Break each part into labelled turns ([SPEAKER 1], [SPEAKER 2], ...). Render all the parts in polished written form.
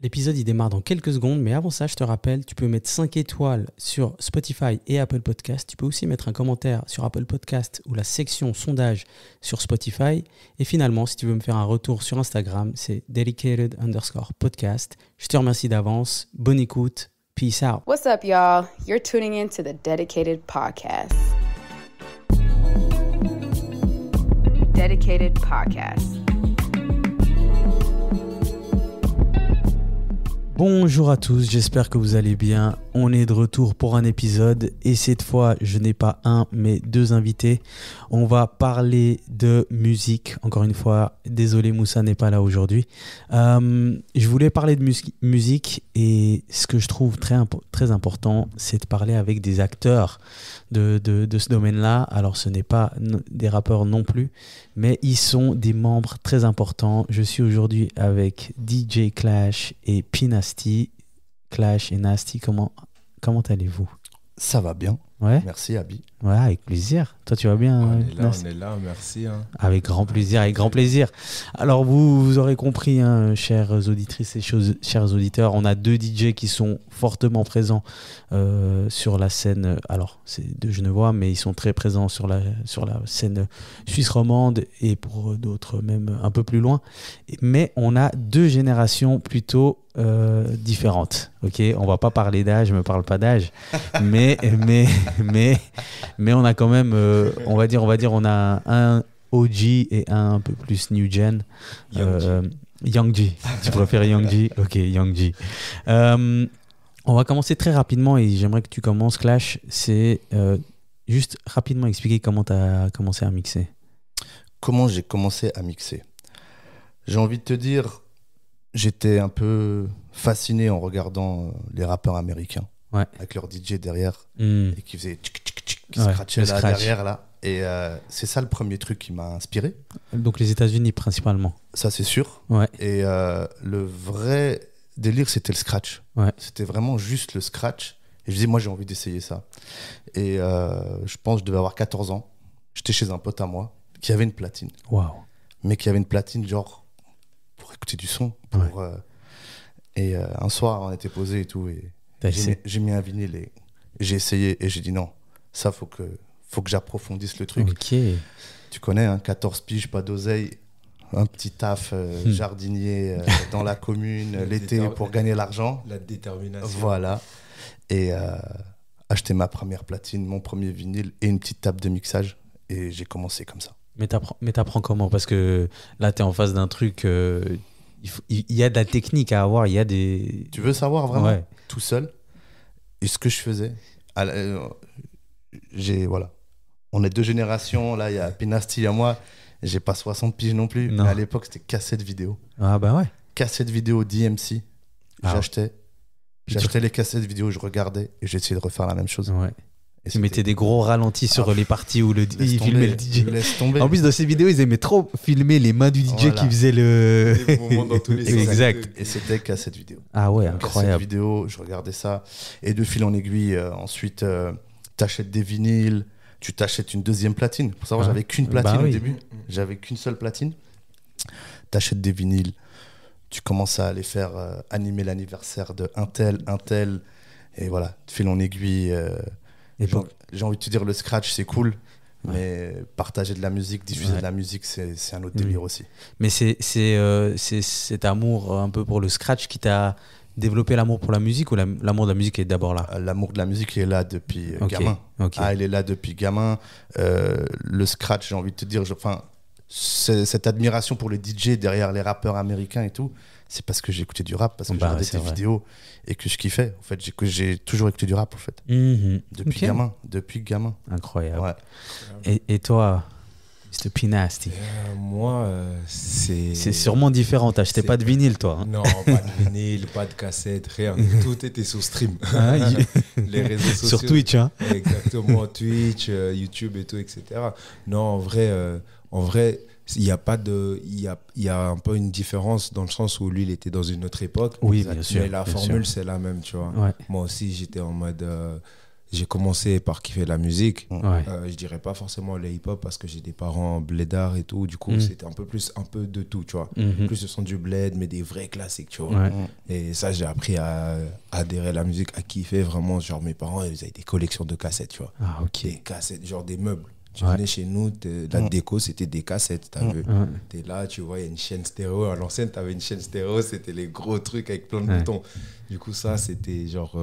[SPEAKER 1] L'épisode, il démarre dans quelques secondes, mais avant ça, je te rappelle, tu peux mettre 5 étoiles sur Spotify et Apple Podcast. Tu peux aussi mettre un commentaire sur Apple Podcast ou la section sondage sur Spotify. Et finalement, si tu veux me faire un retour sur Instagram, c'est dedicated_podcast. Je te remercie d'avance. Bonne écoute. Peace out.
[SPEAKER 2] What's up, y'all? You're tuning in to the Dedicated Podcast. Dedicated Podcast.
[SPEAKER 1] Bonjour à tous, j'espère que vous allez bien. On est de retour pour un épisode et cette fois, je n'ai pas un mais deux invités. On va parler de musique. Encore une fois, désolé, Moussa n'est pas là aujourd'hui. Je voulais parler de musique et ce que je trouve très important, c'est de parler avec des acteurs de ce domaine-là. Alors, ce n'est pas des rappeurs non plus, mais ils sont des membres très importants. Je suis aujourd'hui avec DJ Clash et P Nasty. Clash et Nasty, comment allez-vous?
[SPEAKER 3] Ça va bien.
[SPEAKER 1] Ouais.
[SPEAKER 3] Merci, Abi.
[SPEAKER 1] Ouais, avec plaisir. Toi, tu vas bien?
[SPEAKER 4] On est là, merci.
[SPEAKER 1] Avec grand plaisir, avec grand plaisir. Alors, vous aurez compris, chères auditrices et chers auditeurs, on a deux DJ qui sont fortement présents sur la scène. Alors, c'est de Genevois, mais ils sont très présents sur la scène suisse romande et pour d'autres même un peu plus loin. Mais on a deux générations plutôt différentes. Ok, on va pas parler d'âge, je me parle pas d'âge, mais on a quand même, on va dire, on a un OG et un peu plus new gen. Young G. Tu préfères Young G? Ok, Young G. On va commencer très rapidement et j'aimerais que tu commences, Clash. C'est juste rapidement expliquer comment tu as commencé à mixer.
[SPEAKER 3] Comment j'ai commencé à mixer? J'ai envie de te dire, j'étais un peu fasciné en regardant les rappeurs américains.
[SPEAKER 1] Ouais.
[SPEAKER 3] Avec leur DJ derrière et qui faisait qui scratchait là derrière là. Et c'est ça le premier truc qui m'a inspiré.
[SPEAKER 1] Donc les États-Unis principalement.
[SPEAKER 3] Ça c'est sûr.
[SPEAKER 1] Ouais.
[SPEAKER 3] Et le vrai délire c'était le scratch.
[SPEAKER 1] Ouais.
[SPEAKER 3] C'était vraiment juste le scratch. Et je disais moi j'ai envie d'essayer ça. Et je pense que je devais avoir 14 ans. J'étais chez un pote à moi qui avait une platine.
[SPEAKER 1] Waouh.
[SPEAKER 3] Mais qui avait une platine genre pour écouter du son. Et un soir on était posé et tout et j'ai mis un vinyle et j'ai essayé et j'ai dit non, ça faut que j'approfondisse le truc.
[SPEAKER 1] Okay.
[SPEAKER 3] Tu connais, 14 piges, pas d'oseille, un petit taf jardinier dans la commune l'été pour gagner l'argent.
[SPEAKER 4] La détermination.
[SPEAKER 3] Voilà. Et acheter ma première platine, mon premier vinyle et une petite table de mixage et j'ai commencé comme ça.
[SPEAKER 1] Mais t'apprends comment? Parce que là t'es en face d'un truc, il y a de la technique à avoir, il y a des...
[SPEAKER 3] Tu veux savoir vraiment?
[SPEAKER 1] Ouais.
[SPEAKER 3] Tout seul. Et ce que je faisais, voilà. On est deux générations, là il y a P Nasty et moi, j'ai pas 60 piges non plus,
[SPEAKER 1] non.
[SPEAKER 3] Mais à l'époque c'était cassette vidéo.
[SPEAKER 1] Ah bah ouais.
[SPEAKER 3] Cassette vidéo DMC, j'achetais les cassettes vidéo, je regardais et j'essayais de refaire la même chose.
[SPEAKER 1] Ouais. Et tu mettais des gros ralentis sur les parties où il filmait le DJ.
[SPEAKER 3] Laisse tomber.
[SPEAKER 1] En plus, dans ces vidéos, ils aimaient trop filmer les mains du DJ qui faisait le...
[SPEAKER 4] Les mouvements dans tous les sens.
[SPEAKER 1] Exact.
[SPEAKER 3] Et c'était cassette vidéo.
[SPEAKER 1] Ah ouais, incroyable.
[SPEAKER 3] Cassette vidéo, je regardais ça. Et de fil en aiguille, ensuite, t'achètes des vinyles, tu t'achètes une deuxième platine. Pour savoir, j'avais qu'une platine au début. J'avais qu'une seule platine. T'achètes des vinyles, tu commences à aller faire animer l'anniversaire de un tel. Et voilà, de fil en aiguille... j'ai envie de te dire, le scratch, c'est cool, mais partager de la musique, diffuser de la musique, c'est un autre délire aussi.
[SPEAKER 1] Mais c'est cet amour un peu pour le scratch qui t'a développé l'amour pour la musique ou l'amour de la musique est d'abord là?
[SPEAKER 3] L'amour de la musique est là depuis gamin. Il est là depuis gamin. Le scratch, j'ai envie de te dire, cette admiration pour les DJ derrière les rappeurs américains et tout, c'est parce que j'écoutais du rap, parce que j'ai regardé des vidéos et que je kiffais. En fait, j'ai toujours écouté du rap, en fait. Depuis gamin.
[SPEAKER 1] Incroyable.
[SPEAKER 3] Ouais.
[SPEAKER 1] Et toi, Mr. P Nasty?
[SPEAKER 4] Moi, c'est
[SPEAKER 1] sûrement différent. T'achetais pas de vinyle, toi?
[SPEAKER 4] Non, pas de vinyle, pas de cassette, rien. Tout était sur stream. Les réseaux sociaux.
[SPEAKER 1] Sur Twitch, hein?
[SPEAKER 4] Exactement, Twitch, YouTube et tout, etc. Non, en vrai, il y a un peu une différence dans le sens où lui, il était dans une autre époque.
[SPEAKER 1] Oui, bien sûr.
[SPEAKER 4] Mais la formule, c'est la même, tu vois.
[SPEAKER 1] Ouais.
[SPEAKER 4] Moi aussi, j'étais en mode... j'ai commencé par kiffer la musique.
[SPEAKER 1] Ouais.
[SPEAKER 4] Je dirais pas forcément le hip-hop parce que j'ai des parents blédards et tout. Du coup, c'était un peu de tout, tu vois. Plus le son du bled, mais des vrais classiques, tu vois.
[SPEAKER 1] Ouais.
[SPEAKER 4] Et ça, j'ai appris à adhérer à la musique, à kiffer vraiment. Genre, mes parents, ils avaient des collections de cassettes, tu vois.
[SPEAKER 1] Ah, ok.
[SPEAKER 4] Des cassettes, genre des meubles. Tu venais chez nous, la déco, c'était des cassettes, t'as vu. T'es là, tu vois, il y a une chaîne stéréo. À l'ancienne, t'avais une chaîne stéréo, c'était les gros trucs avec plein de boutons. Du coup, ça, c'était genre,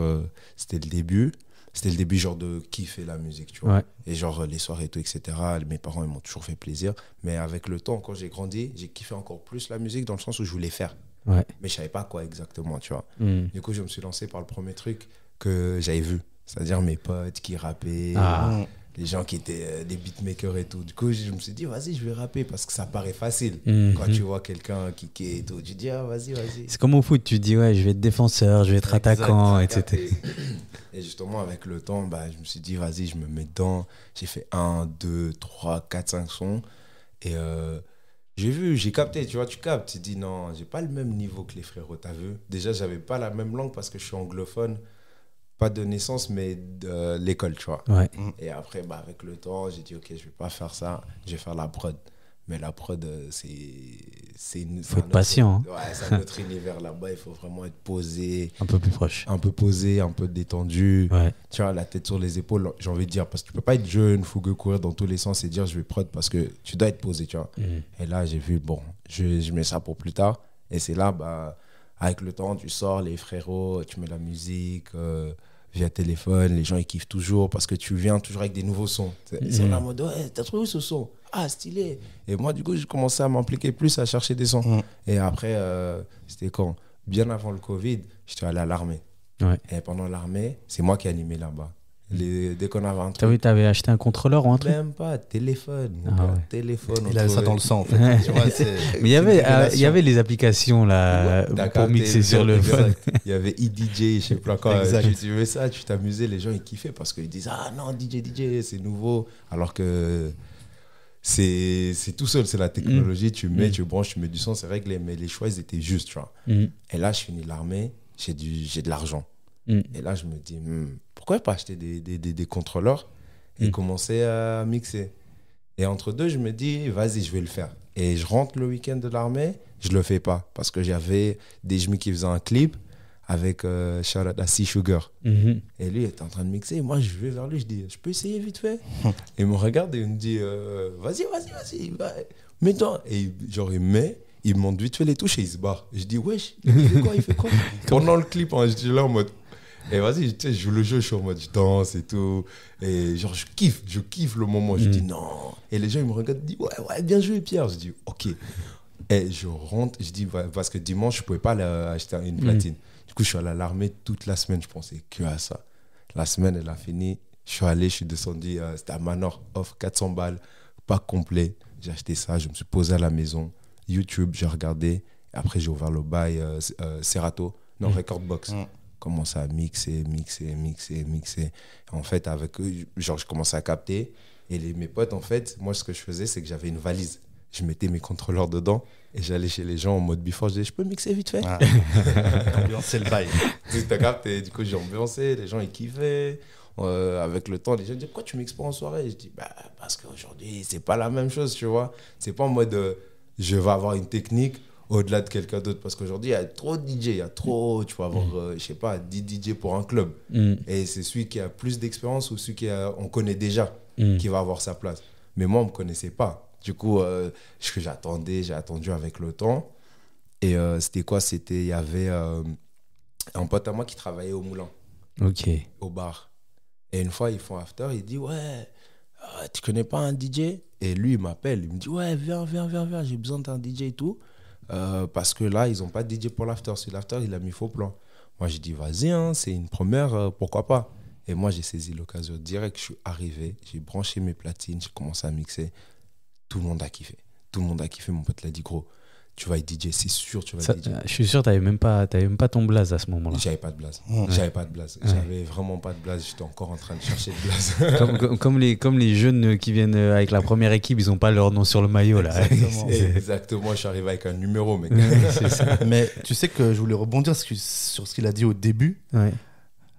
[SPEAKER 4] c'était le début. C'était le début, genre, de kiffer la musique, tu vois.
[SPEAKER 1] Ouais.
[SPEAKER 4] Et genre, les soirées et tout, etc. Mes parents, ils m'ont toujours fait plaisir. Mais avec le temps, quand j'ai grandi, j'ai kiffé encore plus la musique dans le sens où je voulais faire.
[SPEAKER 1] Ouais.
[SPEAKER 4] Mais je savais pas quoi exactement, tu vois. Du coup, je me suis lancé par le premier truc que j'avais vu. C'est-à-dire mes potes qui rappaient. Les gens qui étaient des beatmakers et tout. Du coup, je me suis dit, vas-y, je vais rapper parce que ça paraît facile. Quand tu vois quelqu'un kicker et tout, tu dis, ah, vas-y.
[SPEAKER 1] C'est comme au foot, tu dis, ouais, je vais être défenseur, je vais être attaquant, etc.
[SPEAKER 4] Et justement, avec le temps, bah, je me suis dit, vas-y, je me mets dedans. J'ai fait 1, 2, 3, 4, 5 sons. Et j'ai capté, tu vois, tu captes. Tu dis, non, j'ai pas le même niveau que les frérots, t'as vu. Déjà, j'avais pas la même langue parce que je suis anglophone. Pas de naissance, mais de l'école, tu vois.
[SPEAKER 1] Ouais.
[SPEAKER 4] Et après, bah, avec le temps, j'ai dit, ok, je vais pas faire ça, je vais faire la prod. Mais la prod,
[SPEAKER 1] faut être patient.
[SPEAKER 4] Ouais, c'est un autre univers là-bas, il faut vraiment être posé.
[SPEAKER 1] Un peu plus proche.
[SPEAKER 4] Un peu posé, un peu détendu.
[SPEAKER 1] Ouais.
[SPEAKER 4] Tu vois, la tête sur les épaules, j'ai envie de dire, parce que tu peux pas être jeune, fougueux, courir dans tous les sens et dire, je vais prod, parce que tu dois être posé, tu vois. Et là, j'ai vu, bon, je mets ça pour plus tard. Et c'est là, bah, avec le temps, tu sors, les frérots, tu mets la musique via téléphone, les gens ils kiffent toujours parce que tu viens toujours avec des nouveaux sons. C'est la mode, ouais, t'as trouvé ce son? Ah, stylé. Et moi, du coup, j'ai commencé à m'impliquer plus, à chercher des sons. Et après, c'était quand? Bien avant le Covid, j'étais allé à l'armée.
[SPEAKER 1] Ouais.
[SPEAKER 4] Et pendant l'armée, c'est moi qui animais là-bas. Dès qu'on avait un truc.
[SPEAKER 1] Oui, t'avais acheté un contrôleur ou un truc?
[SPEAKER 4] Même pas, téléphone. Téléphone.
[SPEAKER 3] Il avait ça dans le sang, en fait. Tu vois,
[SPEAKER 1] mais il y avait les applications là, pour mixer sur le phone.
[SPEAKER 4] Il y avait eDJ, je sais pas quoi. Tu mets ça, tu t'amusais, les gens ils kiffaient parce qu'ils disent, ah non, DJ, c'est nouveau. Alors que c'est tout seul, c'est la technologie. Tu mets, tu branches, tu mets du son, c'est réglé. Mais les choix, ils étaient justes, tu vois. Et là, je finis l'armée, j'ai de l'argent. Et là, je me dis, pourquoi pas acheter des contrôleurs et commencer à mixer. Et entre deux, je me dis, vas-y, je vais le faire. Et je rentre le week-end de l'armée, je le fais pas. Parce que j'avais des Jmi qui faisaient un clip avec shout-out à C Sugar. Et lui, il était en train de mixer. Et moi, je vais vers lui, je dis, je peux essayer vite fait? Et il me regarde et il me dit, vas-y, mets-toi. Et genre, il me montre vite fait les touches et il se barre. Et je dis, wesh, il fait quoi Pendant le clip, hein, je dis là en mode. Et vas-y, tu sais, je joue le jeu, je suis en mode, je danse et tout. Et genre, je kiffe le moment. Je dis non. Et les gens, ils me regardent, ils disent, ouais, bien joué, Pierre. Je dis, ok. Et je rentre, je dis, parce que dimanche, je ne pouvais pas acheter une platine. Du coup, je suis allé à l'armée toute la semaine, je pensais que à ça. La semaine, elle a fini. Je suis descendu, c'était à Manor, off 400 balles, pack complet. J'ai acheté ça, je me suis posé à la maison. YouTube, j'ai regardé. Et après, j'ai ouvert le bail Serato, Recordbox. Commence à mixer. En fait, avec eux, genre, je commençais à capter. Et mes potes, en fait, moi, ce que je faisais, c'est que j'avais une valise. Je mettais mes contrôleurs dedans et j'allais chez les gens en mode before. Je disais, je peux mixer vite fait?
[SPEAKER 3] Ambiancer le bail.
[SPEAKER 4] T'as capté. Du coup, j'ai ambiancé. Les gens, ils kiffaient. Avec le temps, les gens disent, pourquoi tu mixes pas en soirée? Je dis, parce qu'aujourd'hui, c'est pas la même chose, tu vois. C'est pas en mode, je vais avoir une technique au-delà de quelqu'un d'autre, parce qu'aujourd'hui il y a trop de DJ, il y a trop, tu vas avoir je sais pas 10 DJ pour un club et c'est celui qui a plus d'expérience ou celui on connaît déjà qui va avoir sa place. Mais moi on me connaissait pas, du coup ce que j'ai attendu avec le temps. Et il y avait un pote à moi qui travaillait au moulin, au bar, et une fois ils font after, il dit ouais, tu connais pas un DJ? Et lui il m'appelle, il me dit ouais, viens, j'ai besoin d'un DJ et tout. Parce que là, ils n'ont pas de DJ pour l'after. Sur l'after, il a mis faux plan. Moi, j'ai dit, vas-y, hein, c'est une première, pourquoi pas. Et moi, j'ai saisi l'occasion direct. Je suis arrivé, j'ai branché mes platines, j'ai commencé à mixer. Tout le monde a kiffé. Mon pote l'a dit, gros, tu vas être DJ, c'est sûr, tu vas être DJ.
[SPEAKER 1] Je suis sûr, tu n'avais même pas ton blaze à ce moment-là.
[SPEAKER 4] J'avais pas de blaze. J'avais vraiment pas de blaze. J'étais encore en train de chercher de blaze.
[SPEAKER 1] comme les jeunes qui viennent avec la première équipe, ils n'ont pas leur nom sur le maillot. Là.
[SPEAKER 4] Exactement, je suis arrivé avec un numéro, mec.
[SPEAKER 3] C'est ça. Mais tu sais que je voulais rebondir sur ce qu'il a dit au début.
[SPEAKER 1] Ouais.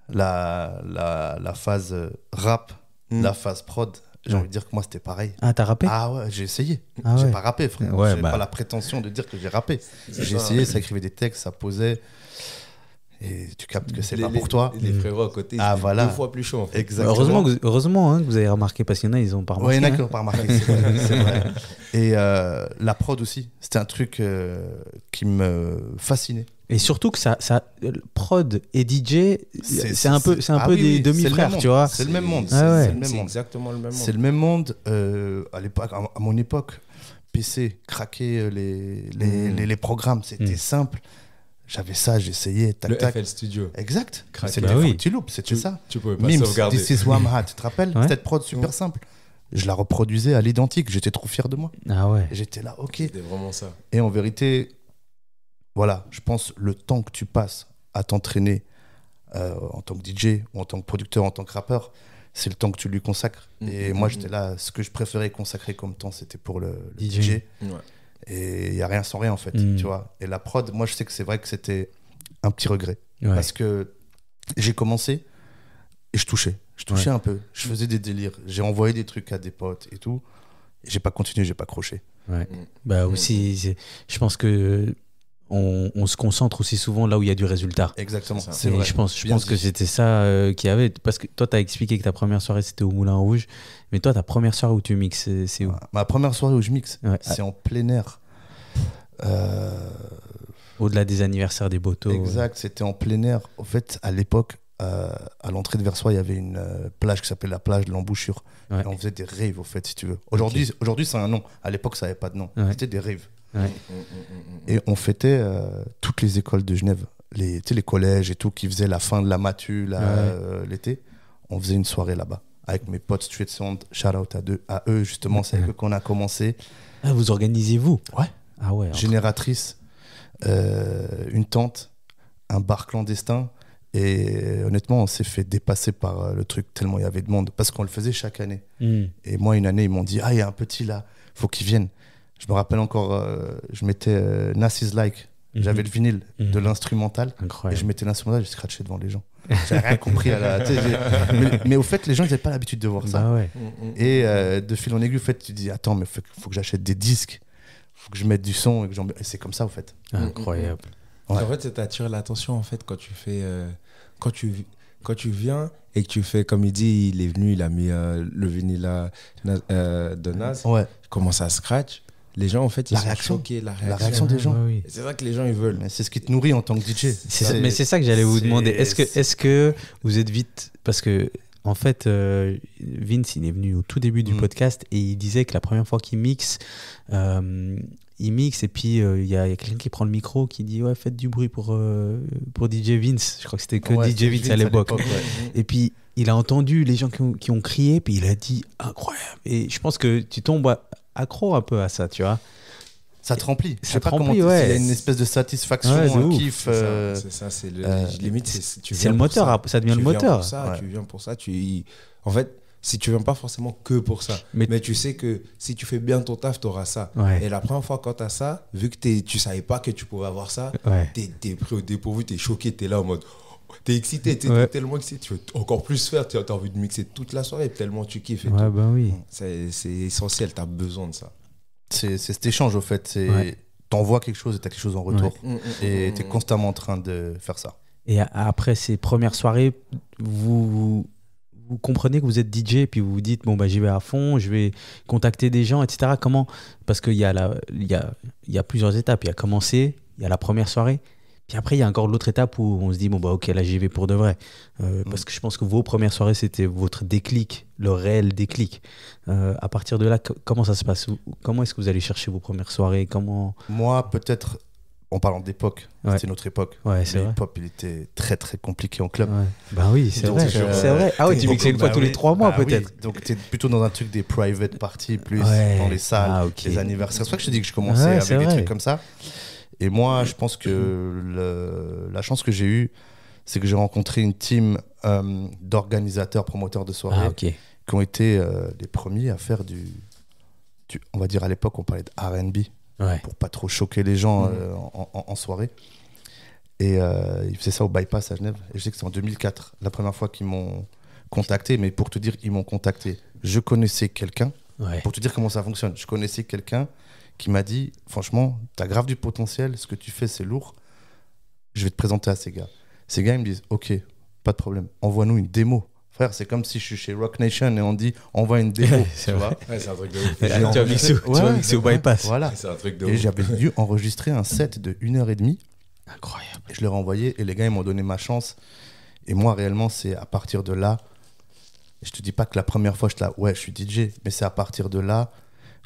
[SPEAKER 3] la phase rap, la phase prod, j'ai envie de dire que moi c'était pareil.
[SPEAKER 1] Ah, t'as rappé?
[SPEAKER 3] Ah ouais, j'ai essayé.
[SPEAKER 1] Ah
[SPEAKER 3] j'ai
[SPEAKER 1] ouais.
[SPEAKER 3] pas rappé, frère.
[SPEAKER 1] Ouais,
[SPEAKER 3] j'ai pas la prétention de dire que j'ai rappé. J'ai essayé, ça écrivait des textes, ça posait. Et tu captes que c'est pas pour toi.
[SPEAKER 4] Les frérots à côté,
[SPEAKER 3] voilà.
[SPEAKER 4] 2 fois plus chaud en fait.
[SPEAKER 3] Exactement.
[SPEAKER 1] Heureusement que vous avez remarqué, parce qu'il y en a, ils ont pas remarqué.
[SPEAKER 3] Oui, il y en a qui n'ont pas remarqué, c'est vrai. Et la prod aussi, c'était un truc qui me fascinait.
[SPEAKER 1] Et surtout que ça prod et DJ, c'est un peu des demi-frères, tu vois.
[SPEAKER 3] C'est le même monde.
[SPEAKER 4] C'est exactement le même monde.
[SPEAKER 3] C'est le même monde. À mon époque, PC, craquer les programmes, c'était simple. J'avais ça, j'essayais.
[SPEAKER 4] Le FL Studio.
[SPEAKER 3] Exact.
[SPEAKER 4] Craquer.
[SPEAKER 3] C'était Fruity Loop, c'était ça.
[SPEAKER 4] Tu pouvais pas
[SPEAKER 3] Mims,
[SPEAKER 4] sauvegarder.
[SPEAKER 3] This is Wamha, tu te rappelles? Cette prod super simple. Je la reproduisais à l'identique. J'étais trop fier de moi.
[SPEAKER 1] Ah ouais.
[SPEAKER 3] Et j'étais là, ok.
[SPEAKER 4] C'était vraiment ça.
[SPEAKER 3] Et en vérité, voilà, je pense le temps que tu passes à t'entraîner en tant que DJ ou en tant que producteur, en tant que rappeur, c'est le temps que tu lui consacres. Et moi, j'étais là, ce que je préférais consacrer comme temps, c'était pour le DJ.
[SPEAKER 4] Ouais.
[SPEAKER 3] Et il n'y a rien sans rien, en fait, tu vois. Et la prod, moi, je sais que c'est vrai que c'était un petit regret.
[SPEAKER 1] Ouais.
[SPEAKER 3] Parce que j'ai commencé et je touchais un peu. Je faisais des délires. J'ai envoyé des trucs à des potes et tout. Et j'ai pas continué, j'ai pas accroché.
[SPEAKER 1] Ouais. Bah aussi, je pense que on se concentre aussi souvent là où il y a du résultat.
[SPEAKER 3] Exactement,
[SPEAKER 1] C'est vrai. Je pense que c'était ça qu'il y avait. Parce que toi, tu as expliqué que ta première soirée, c'était au Moulin Rouge. Mais toi, ta première soirée où tu mixes, c'est où?
[SPEAKER 3] Ma première soirée où je mixe, c'est en plein air.
[SPEAKER 1] Au-delà des anniversaires des Botos.
[SPEAKER 3] Exact, c'était en plein air. En fait, à l'époque, à l'entrée de Versoix, il y avait une plage qui s'appelait la plage de l'Embouchure.
[SPEAKER 1] Ouais.
[SPEAKER 3] Et on faisait des raves, au fait, si tu veux. Aujourd'hui, c'est un nom. À l'époque, ça n'avait pas de nom. C'était des raves.
[SPEAKER 1] Ouais.
[SPEAKER 3] Et on fêtait toutes les écoles de Genève, les collèges et tout, qui faisaient la fin de la matu l'été. On faisait une soirée là-bas avec mes potes Street Sound. Shout out à eux, justement. C'est avec eux qu'on a commencé.
[SPEAKER 1] Ah, vous organisez vous?
[SPEAKER 3] Ouais.
[SPEAKER 1] Ah ouais.
[SPEAKER 3] Génératrice, une tente, un bar clandestin. Et honnêtement, on s'est fait dépasser par le truc tellement il y avait de monde. Parce qu'on le faisait chaque année. Et moi, une année, ils m'ont dit « Ah, il y a un petit là, faut qu'il vienne. » Je me rappelle encore, je mettais Nas Is Like. J'avais le vinyle de l'instrumental.
[SPEAKER 1] Incroyable.
[SPEAKER 3] Et je mettais l'instrumental, je scratchais devant les gens. J'avais rien compris. Mais au fait, les gens, ils n'avaient pas l'habitude de voir ça.
[SPEAKER 1] Bah ouais.
[SPEAKER 3] Et de fil en aiguille, au fait, tu dis, attends, mais faut que j'achète des disques. Faut que je mette du son. Et c'est comme ça, au fait.
[SPEAKER 1] Incroyable.
[SPEAKER 3] Ouais.
[SPEAKER 4] En fait, ça t'attire l'attention, en fait, quand tu fais... quand tu viens et que tu fais, comme il dit, il est venu, il a mis le vinyle de Nas.
[SPEAKER 3] Ouais.
[SPEAKER 4] Il commence à scratch. Les gens, en fait, ils sont choqués. La réaction
[SPEAKER 3] des gens.
[SPEAKER 1] Oui.
[SPEAKER 4] C'est ça que les gens, ils veulent.
[SPEAKER 3] Mais c'est ce qui te nourrit en tant que DJ.
[SPEAKER 1] Mais c'est ça que j'allais vous demander. Est-ce que vous êtes vite... Parce que, en fait, Vince, il est venu au tout début du podcast et il disait que la première fois qu'il mixe, il mixe et puis il y a quelqu'un qui prend le micro qui dit « Ouais, faites du bruit pour DJ Vince. » Je crois que c'était que DJ Vince à l'époque. Et puis, il a entendu les gens qui ont crié puis il a dit « Incroyable !» Et je pense que tu tombes accro un peu à ça, tu vois.
[SPEAKER 3] Ça te remplit.
[SPEAKER 1] Ça te remplit, ouais.
[SPEAKER 3] Il y a une espèce de satisfaction, un kiff.
[SPEAKER 4] C'est ça, c'est limite.
[SPEAKER 1] C'est le moteur, ça devient le moteur.
[SPEAKER 4] Tu viens pour ça. En fait, si tu viens pas forcément que pour ça, mais tu sais que si tu fais bien ton taf, tu auras ça.
[SPEAKER 1] Ouais.
[SPEAKER 4] Et la première fois quand tu as ça, vu que tu savais pas que tu pouvais avoir ça, t'es pris au dépourvu, t'es choqué, t'es là en mode... T'es excité, t'es tellement excité, tu veux encore plus faire, tu as envie de mixer toute la soirée, tellement tu kiffes. Et tout.
[SPEAKER 1] Bah oui.
[SPEAKER 4] C'est essentiel, t'as besoin de ça.
[SPEAKER 3] C'est cet échange, au fait. T'envoies quelque chose et t'as quelque chose en retour. Et t'es constamment en train de faire ça.
[SPEAKER 1] Et après ces premières soirées, vous comprenez que vous êtes DJ et puis vous vous dites bon bah j'y vais à fond, je vais contacter des gens, etc. Comment? Parce qu'il y a plusieurs étapes. Il y a commencé, il y a la première soirée. Puis après, il y a encore l'autre étape où on se dit, bon, bah, ok, là, j'y vais pour de vrai. Parce que je pense que vos premières soirées, c'était votre déclic, le réel déclic. À partir de là, comment ça se passe? Comment est-ce que vous allez chercher vos premières soirées?
[SPEAKER 3] Moi, peut-être, en parlant d'époque, c'était notre époque.
[SPEAKER 1] Ouais, c'est vrai.
[SPEAKER 3] Hip-hop, il était très, très compliqué en club.
[SPEAKER 1] Ouais. Bah oui, c'est vrai. C'est vrai. Ah oui, tu mixais une fois tous les 3 mois, peut-être.
[SPEAKER 3] Oui. Donc, t'es plutôt dans un truc des private parties, plus dans les salles, les anniversaires. C'est pour ça que je te dis que je commençais avec des trucs comme ça. Et moi, je pense que la chance que j'ai eue, c'est que j'ai rencontré une team d'organisateurs, promoteurs de soirées qui ont été les premiers à faire on va dire à l'époque, on parlait de R&B pour pas trop choquer les gens en soirée. Et il faisait ça au Bypass à Genève. Et je sais que c'est en 2004, la première fois qu'ils m'ont contacté. Mais pour te dire, ils m'ont contacté. Je connaissais quelqu'un.
[SPEAKER 1] Ouais.
[SPEAKER 3] Pour te dire comment ça fonctionne, je connaissais quelqu'un qui m'a dit, franchement, t'as grave du potentiel, ce que tu fais, c'est lourd. Je vais te présenter à ces gars. Ces gars, ils me disent, ok, pas de problème, envoie-nous une démo. Frère, c'est comme si je suis chez Rock Nation et on dit, envoie une démo.
[SPEAKER 1] C'est
[SPEAKER 3] tu vois.
[SPEAKER 4] Ouais, c'est un truc de ouf.
[SPEAKER 1] Tu vas mixer au Bypass.
[SPEAKER 3] Voilà.
[SPEAKER 4] C'est un truc de
[SPEAKER 3] Et
[SPEAKER 4] ouf.
[SPEAKER 3] j'avais dû enregistrer un set de 1h30.
[SPEAKER 1] Incroyable.
[SPEAKER 3] Et je leur ai envoyé et les gars, ils m'ont donné ma chance. Et moi, réellement, c'est à partir de là, je te dis pas que la première fois, je suis DJ, mais c'est à partir de là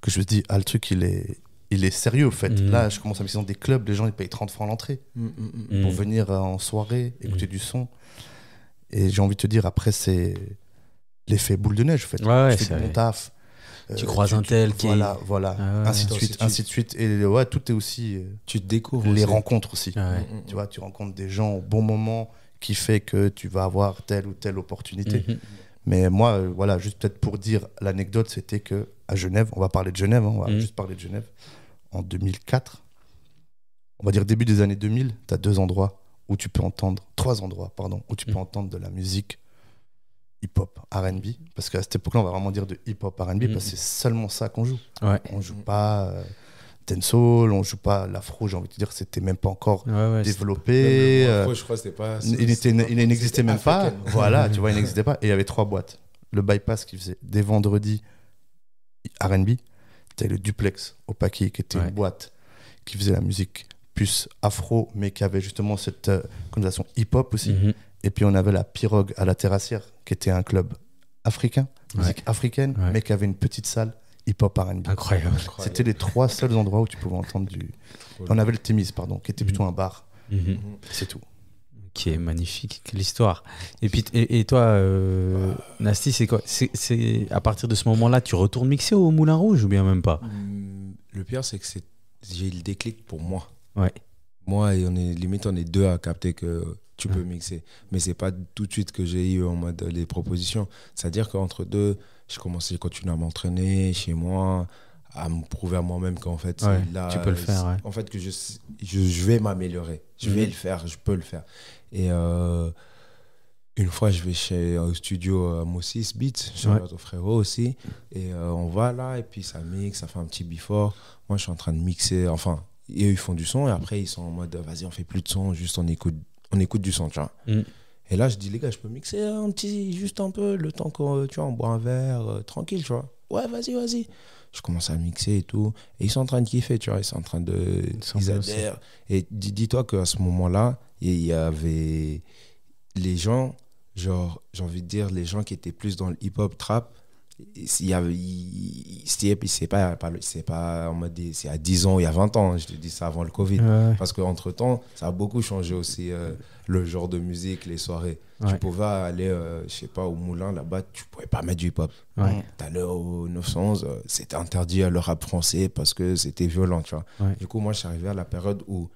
[SPEAKER 3] que je me dis, ah, le truc, il est sérieux, au fait. Là, je commence à mixer dans des clubs, les gens, ils payent 30 francs l'entrée pour venir en soirée, écouter du son. Et j'ai envie de te dire, après, c'est l'effet boule de neige, en fait.
[SPEAKER 1] Ouais,
[SPEAKER 3] tu fais du bon taf.
[SPEAKER 1] Tu croises un tel qui...
[SPEAKER 3] Voilà.
[SPEAKER 1] Ah ouais.
[SPEAKER 3] Ainsi de suite. Et ouais, tout est aussi...
[SPEAKER 4] Tu te découvres
[SPEAKER 3] les
[SPEAKER 4] aussi.
[SPEAKER 3] rencontres aussi.
[SPEAKER 1] Ouais.
[SPEAKER 3] Tu vois, tu rencontres des gens au bon moment qui fait que tu vas avoir telle ou telle opportunité. Mais moi, voilà, juste peut-être pour dire l'anecdote, c'était que à Genève, on va parler de Genève, on va juste parler de Genève, en 2004, on va dire début des années 2000, tu as 3 endroits où tu peux entendre de la musique hip-hop, R&B, parce qu'à cette époque-là, on va vraiment dire de hip-hop, R&B, parce que c'est seulement ça qu'on joue.
[SPEAKER 1] Ouais.
[SPEAKER 3] On joue pas dancehall, on joue pas l'afro, j'ai envie de te dire, c'était même pas encore développé.
[SPEAKER 4] L'afro, je crois, c'était pas...
[SPEAKER 3] Il n'existait même pas. Voilà, tu vois, il n'existait pas. Et il y avait 3 boîtes. Le Bypass qui faisait des vendredis R&B. T'avais le Duplex au Paquis qui était une boîte qui faisait la musique plus afro, mais qui avait justement cette connotation hip-hop aussi. Et puis on avait la Pirogue à la Terrassière qui était un club africain, musique africaine, mais qui avait une petite salle hip-hop R&B.
[SPEAKER 1] Incroyable.
[SPEAKER 3] C'était les 3 seuls endroits où tu pouvais entendre du... On avait le Témis, qui était plutôt un bar. C'est tout.
[SPEAKER 1] Qui est magnifique, l'histoire. Et puis, et toi, Nasty, c'est quoi ? C'est à partir de ce moment-là, tu retournes mixer au Moulin Rouge ou bien même pas ?
[SPEAKER 4] Le pire, c'est que j'ai eu le déclic pour moi.
[SPEAKER 1] Ouais.
[SPEAKER 4] Moi, et on est 2 à capter que tu peux mixer. Mais c'est pas tout de suite que j'ai eu en mode les propositions. C'est-à-dire qu'entre deux, j'ai continué à m'entraîner chez moi, à me prouver à moi-même qu'en fait, là,
[SPEAKER 1] tu peux le faire. Ouais.
[SPEAKER 4] En fait, que je vais m'améliorer. Je vais le faire, je peux le faire. Et une fois, je vais au studio Mossis Beats, je suis au frérot aussi. Et on va là, et puis ça mixe, ça fait un petit before. Moi, je suis en train de mixer. Enfin, et eux, ils font du son, et après, ils sont en mode, vas-y, on fait plus de son, juste on écoute du son, tu vois. Et là, je dis, les gars, je peux mixer juste un peu, le temps qu'on, tu vois, on boit un verre, tranquille, tu vois. Ouais, vas-y. Je commence à mixer et tout. Et ils sont en train de kiffer, tu vois. Ils sont en train de... Ils adhèrent. Et dis-toi qu'à ce moment-là, il y avait les gens, genre, j'ai envie de dire, les gens qui étaient plus dans le hip-hop trap, c'est pas en mode, c'est à 10 ans, il y a 20 ans, je te dis ça avant le Covid. Parce qu'entre-temps, ça a beaucoup changé aussi le genre de musique, les soirées. Tu pouvais aller, je sais pas, au Moulin, là-bas, tu pouvais pas mettre du hip-hop. T'allais au 911, c'était interdit à le rap français parce que c'était violent, tu vois. Du coup, moi, je suis arrivé à la période où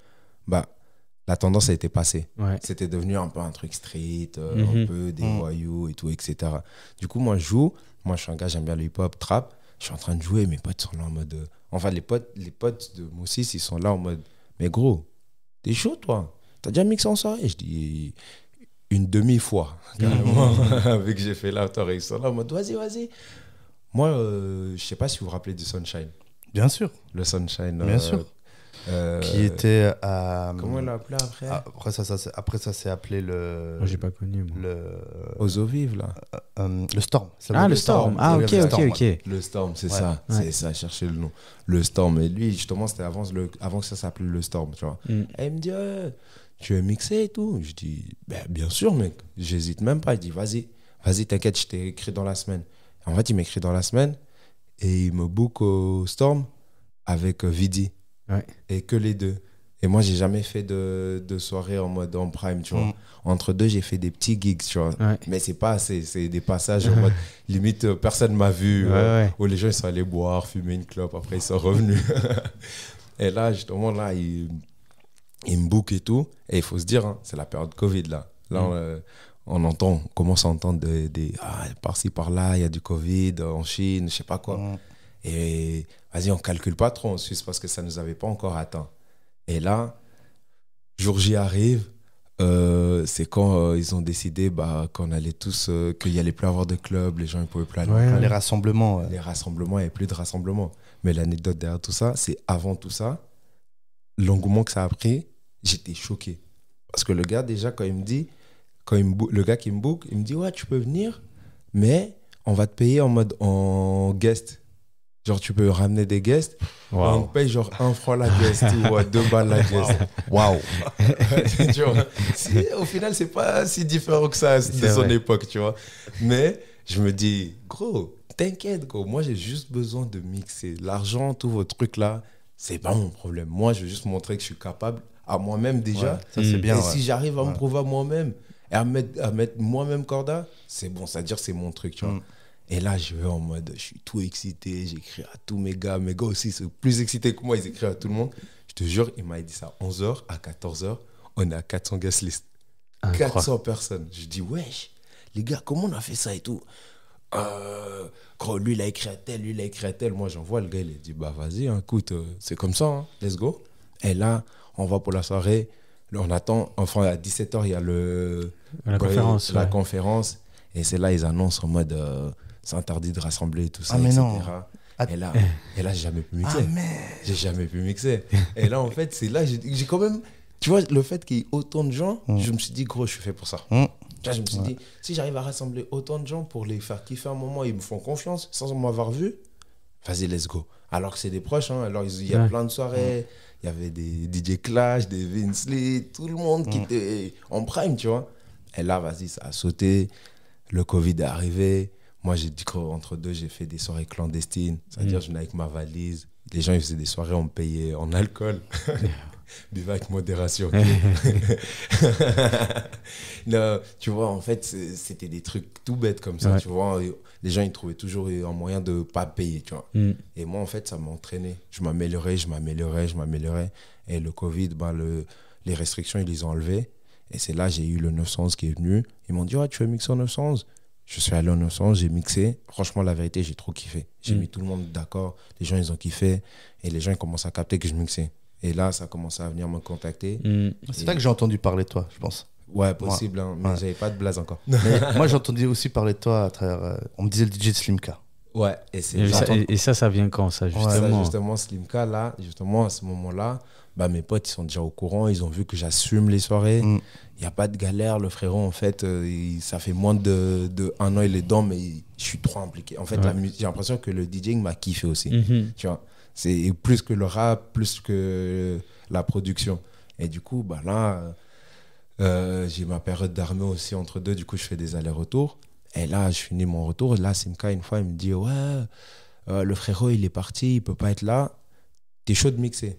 [SPEAKER 4] la tendance a été passée. C'était devenu un peu un truc street, un peu des voyous et tout, etc. Du coup, moi, je joue. Moi, je suis un gars, j'aime bien le hip-hop, trap. Je suis en train de jouer, mes potes sont là en mode... Enfin, les potes de Moussis, ils sont là en mode... Mais gros, t'es chaud, toi? T'as déjà mixé en soirée? Je dis... Une demi-fois, carrément, vu que j'ai fait l'after. Ils sont là en mode, vas-y. Moi, je sais pas si vous vous rappelez du Sunshine.
[SPEAKER 3] Bien sûr.
[SPEAKER 4] Le Sunshine.
[SPEAKER 3] Bien sûr. Qui était à...
[SPEAKER 4] Comment elle l'a appelé après?
[SPEAKER 3] Après, ça s'est appelé le...
[SPEAKER 1] Moi, j'ai pas connu, moi.
[SPEAKER 4] Aux eaux vives, là.
[SPEAKER 3] Le Storm.
[SPEAKER 1] Le Storm. Ah, ok.
[SPEAKER 4] Le Storm, c'est ça. C'est ça, chercher le nom. Le Storm. Et lui, justement, c'était avant que ça s'appelait le Storm, tu vois. Et il me dit, tu veux mixer et tout? Je dis, bien sûr, mec. J'hésite même pas. Il dit, vas-y, t'inquiète, je t'ai écrit dans la semaine. En fait, il m'écrit dans la semaine et il me book au Storm avec Vidi. Et que les deux. Et moi, j'ai jamais fait de soirée en mode en prime, tu vois. Entre deux, j'ai fait des petits gigs, tu vois. Mais c'est pas assez. C'est des passages en mode limite, personne m'a vu. Où les gens ils sont allés boire, fumer une clope. Après, ils sont revenus. Et là, justement, là, il me book et tout. Et il faut se dire, c'est la période Covid, là. Là, on commence à entendre des par-ci, par-là, il y a du Covid en Chine, je sais pas quoi. Et vas-y, on calcule pas trop en Suisse parce que ça nous avait pas encore atteint. Et là, Jour J arrive, c'est quand ils ont décidé qu'on allait tous, qu'il n'y allait plus avoir de club, les gens ne pouvaient plus aller.
[SPEAKER 3] Les rassemblements.
[SPEAKER 4] Les rassemblements, il n'y avait plus de rassemblements. Mais l'anecdote derrière tout ça, c'est avant tout ça, l'engouement que ça a pris, j'étais choqué. Parce que le gars, déjà, quand il me dit, le gars qui me book, il me dit, ouais, tu peux venir, mais on va te payer en guest. Genre, tu peux ramener des guests. Wow. On te paye genre 1 franc la guest ou 2 balles la guest.
[SPEAKER 3] Waouh!
[SPEAKER 4] Au final, c'est pas si différent que ça de son époque, tu vois. Mais je me dis, gros, t'inquiète, gros. Moi, j'ai juste besoin de mixer. L'argent, tous vos trucs là, c'est pas mon problème. Moi, je veux juste montrer que je suis capable à moi-même déjà.
[SPEAKER 3] Ça, c'est bien.
[SPEAKER 4] Et si j'arrive à me prouver à moi-même et à mettre moi-même corda, c'est bon. C'est-à-dire que c'est mon truc, tu vois. Et là, je vais en mode, je suis tout excité, j'écris à tous mes gars aussi, c'est plus excité que moi, ils écrivent à tout le monde. Je te jure, il m'a dit ça à 11h, à 14h, on est à 400 guest list. 400 personnes. Je dis, wesh, les gars, comment on a fait ça et tout? Gros, lui, il a écrit à tel, lui, il a écrit à tel. Moi, j'envoie le gars, il a dit, bah vas-y, hein, écoute, c'est comme ça, hein, let's go. Et là, on va pour la soirée, on attend, enfin, à 17h, il y a la conférence. Et c'est là, ils annoncent en mode... c'est interdit de rassembler tout ça, etc. Non. Et là, j'ai jamais pu mixer. J'ai jamais pu mixer. Et là, en fait, c'est là, j'ai quand même... Tu vois, le fait qu'il y ait autant de gens, je me suis dit, gros, je suis fait pour ça. Là, je me suis dit, si j'arrive à rassembler autant de gens pour les faire kiffer un moment, ils me font confiance, sans m'avoir vu, vas-y, let's go. Alors que c'est des proches, hein. Alors il y a plein de soirées, il y avait des DJ Clash, des Vince Lee, tout le monde qui était en prime, tu vois. Et là, vas-y, ça a sauté, le Covid est arrivé. Moi, j'ai dit qu'entre deux, j'ai fait des soirées clandestines. C'est-à-dire, je venais avec ma valise. Les gens, ils faisaient des soirées, on me payait en alcool. Buvez avec modération. Non, tu vois, en fait, c'était des trucs tout bêtes comme ça. Tu vois, les gens, ils trouvaient toujours un moyen de ne pas payer, tu vois. Et moi, en fait, ça m'a entraîné. Je m'améliorais. Et le Covid, les restrictions, ils les ont enlevées. Et c'est là, j'ai eu le 911 qui est venu. Ils m'ont dit, tu veux mixer en 911 ? Je suis allé en 911, j'ai mixé. Franchement, la vérité, j'ai trop kiffé. J'ai mis tout le monde d'accord. Les gens, ils ont kiffé. Et les gens, ils commencent à capter que je mixais. Et là, ça a commencé à venir me contacter.
[SPEAKER 3] C'est là que j'ai entendu parler de toi, je pense.
[SPEAKER 4] Ouais, possible. Hein, mais j'avais pas de blaze encore.
[SPEAKER 3] Mais moi, j'ai entendu aussi parler de toi à travers... on me disait le DJ de Slimka.
[SPEAKER 4] Ouais.
[SPEAKER 1] Et ça vient quand, ça, justement?
[SPEAKER 4] Justement, Slimka, là, justement, à ce moment-là, mes potes, ils sont déjà au courant. Ils ont vu que j'assume les soirées. Il n'y a pas de galère. Le frérot, en fait, ça fait moins de 1 an, il est dedans, mais je suis trop impliqué. En fait, j'ai l'impression que le DJing m'a kiffé aussi. Tu vois, c'est plus que le rap, plus que la production. Et du coup, là, j'ai ma période d'armée aussi entre deux. Du coup, je fais des allers-retours. Et là, je finis mon retour. Là, Simka, une fois, il me dit, le frérot, il est parti, il ne peut pas être là. T'es chaud de mixer.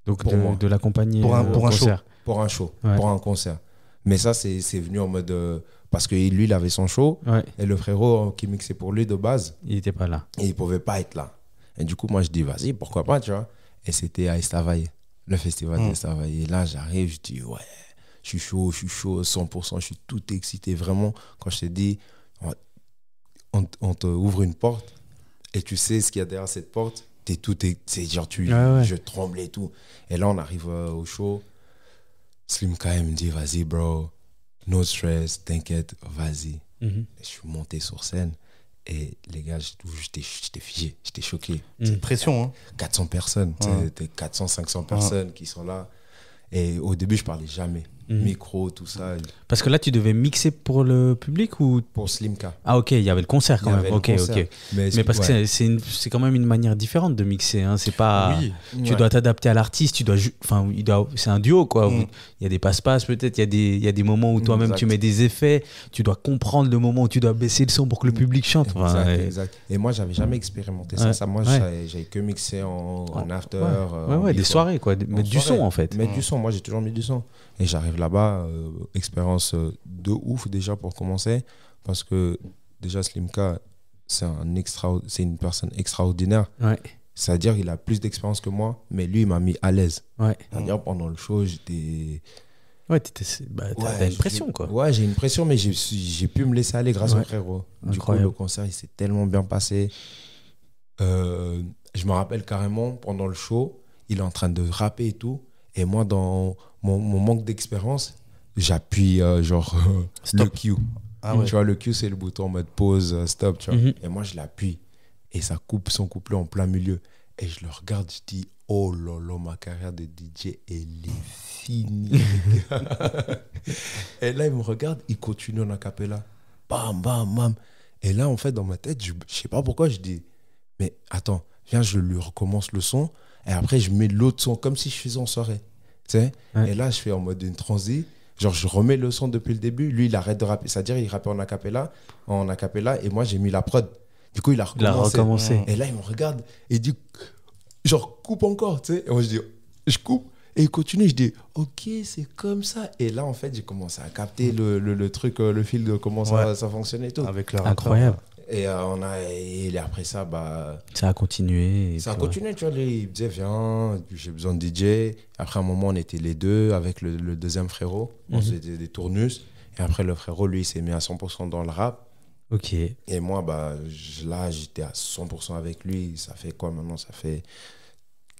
[SPEAKER 1] Donc, de l'accompagner
[SPEAKER 3] pour un concert.
[SPEAKER 4] Pour un show, pour un concert. Mais ça, c'est venu en mode... parce que lui, il avait son show. Et le frérot qui mixait pour lui de base...
[SPEAKER 1] Il n'était pas là.
[SPEAKER 4] Et il ne pouvait pas être là. Et du coup, moi, je dis, vas-y, pourquoi pas, tu vois. Et c'était à Estavayer, le festival d'Estavayer. Et là, j'arrive, je dis, je suis chaud, 100%, je suis tout excité. Vraiment, quand je te dis, on te ouvre une porte et tu sais ce qu'il y a derrière cette porte, c'est genre, je tremble et tout. Et là, on arrive au show. Slimka, il me dit, vas-y, bro, no stress, t'inquiète, vas-y. Je suis monté sur scène et les gars, j'étais figé, j'étais choqué.
[SPEAKER 3] C'est une pression, hein.
[SPEAKER 4] 400 personnes, 400, 500 personnes qui sont là. Et au début, je parlais jamais. Micro, tout ça.
[SPEAKER 1] Parce que là, tu devais mixer pour le public ou
[SPEAKER 4] pour Slimka?
[SPEAKER 1] Ah, ok, il y avait le concert quand même. Ok. Mais parce que c'est quand même une manière différente de mixer. Hein. C'est pas. Tu dois t'adapter à l'artiste. C'est un duo, quoi. Il y a des passe-passe, peut-être. Il y a des moments où toi-même tu mets des effets. Tu dois comprendre le moment où tu dois baisser le son pour que le public chante.
[SPEAKER 4] Exact. Et moi, j'avais jamais expérimenté ça. Moi, j'avais que mixé en after.
[SPEAKER 1] Des soirées, quoi. Mettre du son, en fait.
[SPEAKER 4] Mettre du son. Moi, j'ai toujours mis du son. Et j'arrive là-bas, expérience de ouf déjà pour commencer, parce que déjà Slimka, c'est une personne extraordinaire. C'est-à-dire qu'il a plus d'expérience que moi, mais lui, il m'a mis à l'aise. C'est-à-dire pendant le show, j'étais...
[SPEAKER 1] t'as une pression, quoi.
[SPEAKER 4] Ouais, j'ai une pression, mais j'ai pu me laisser aller grâce au frérot. Du coup, le concert, il s'est tellement bien passé. Je me rappelle carrément, pendant le show, il est en train de rapper et tout. Et moi, dans mon manque d'expérience, j'appuie le Q.
[SPEAKER 3] Ah ouais.
[SPEAKER 4] Tu vois, le Q, c'est le bouton en mode pause, stop. Tu vois. Et moi, je l'appuie. Et ça coupe son couplet en plein milieu. Et je le regarde, je dis, oh là là, ma carrière de DJ, elle est finie. Et là, il me regarde, il continue en acapella. Bam, bam, bam. Et là, en fait, dans ma tête, je sais pas pourquoi, je dis, mais attends, viens, je lui recommence le son. Et après, je mets l'autre son, comme si je faisais en soirée. Tu sais. Ouais. Et là, je fais en mode une transi. Genre, je remets le son depuis le début. Lui, il arrête de rapper. C'est-à-dire, il rappait en acapella. Et moi, j'ai mis la prod. Du coup, il a recommencé. Et là, il me regarde et il dit, genre, coupe encore. Tu sais. Et moi, je dis, je coupe. Et il continue. Je dis, ok, c'est comme ça. Et là, en fait, j'ai commencé à capter le truc, le fil de comment ça fonctionnait et tout.
[SPEAKER 3] Avec le
[SPEAKER 1] incroyable.
[SPEAKER 3] Et
[SPEAKER 4] après ça,
[SPEAKER 1] ça a continué.
[SPEAKER 4] Ça a continué, tu vois. Il me disait, viens, j'ai besoin de DJ. Après, un moment, on était les deux avec le deuxième frérot. On faisait des tournus. Et après, le frérot, lui, il s'est mis à 100% dans le rap.
[SPEAKER 1] Ok.
[SPEAKER 4] Et moi, là, j'étais à 100% avec lui. Ça fait quoi maintenant? Ça fait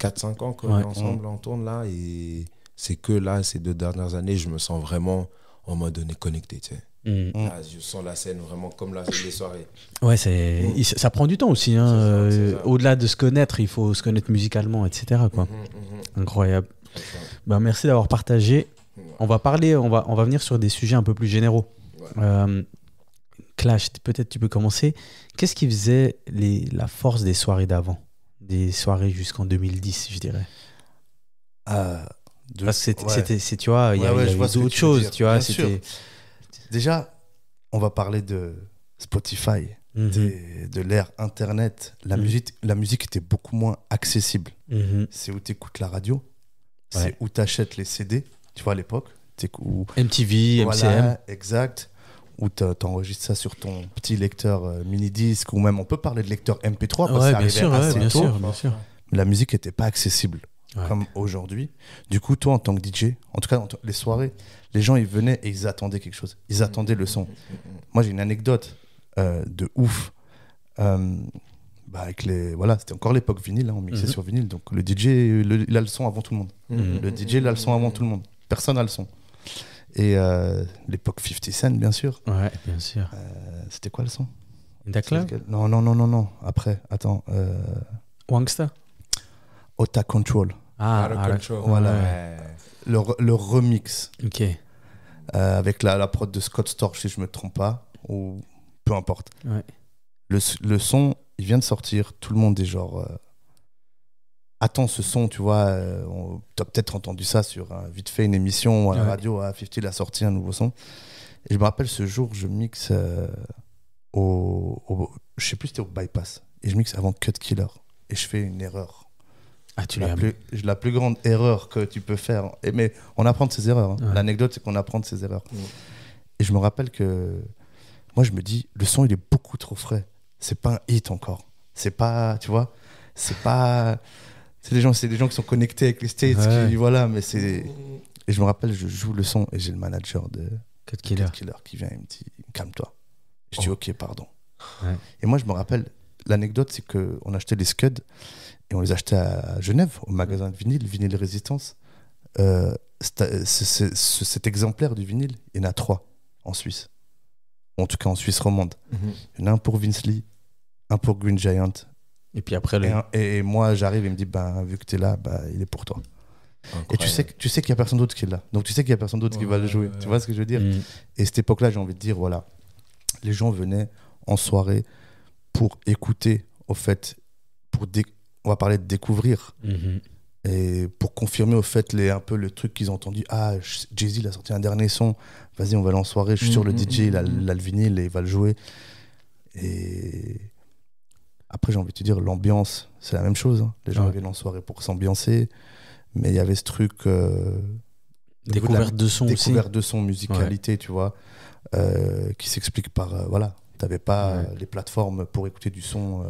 [SPEAKER 4] 4-5 ans qu'on est ensemble, on tourne là. Et c'est que là, ces 2 dernières années, je me sens vraiment en mode connecté, tu sais. Là, je sens la scène vraiment comme les soirées.
[SPEAKER 1] Ouais, ça prend du temps aussi. Hein. C'est ça. Au-delà de se connaître, il faut se connaître musicalement, etc. Quoi. Incroyable. Merci d'avoir partagé. On va venir sur des sujets un peu plus généraux. Ouais. Clash, peut-être tu peux commencer. Qu'est-ce qui faisait la force des soirées d'avant? Des soirées jusqu'en 2010, je dirais. C'était, tu vois, il y avait d'autres choses. Tu vois, c'était...
[SPEAKER 3] Déjà, on va parler de Spotify, de l'ère Internet. La musique était beaucoup moins accessible. C'est où tu écoutes la radio, c'est où tu achètes les CD, tu vois, à l'époque.
[SPEAKER 1] MTV, MCM.
[SPEAKER 3] Exact. Où tu enregistres ça sur ton petit lecteur mini-disque, ou même on peut parler de lecteur MP3, parce que ça arrivait assez tôt.
[SPEAKER 1] Bien sûr.
[SPEAKER 3] Mais la musique n'était pas accessible comme aujourd'hui. Du coup, toi, en tant que DJ, en tout cas, les soirées, les gens, ils venaient et ils attendaient quelque chose. Ils attendaient le son. Moi, j'ai une anecdote de ouf. C'était encore l'époque vinyle, on mixait sur vinyle. Donc, le DJ, il a le son avant tout le monde. Le DJ, il a le son avant tout le monde. Personne n'a le son. Et l'époque 50 Cent, bien sûr.
[SPEAKER 1] Ouais, bien sûr.
[SPEAKER 3] C'était quoi le son?
[SPEAKER 1] D'accord.
[SPEAKER 3] Non. Après, attends.
[SPEAKER 1] Wangsta.
[SPEAKER 3] Otta Control.
[SPEAKER 4] Control.
[SPEAKER 3] Voilà. Ouais. Le remix.
[SPEAKER 1] Ok.
[SPEAKER 3] Avec la prod de Scott Storch, si je me trompe pas, ou peu importe.
[SPEAKER 1] Ouais.
[SPEAKER 3] Le son, il vient de sortir. Tout le monde est genre... Attends ce son, tu vois. Tu as peut-être entendu ça sur vite fait une émission à la radio. 50 il a sorti un nouveau son. Et je me rappelle ce jour, je mixe je sais plus, c'était au Bypass. Et je mixe avant Cut Killer. Et je fais une erreur. La plus grande erreur que tu peux faire. Mais on apprend de ses erreurs. Hein. Ouais. L'anecdote, c'est qu'on apprend de ses erreurs. Et je me rappelle que moi, je me dis, le son, il est beaucoup trop frais. C'est pas un hit encore. C'est pas, tu vois, c'est pas... C'est des gens qui sont connectés avec les States. Voilà, mais c'est... Et je me rappelle, je joue le son et j'ai le manager de
[SPEAKER 1] Cut Killer
[SPEAKER 3] qui vient et me dit, calme-toi. Je dis, ok, pardon. Ouais. Et moi, je me rappelle, l'anecdote, c'est qu'on achetait les Scuds et on les achetait à Genève, au magasin de vinyle Résistance. Cet exemplaire du vinyle, il y en a 3 en Suisse. En tout cas, en Suisse romande. Il y en a un pour Vince Lee, un pour Green Giant.
[SPEAKER 1] Et puis après,
[SPEAKER 3] et moi, j'arrive et il me dit, vu que tu es là, il est pour toi. Incroyable. Et tu sais qu'il n'y a personne d'autre qui est là. Donc tu sais qu'il n'y a personne d'autre qui va le jouer. Tu vois ce que je veux dire? Et cette époque-là, j'ai envie de dire, voilà, les gens venaient en soirée pour écouter, au fait, on va parler de découvrir. Et pour confirmer, au fait, un peu le truc qu'ils ont entendu. Ah, Jay-Z, il a sorti un dernier son. Vas-y, on va aller en soirée. Je suis sûr, le DJ, il a le vinyle et il va le jouer. Et après, j'ai envie de te dire, l'ambiance, c'est la même chose. Hein. Les gens viennent en soirée pour s'ambiancer. Mais il y avait ce truc...
[SPEAKER 1] découverte de son aussi.
[SPEAKER 3] Découverte de son, musicalité, tu vois, qui s'explique par... voilà, t'avais pas les plateformes pour écouter du son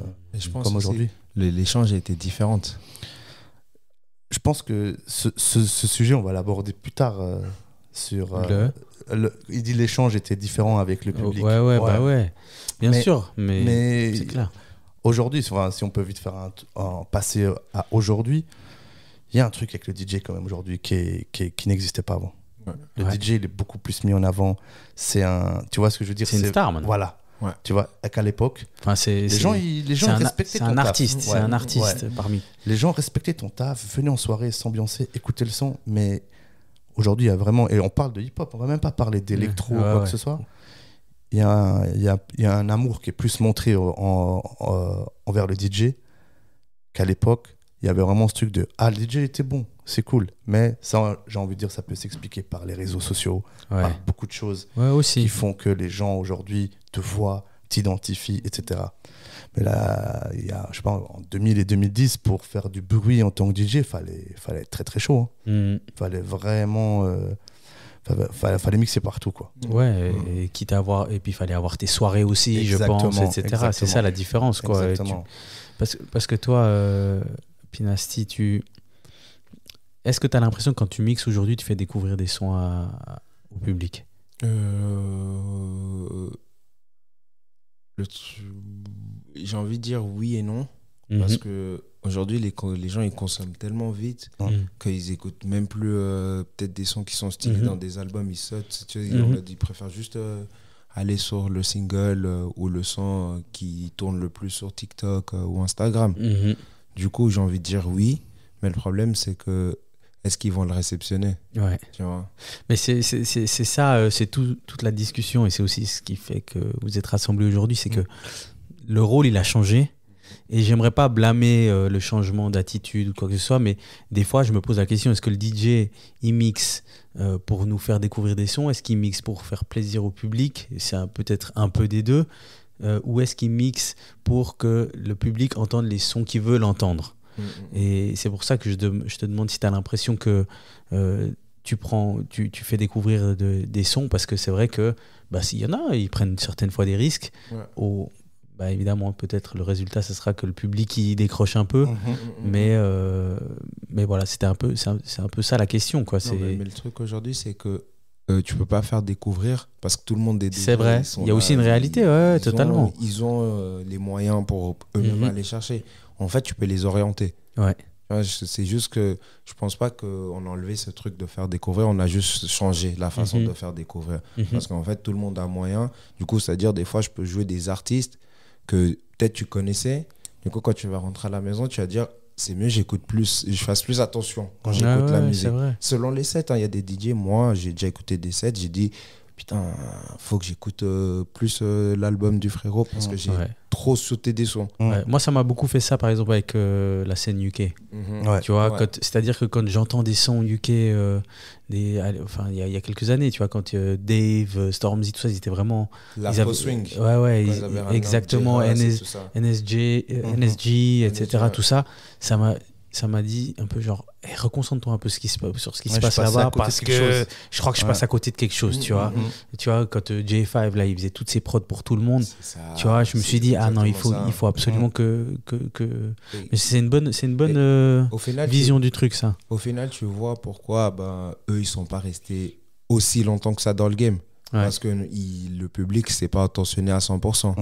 [SPEAKER 3] comme aujourd'hui.
[SPEAKER 4] L'échange a été différent.
[SPEAKER 3] Je pense que ce sujet, on va l'aborder plus tard sur... il dit l'échange était différent avec le public.
[SPEAKER 1] Ouais. Bien sûr, mais c'est clair.
[SPEAKER 3] Aujourd'hui, si on peut vite faire passer à aujourd'hui, il y a un truc avec le DJ quand même aujourd'hui qui n'existait pas avant. Le DJ, il est beaucoup plus mis en avant. Tu vois ce que je veux dire?
[SPEAKER 1] C'est une star maintenant.
[SPEAKER 3] Voilà.
[SPEAKER 4] Ouais.
[SPEAKER 3] Tu vois, qu'à l'époque,
[SPEAKER 1] les
[SPEAKER 3] gens respectaient ton taf.
[SPEAKER 1] C'est un artiste parmi.
[SPEAKER 3] Les gens respectaient ton taf, venaient en soirée, s'ambiancer, écouter le son. Mais aujourd'hui, il y a vraiment... Et on parle de hip-hop, on va même pas parler d'électro ou quoi que ce soit. Il y a un amour qui est plus montré envers le DJ qu'à l'époque. Il y avait vraiment ce truc de « Ah, le DJ était bon, c'est cool. » Mais ça, j'ai envie de dire, ça peut s'expliquer par les réseaux sociaux, par beaucoup de choses qui font que les gens aujourd'hui te voient, t'identifient, etc. Mais là, je sais pas, en 2000 et 2010, pour faire du bruit en tant que DJ, il fallait être très très chaud. Il fallait vraiment... fallait mixer partout, quoi.
[SPEAKER 1] Et quitte à avoir... Et puis il fallait avoir tes soirées aussi, je pense, etc. Exactement. C'est ça la différence, quoi.
[SPEAKER 3] Exactement.
[SPEAKER 1] Parce que toi... Pinasty, est-ce que tu as l'impression que quand tu mixes aujourd'hui, tu fais découvrir des sons au public?
[SPEAKER 4] J'ai envie de dire oui et non. Parce qu'aujourd'hui, les gens ils consomment tellement vite qu'ils écoutent même plus peut-être des sons qui sont stylés dans des albums, ils sautent. Ils préfèrent juste aller sur le single ou le son qui tourne le plus sur TikTok ou Instagram. Du coup, j'ai envie de dire oui, mais le problème, c'est que est-ce qu'ils vont le réceptionner? Tu vois?
[SPEAKER 1] Mais c'est ça, c'est toute la discussion, et c'est aussi ce qui fait que vous êtes rassemblés aujourd'hui, c'est que le rôle, il a changé, et j'aimerais pas blâmer le changement d'attitude ou quoi que ce soit, mais des fois, je me pose la question, est-ce que le DJ, il mixe pour nous faire découvrir des sons? Est-ce qu'il mixe pour faire plaisir au public? C'est peut-être un peu des deux. Ou est-ce qu'il mixe pour que le public entende les sons qu'il veut l'entendre? Et c'est pour ça que je te demande si tu as l'impression que tu fais découvrir des sons, parce que c'est vrai que s'il y en a, ils prennent certaines fois des risques. Évidemment, peut-être le résultat, ce sera que le public il décroche un peu. Mais voilà, c'est un peu ça la question, quoi.
[SPEAKER 4] Mais le truc aujourd'hui, c'est que tu peux pas faire découvrir parce que tout le monde est déjà,
[SPEAKER 1] c'est vrai, il y a aussi une réalité, totalement.
[SPEAKER 4] Ils ont les moyens pour eux-mêmes aller chercher. En fait, tu peux les orienter. C'est juste que je pense pas qu'on a enlevé ce truc de faire découvrir, on a juste changé la façon de faire découvrir. Parce qu'en fait, tout le monde a moyen. Du coup, c'est-à-dire, des fois, je peux jouer des artistes que peut-être tu connaissais. Du coup, quand tu vas rentrer à la maison, tu vas dire c'est mieux, je fasse plus attention quand j'écoute la musique. Selon les sets, il y a des DJ, moi j'ai déjà écouté des sets, j'ai dit putain, faut que j'écoute plus l'album du frérot parce que j'ai trop sauté des sons.
[SPEAKER 1] Moi, ça m'a beaucoup fait ça, par exemple, avec la scène UK. Tu vois, c'est-à-dire que quand j'entends des sons UK, il y a quelques années, tu vois, quand Dave, Stormzy, tout ça, ils étaient vraiment...
[SPEAKER 4] L'afro-swing.
[SPEAKER 1] Exactement, NSG, etc., tout ça, ça m'a dit un peu genre reconcentre-toi un peu sur ce qui se passe là-bas, parce que je crois que je passe à côté de quelque chose, tu vois. Tu vois, quand J5 là, il faisait toutes ses prods pour tout le monde, tu vois, je me suis dit non, il faut absolument que mais c'est une bonne final, vision du truc, ça.
[SPEAKER 4] Au final, tu vois pourquoi eux ils sont pas restés aussi longtemps que ça dans le game. Parce que le public s'est pas attentionné à 100%.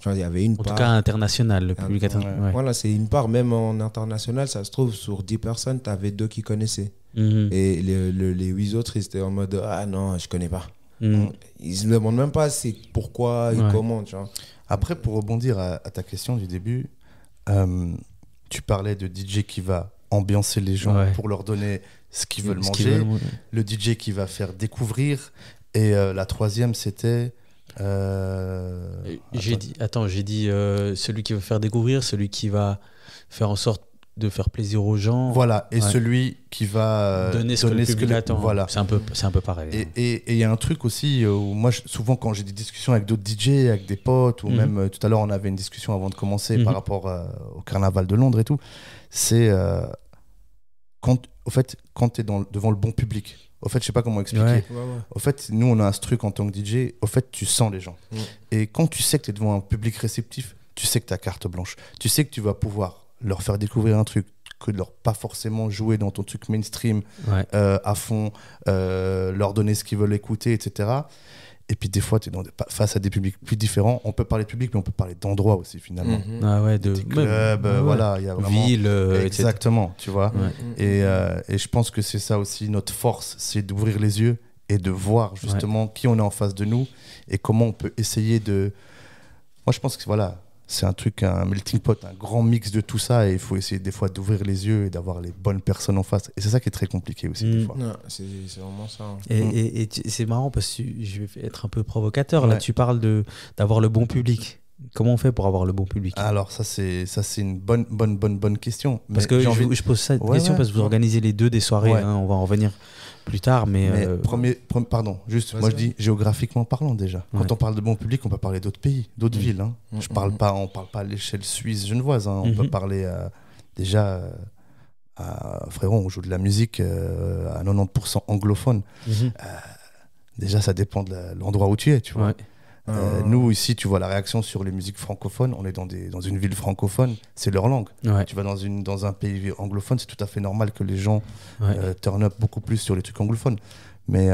[SPEAKER 4] Tu vois, il y avait une part.
[SPEAKER 1] En tout cas, international, le public international.
[SPEAKER 4] Voilà, c'est une part. Même en international, ça se trouve, sur 10 personnes, tu avais 2 qui connaissaient. Et les 8 autres, ils étaient en mode ah non, je connais pas. Ils se demandent même pas c'est pourquoi et comment. Tu vois.
[SPEAKER 3] Après, pour rebondir à ta question du début, tu parlais de DJ qui va ambiancer les gens pour leur donner ce qu'ils veulent manger. Le DJ qui va faire découvrir. Et la troisième, c'était...
[SPEAKER 1] j'ai dit celui qui va faire découvrir, celui qui va faire en sorte de faire plaisir aux gens.
[SPEAKER 3] Voilà, et celui qui va
[SPEAKER 1] donner ce que le public attend.
[SPEAKER 3] Voilà.
[SPEAKER 1] C'est un peu pareil.
[SPEAKER 3] Et il y a un truc aussi, où moi, souvent, quand j'ai des discussions avec d'autres DJ, avec des potes, ou même tout à l'heure, on avait une discussion avant de commencer par rapport au Carnaval de Londres et tout, c'est quand tu es devant le bon public. Au fait, je sais pas comment expliquer. Au fait, nous, on a ce truc en tant que DJ. Au fait, tu sens les gens. Et quand tu sais que tu es devant un public réceptif, tu sais que tu as carte blanche. Tu sais que tu vas pouvoir leur faire découvrir un truc, que de leur pas forcément jouer dans ton truc mainstream à fond, leur donner ce qu'ils veulent écouter, etc. Et puis des fois, tu es face à des publics plus différents. On peut parler de public, mais on peut parler d'endroits aussi finalement.
[SPEAKER 1] Ah ouais, de
[SPEAKER 3] des clubs, voilà, il y a vraiment
[SPEAKER 1] ville,
[SPEAKER 3] exactement,
[SPEAKER 1] etc.
[SPEAKER 3] tu vois. Et je pense que c'est ça aussi notre force, c'est d'ouvrir les yeux et de voir justement qui on est en face de nous et comment on peut essayer de. Moi, je pense que voilà. C'est un melting pot, un grand mix de tout ça, et il faut essayer des fois d'ouvrir les yeux et d'avoir les bonnes personnes en face. Et c'est ça qui est très compliqué aussi des fois.
[SPEAKER 4] Non, c'est vraiment ça. Hein.
[SPEAKER 1] Et c'est marrant parce que je vais être un peu provocateur. Là, tu parles d'avoir le bon public. Comment on fait pour avoir le bon public?
[SPEAKER 3] Alors ça c'est une bonne question.
[SPEAKER 1] Parce que je pose cette question parce que vous organisez les deux des soirées. Hein, on va en revenir plus tard, mais
[SPEAKER 3] pardon, juste moi je dis géographiquement parlant déjà. Quand on parle de bon public, on peut parler d'autres pays, d'autres villes. Hein. On parle pas à l'échelle suisse genevoise. Hein. On peut parler déjà frérot, on joue de la musique à 90% anglophone. Déjà ça dépend de l'endroit où tu es, tu vois. Nous ici, tu vois la réaction sur les musiques francophones. On est dans une ville francophone, c'est leur langue. Tu vas dans un pays anglophone, c'est tout à fait normal que les gens turn up beaucoup plus sur les trucs anglophones. Mais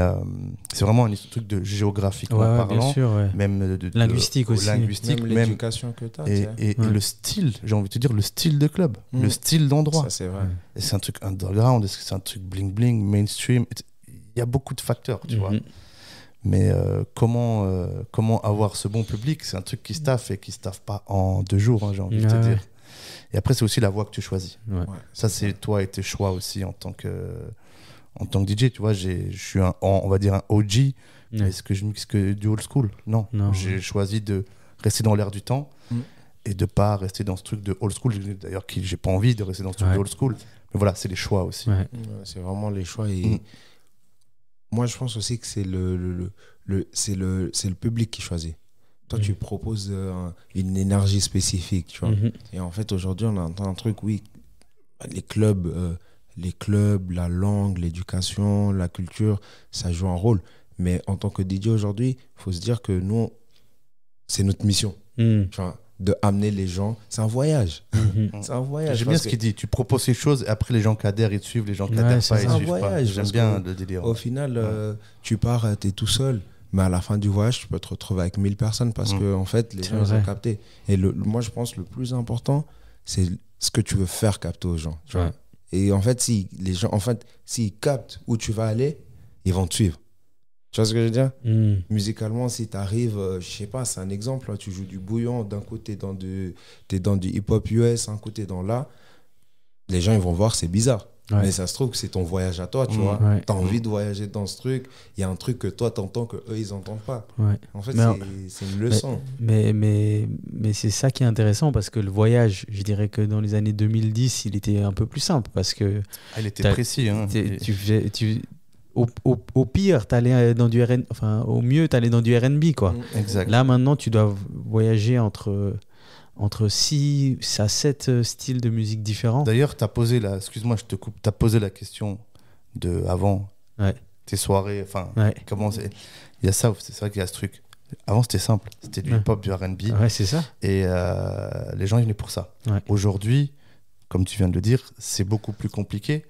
[SPEAKER 3] c'est vraiment un truc de géographiquement parlant,
[SPEAKER 1] bien sûr,
[SPEAKER 3] même de
[SPEAKER 1] linguistique aussi,
[SPEAKER 4] même l'éducation que tu as.
[SPEAKER 3] Et le style, j'ai envie de te dire, le style de club, le style d'endroit.
[SPEAKER 4] Ça c'est vrai.
[SPEAKER 3] Et c'est un truc underground, est-ce que c'est un truc bling bling, mainstream. Il y a beaucoup de facteurs, tu vois. Mais comment avoir ce bon public, c'est un truc qui se taffe et qui se taffe pas en 2 jours, hein, j'ai envie de te dire. Et après, c'est aussi la voix que tu choisis. Ça, c'est toi et tes choix aussi en tant que DJ. Tu vois, je suis on va dire un OG. Est-ce que je mixe que du old school? Non. J'ai choisi de rester dans l'air du temps et de pas rester dans ce truc de old school. D'ailleurs, j'ai pas envie de rester dans ce truc de old school. Mais voilà, c'est les choix aussi.
[SPEAKER 4] C'est vraiment les choix. Et moi, je pense aussi que c'est c'est le public qui choisit. Toi, tu proposes une énergie spécifique, tu vois. Et en fait, aujourd'hui, on entend un truc, oui, les clubs, la langue, l'éducation, la culture, ça joue un rôle. Mais en tant que DJ aujourd'hui, il faut se dire que nous, c'est notre mission. Tu vois, de amener les gens. C'est un voyage. C'est un voyage.
[SPEAKER 3] J'aime bien ce qu'il dit. Tu proposes ces choses et après les gens qui adhèrent, ils te suivent. Les gens qui adhèrent pas, ils suivent pas. J'aime bien le délire.
[SPEAKER 4] Au final, tu pars, tu es tout seul. Mais à la fin du voyage, tu peux te retrouver avec 1000 personnes parce que en fait, les gens ont capté. Et moi, je pense que le plus important, c'est ce que tu veux faire capter aux gens. Tu vois. Et en fait, si les gens, s'ils captent où tu vas aller, ils vont te suivre. Tu vois ce que je veux dire? Musicalement, si tu arrives, je sais pas, c'est un exemple, là, tu joues du bouillon, d'un côté t'es dans du hip-hop US, un côté dans là, les gens ils vont voir, c'est bizarre. Mais ça se trouve que c'est ton voyage à toi, tu vois. T'as envie de voyager dans ce truc, il y a un truc que toi t'entends que eux ils n'entendent pas. En fait, c'est une leçon.
[SPEAKER 1] Mais c'est ça qui est intéressant parce que le voyage, je dirais que dans les années 2010, il était un peu plus simple parce que...
[SPEAKER 3] il était précis. Hein.
[SPEAKER 1] Au pire, t'allais dans du au mieux, t'allais dans du R&B, quoi.
[SPEAKER 3] Exact.
[SPEAKER 1] Là, maintenant, tu dois voyager entre 6 à 7 styles de musique différents.
[SPEAKER 3] D'ailleurs, excuse-moi, je te coupe, t'as posé la question de avant tes soirées, comment c'est. Il y a ça, c'est vrai qu'il y a ce truc. Avant, c'était simple, c'était du hip-hop, du R&B.
[SPEAKER 1] C'est ça.
[SPEAKER 3] Et les gens, ils venaient pour ça. Aujourd'hui, comme tu viens de le dire, c'est beaucoup plus compliqué.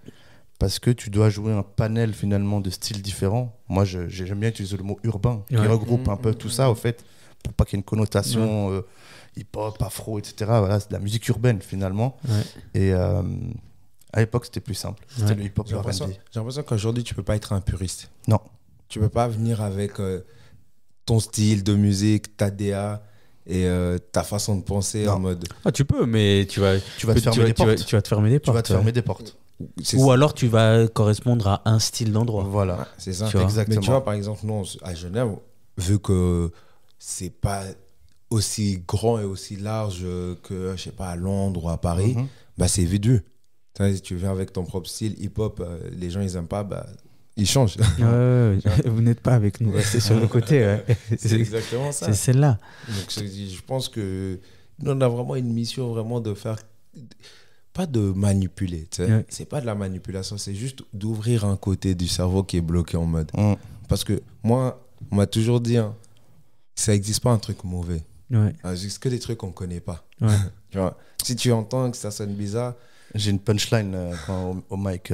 [SPEAKER 3] Parce que tu dois jouer un panel finalement de styles différents. Moi, j'aime bien utiliser le mot urbain, qui regroupe un peu tout ça, au fait, pour pas qu'il y ait une connotation hip-hop, afro, etc. Voilà, c'est de la musique urbaine finalement. Et à l'époque, c'était plus simple. C'était le hip-hop, le R&B.
[SPEAKER 4] J'ai l'impression qu'aujourd'hui, tu peux pas être un puriste.
[SPEAKER 3] Non.
[SPEAKER 4] Tu peux pas venir avec ton style de musique, ta DA et ta façon de penser en mode...
[SPEAKER 1] tu peux, mais tu vas te fermer des portes. Tu vas te fermer des portes.
[SPEAKER 3] Tu vas te fermer des portes.
[SPEAKER 1] Alors tu vas correspondre à un style d'endroit.
[SPEAKER 3] Voilà,
[SPEAKER 4] c'est ça.
[SPEAKER 3] Exactement.
[SPEAKER 4] Mais tu vois, par exemple, nous, à Genève, vu que c'est pas aussi grand et aussi large que, je sais pas, à Londres ou à Paris, c'est vide. Si tu viens avec ton propre style hip-hop, les gens, ils aiment pas, ils changent.
[SPEAKER 1] Vous n'êtes pas avec nous, restez sur le côté.
[SPEAKER 4] C'est exactement ça.
[SPEAKER 1] C'est celle-là.
[SPEAKER 4] Donc, je pense que nous, on a vraiment une mission vraiment de faire... Pas de manipuler, tu sais. C'est pas de la manipulation, c'est juste d'ouvrir un côté du cerveau qui est bloqué en mode. Parce que moi, on m'a toujours dit, ça n'existe pas un truc mauvais. C'est que des trucs qu'on ne connaît pas. Tu vois, si tu entends que ça sonne bizarre...
[SPEAKER 3] J'ai une punchline au mic,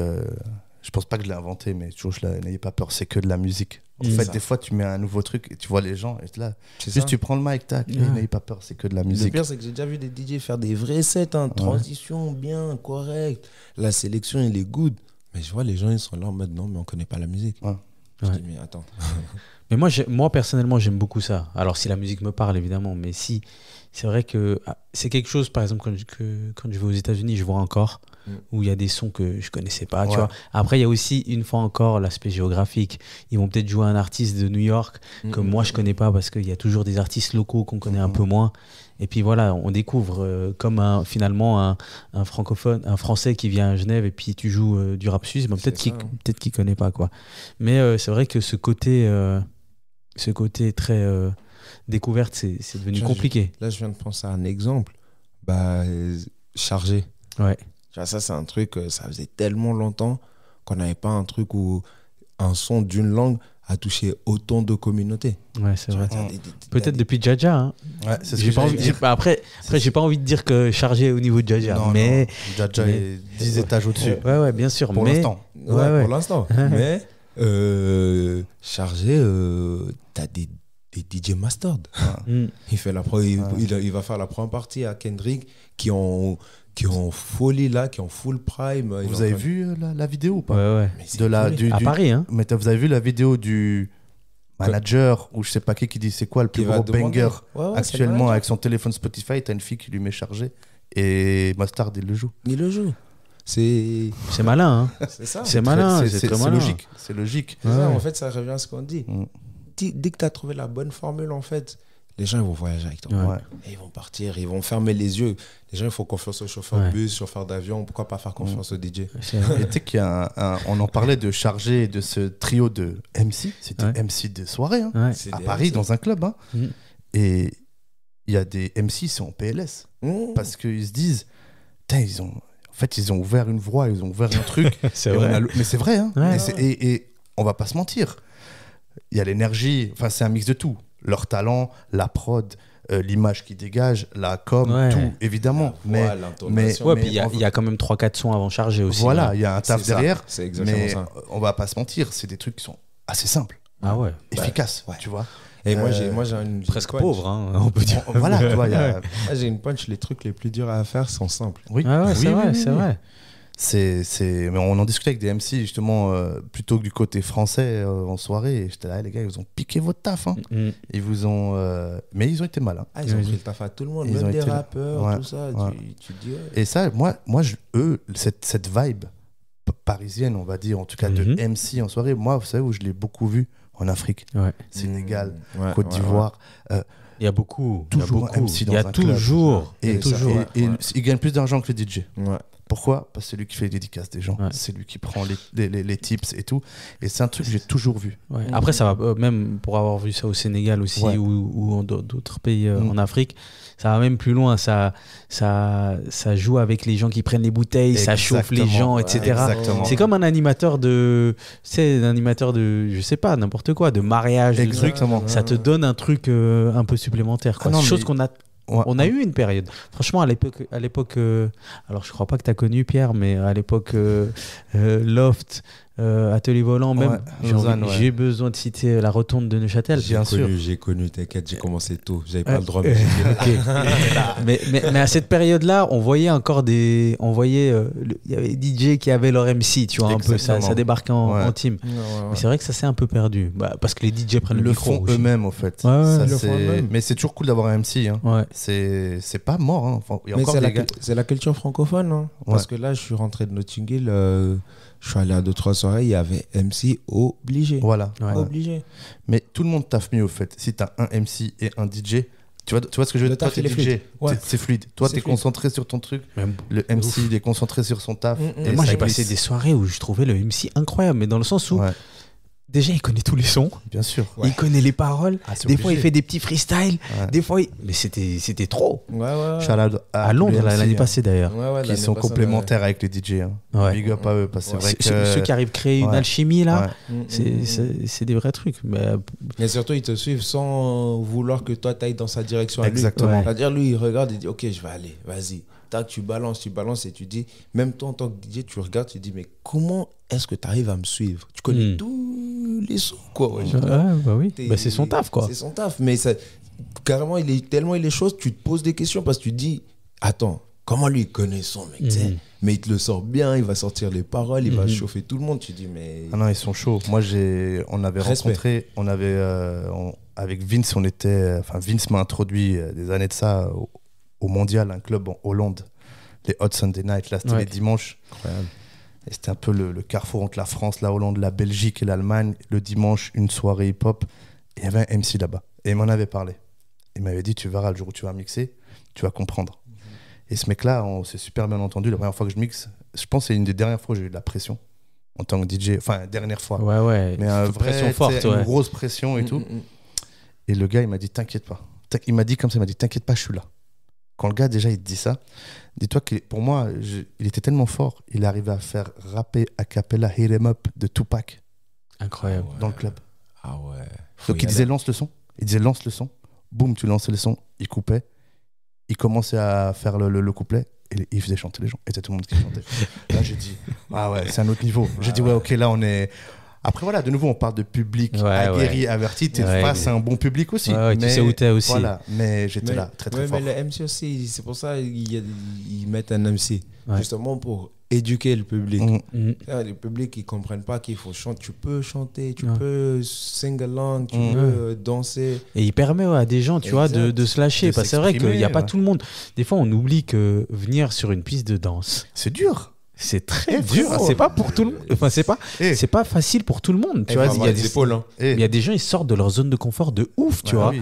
[SPEAKER 3] je pense pas que je l'ai inventé, mais toujours, n'ayez pas peur, c'est que de la musique. En fait, des fois, tu mets un nouveau truc et tu vois les gens, et là, juste tu prends le mic, tac, n'ayez pas peur, c'est que de la musique.
[SPEAKER 4] Le pire, c'est que j'ai déjà vu des DJ faire des vrais sets, transition bien, correct. La sélection, il est good. Mais je vois, les gens, ils sont là en mode non, mais on connaît pas la musique. Je dis, mais attends.
[SPEAKER 1] Mais moi, personnellement, j'aime beaucoup ça. Alors, si la musique me parle, évidemment, mais si, c'est vrai que c'est quelque chose, par exemple, quand je vais aux États-Unis, je vois encore où il y a des sons que je connaissais pas, tu vois. Après, il y a aussi, une fois encore, l'aspect géographique. Ils vont peut-être jouer un artiste de New York que moi, je connais pas parce qu'il y a toujours des artistes locaux qu'on connaît un peu moins. Et puis voilà, on découvre comme finalement un francophone, un français qui vient à Genève et puis tu joues du rap suisse, peut-être qu'il connaît pas, quoi. Mais c'est vrai que ce côté très découverte, c'est devenu compliqué.
[SPEAKER 4] Là, je viens de penser à un exemple. Chargé.
[SPEAKER 1] Ouais.
[SPEAKER 4] Tu vois, ça, c'est un truc, ça faisait tellement longtemps qu'on n'avait pas un truc où un son d'une langue a touché autant de communautés.
[SPEAKER 1] Ouais, c'est vrai. Peut-être depuis Jaja. Hein.
[SPEAKER 3] Ouais, c'est ce que j'ai envie.
[SPEAKER 1] Après, j'ai pas envie de dire que Chargé est au niveau de Jaja.
[SPEAKER 3] Non,
[SPEAKER 1] mais
[SPEAKER 3] Jaja est 10 étages au-dessus.
[SPEAKER 1] Ouais, bien sûr.
[SPEAKER 3] Pour l'instant.
[SPEAKER 4] Pour l'instant. Mais Chargé, t'as des DJ mastered. Il va faire la première partie à Kendrick qui ont folie là, qui ont full prime.
[SPEAKER 3] Vous avez vu la vidéo ou pas?
[SPEAKER 1] Ouais. À Paris, hein.
[SPEAKER 3] Mais vous avez vu la vidéo du manager ou je sais pas qui dit c'est quoi le plus gros banger actuellement avec son téléphone Spotify, t'as une fille qui lui met Chargé et Mustard il le joue.
[SPEAKER 1] C'est malin, hein.
[SPEAKER 4] C'est ça.
[SPEAKER 1] C'est malin, c'est très malin.
[SPEAKER 3] C'est logique.
[SPEAKER 4] C'est ça, en fait, ça revient à ce qu'on dit. Dès que tu as trouvé la bonne formule, en fait, les gens ils vont voyager avec toi. Et ils vont partir, ils vont fermer les yeux. Les gens, ils font confiance au chauffeur de bus, chauffeur d'avion. Pourquoi pas faire confiance au DJ?
[SPEAKER 3] Et tu sais qu'il y a on en parlait de Chargé, de ce trio de MC. C'était MC de soirée, hein, à Paris, dans un club. Hein. Et il y a des MC, ils sont en PLS. Parce qu'ils se disent, ils ont ouvert une voie, ils ont ouvert un truc.
[SPEAKER 1] C'est vrai.
[SPEAKER 3] Mais c'est vrai. Hein. Et on va pas se mentir. Il y a l'énergie, c'est un mix de tout. Leur talent, la prod, l'image qui dégage, la com, tout, évidemment. Puis
[SPEAKER 1] il y a quand même 3-4 sons avant Chargé aussi.
[SPEAKER 3] Voilà, il y a un taf derrière.
[SPEAKER 4] C'est exactement ça.
[SPEAKER 3] On va pas se mentir, c'est des trucs qui sont assez simples. Efficaces, tu vois.
[SPEAKER 4] Et moi, j'ai une
[SPEAKER 1] presque
[SPEAKER 4] punch.
[SPEAKER 1] pauvre, hein, on peut dire.
[SPEAKER 3] Voilà, tu vois,
[SPEAKER 4] j'ai une punch, les trucs les plus durs à faire sont simples.
[SPEAKER 3] Oui,
[SPEAKER 1] c'est vrai.
[SPEAKER 3] Mais on en discutait avec des MC justement plutôt que du côté français en soirée. Et j'étais là, les gars, ils vous ont piqué votre taf. Hein. Ils vous ont, mais ils ont été malins.
[SPEAKER 4] Ils ont pris le taf à tout le monde, même les rappeurs, tout ça. Tu dis,
[SPEAKER 3] Et ça, moi, cette vibe parisienne, on va dire, en tout cas de MC en soirée, moi, vous savez où je l'ai beaucoup vu en Afrique, Sénégal, Côte d'Ivoire.
[SPEAKER 1] Il y a beaucoup.
[SPEAKER 3] Toujours un MC dans un club. Et il gagne plus d'argent que le DJ. Pourquoi? Parce que c'est lui qui fait les dédicaces des gens, c'est lui qui prend les tips et tout. Et c'est un truc que j'ai toujours vu.
[SPEAKER 1] Après, ça va, même pour avoir vu ça au Sénégal aussi ou dans d'autres pays en Afrique, ça va même plus loin. Ça joue avec les gens qui prennent les bouteilles, ça chauffe les gens, etc. C'est comme un animateur de, je sais pas, n'importe quoi, de mariage.
[SPEAKER 3] Exactement.
[SPEAKER 1] Ça te donne un truc un peu supplémentaire. Chose qu'on a. On a eu une période. Franchement, à l'époque alors je crois pas que tu as connu Pierre, mais à l'époque Loft, Atelier Volant, même j'ai besoin de citer la Rotonde de Neuchâtel.
[SPEAKER 4] J'ai connu, t'inquiète, j'ai commencé tôt. J'avais pas le droit.
[SPEAKER 1] Mais à cette période-là, on voyait encore il y avait des DJ qui avaient leur MC, tu vois, un peu ça débarquait en team. Mais c'est vrai que ça s'est un peu perdu, parce que les DJ prennent le micro
[SPEAKER 3] font
[SPEAKER 1] aussi.
[SPEAKER 3] eux-mêmes en fait. Mais c'est toujours cool d'avoir un MC. Hein. C'est pas mort. Hein. Enfin,
[SPEAKER 4] c'est la culture francophone. Hein. Parce que là, je suis rentré de Notting Hill. Je suis allé à 2-3 soirées, il y avait MC obligé.
[SPEAKER 3] Voilà.
[SPEAKER 4] Obligé.
[SPEAKER 3] Mais tout le monde taffe mieux au fait. Si tu as un MC et un DJ, tu vois ce que je veux dire? Toi, t'es DJ, c'est fluide. Toi, t'es concentré sur ton truc. Le MC, il est concentré sur son taf.
[SPEAKER 1] Et moi, j'ai passé des soirées où je trouvais le MC incroyable, mais dans le sens où déjà, il connaît tous les sons.
[SPEAKER 3] Bien sûr.
[SPEAKER 1] Il connaît les paroles. Des fois, il fait des petits freestyles. Des fois, mais c'était trop. À Londres, l'année passée d'ailleurs.
[SPEAKER 3] Qui sont complémentaires avec les DJ. Hein. Big up à eux. Parce que c'est vrai que
[SPEAKER 1] ceux qui arrivent à créer une alchimie, là, c'est des vrais trucs.
[SPEAKER 4] Mais surtout, ils te suivent sans vouloir que toi, tu ailles dans sa direction.
[SPEAKER 3] Exactement.
[SPEAKER 4] C'est-à-dire, lui, il regarde et dit, OK, je vais aller, vas-y. Tac, tu balances et tu dis, même toi en tant que DJ, tu regardes, tu dis, mais comment est-ce que tu arrives à me suivre? Tu connais tous les sons, quoi. Ouais,
[SPEAKER 1] bah oui. Bah, c'est son taf, quoi.
[SPEAKER 4] C'est son taf. Mais ça, carrément, tellement il est chaud, tu te poses des questions parce que tu te dis, attends, comment lui il connaît son mec, mais il te le sort bien, il va sortir les paroles, il va chauffer tout le monde. Tu dis, mais.
[SPEAKER 3] Ah non, ils sont chauds. Moi, on avait rencontré, avec Vince, Vince m'a introduit des années de ça au Mondial, un club en Hollande, les Hot Sunday Night, là, c'était les dimanches.
[SPEAKER 4] Incroyable.
[SPEAKER 3] Et c'était un peu le carrefour entre la France, la Hollande, la Belgique et l'Allemagne. Le dimanche, une soirée hip-hop. Et il y avait un MC là-bas. Et il m'en avait parlé. Il m'avait dit, tu verras, le jour où tu vas mixer, tu vas comprendre. Et ce mec-là, on s'est super bien entendu. La première fois que je mixe, je pense que c'est une des dernières fois où j'ai eu de la pression en tant que DJ. Enfin, dernière fois.
[SPEAKER 1] Ouais.
[SPEAKER 3] Mais une
[SPEAKER 1] pression forte,
[SPEAKER 3] une grosse pression et tout. Et le gars, il m'a dit, t'inquiète pas. Il m'a dit comme ça, il m'a dit, t'inquiète pas, je suis là. Quand le gars, déjà, il te dit ça, dis-toi que pour moi, il était tellement fort, il arrivait à faire rapper a cappella Hit 'Em Up de Tupac.
[SPEAKER 1] Incroyable.
[SPEAKER 3] Dans le club.
[SPEAKER 4] Ah ouais.
[SPEAKER 3] Donc il disait lance le son. Il disait lance le son. Boum, tu lançais le son. Il coupait. Il commençait à faire le couplet. Et il faisait chanter les gens. Et c'était tout le monde qui chantait. Là, j'ai dit, ah ouais, c'est un autre niveau. J'ai dit, ouais, ok, là, on est. Après, voilà, de nouveau, on parle de public aguerri, averti. T'es face à un bon public aussi.
[SPEAKER 1] Mais tu sais où t'es aussi.
[SPEAKER 3] Voilà, mais j'étais là, très très fort.
[SPEAKER 4] Mais le MC aussi, c'est pour ça qu'ils mettent un MC. Justement pour éduquer le public. Le public, ils ne comprennent pas qu'il faut chanter. Tu peux chanter, tu peux sing along, tu peux danser.
[SPEAKER 1] Et il permet à des gens, tu vois, de se lâcher. Parce que c'est vrai qu'il n'y a pas tout le monde. Des fois, on oublie que venir sur une piste de danse,
[SPEAKER 3] c'est dur.
[SPEAKER 1] C'est très dur. C'est pas pour tout le monde. Enfin, c'est pas facile pour tout le monde. Tu vois, il y a des épaules. Il y a des gens, ils sortent de leur zone de confort de ouf, tu vois.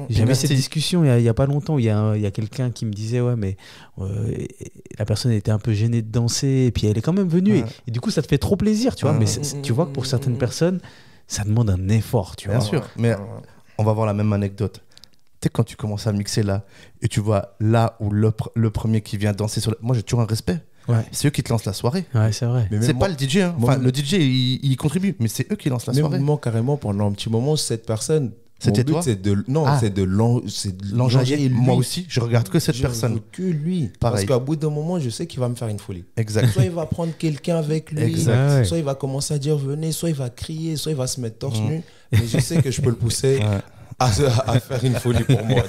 [SPEAKER 1] J'avais cette discussion il y a pas longtemps. Il y a quelqu'un qui me disait, ouais, mais la personne était un peu gênée de danser, et puis elle est quand même venue. Et du coup, ça te fait trop plaisir, tu vois. Mais tu vois que pour certaines personnes, ça demande un effort, tu vois.
[SPEAKER 3] Bien sûr. Mais on va voir la même anecdote. Tu sais, quand tu commences à mixer là, et tu vois là où le premier qui vient danser sur moi, j'ai toujours un respect. Ouais. C'est eux qui te lancent la soirée.
[SPEAKER 1] Ouais, c'est vrai.
[SPEAKER 3] Mais c'est pas le DJ. Hein. Enfin, le DJ, il contribue, mais c'est eux qui lancent la soirée.
[SPEAKER 4] Moi, carrément, pendant un petit moment, cette personne.
[SPEAKER 3] C'était toi.
[SPEAKER 4] C'est de
[SPEAKER 3] l'enjailler. Moi aussi, je regarde que cette personne.
[SPEAKER 4] Je veux que lui. Pareil. Parce qu'à bout d'un moment, je sais qu'il va me faire une folie.
[SPEAKER 3] Exact.
[SPEAKER 4] Soit il va prendre quelqu'un avec lui, soit il va commencer à dire venez, soit il va crier, soit il va se mettre torse nu. Mais je sais que je peux le pousser. À faire une folie pour moi.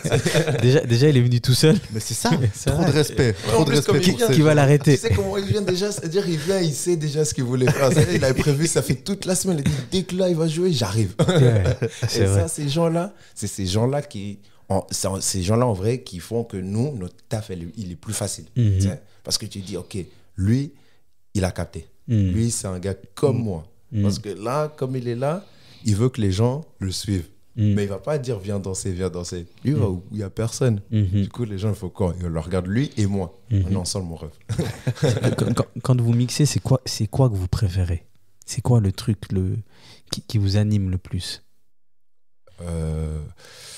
[SPEAKER 1] Déjà, il est venu tout seul.
[SPEAKER 3] Mais c'est ça, trop de respect. Trop de respect.
[SPEAKER 1] Qui va l'arrêter?
[SPEAKER 4] Tu sais comment il vient déjà? C'est-à-dire, il vient, il sait déjà ce qu'il voulait faire. Il avait prévu, ça fait toute la semaine. Il dit, dès que là, il va jouer, j'arrive. Et ça, ces gens-là, c'est ces gens-là ces gens-là, en vrai, qui font que nous, notre taf, il est plus facile. Parce que tu dis, OK, lui, il a capté. Lui, c'est un gars comme moi. Parce que là, comme il est là, il veut que les gens le suivent. Mais il va pas dire viens danser. Lui, va où il n'y a personne. Du coup, les gens, il faut quoi? Ils le regardent lui et moi. On est ensemble, mon rêve.
[SPEAKER 1] Quand vous mixez, c'est quoi que vous préférez? C'est quoi le truc qui vous anime le plus?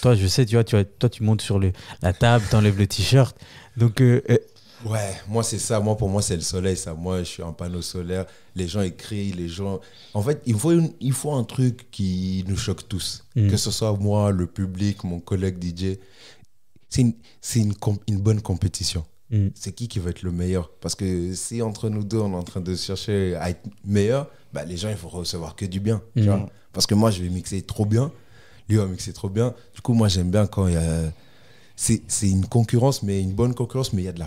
[SPEAKER 1] Toi, je sais, toi, tu montes sur la table, tu enlèves le t-shirt. Donc,
[SPEAKER 4] ouais, moi, c'est ça. Moi, pour moi, c'est le soleil, ça. Moi, je suis un panneau solaire. Les gens écrivent, les gens... En fait, il faut un truc qui nous choque tous. Que ce soit moi, le public, mon collègue DJ. C'est une bonne compétition. C'est qui va être le meilleur? Parce que si entre nous deux, on est en train de chercher à être meilleur, bah, les gens, il faut recevoir que du bien. Tu vois? Parce que moi, je vais mixer trop bien. Lui va mixer trop bien. Du coup, moi, j'aime bien quand il y a... C'est une concurrence, mais une bonne concurrence, mais il y a de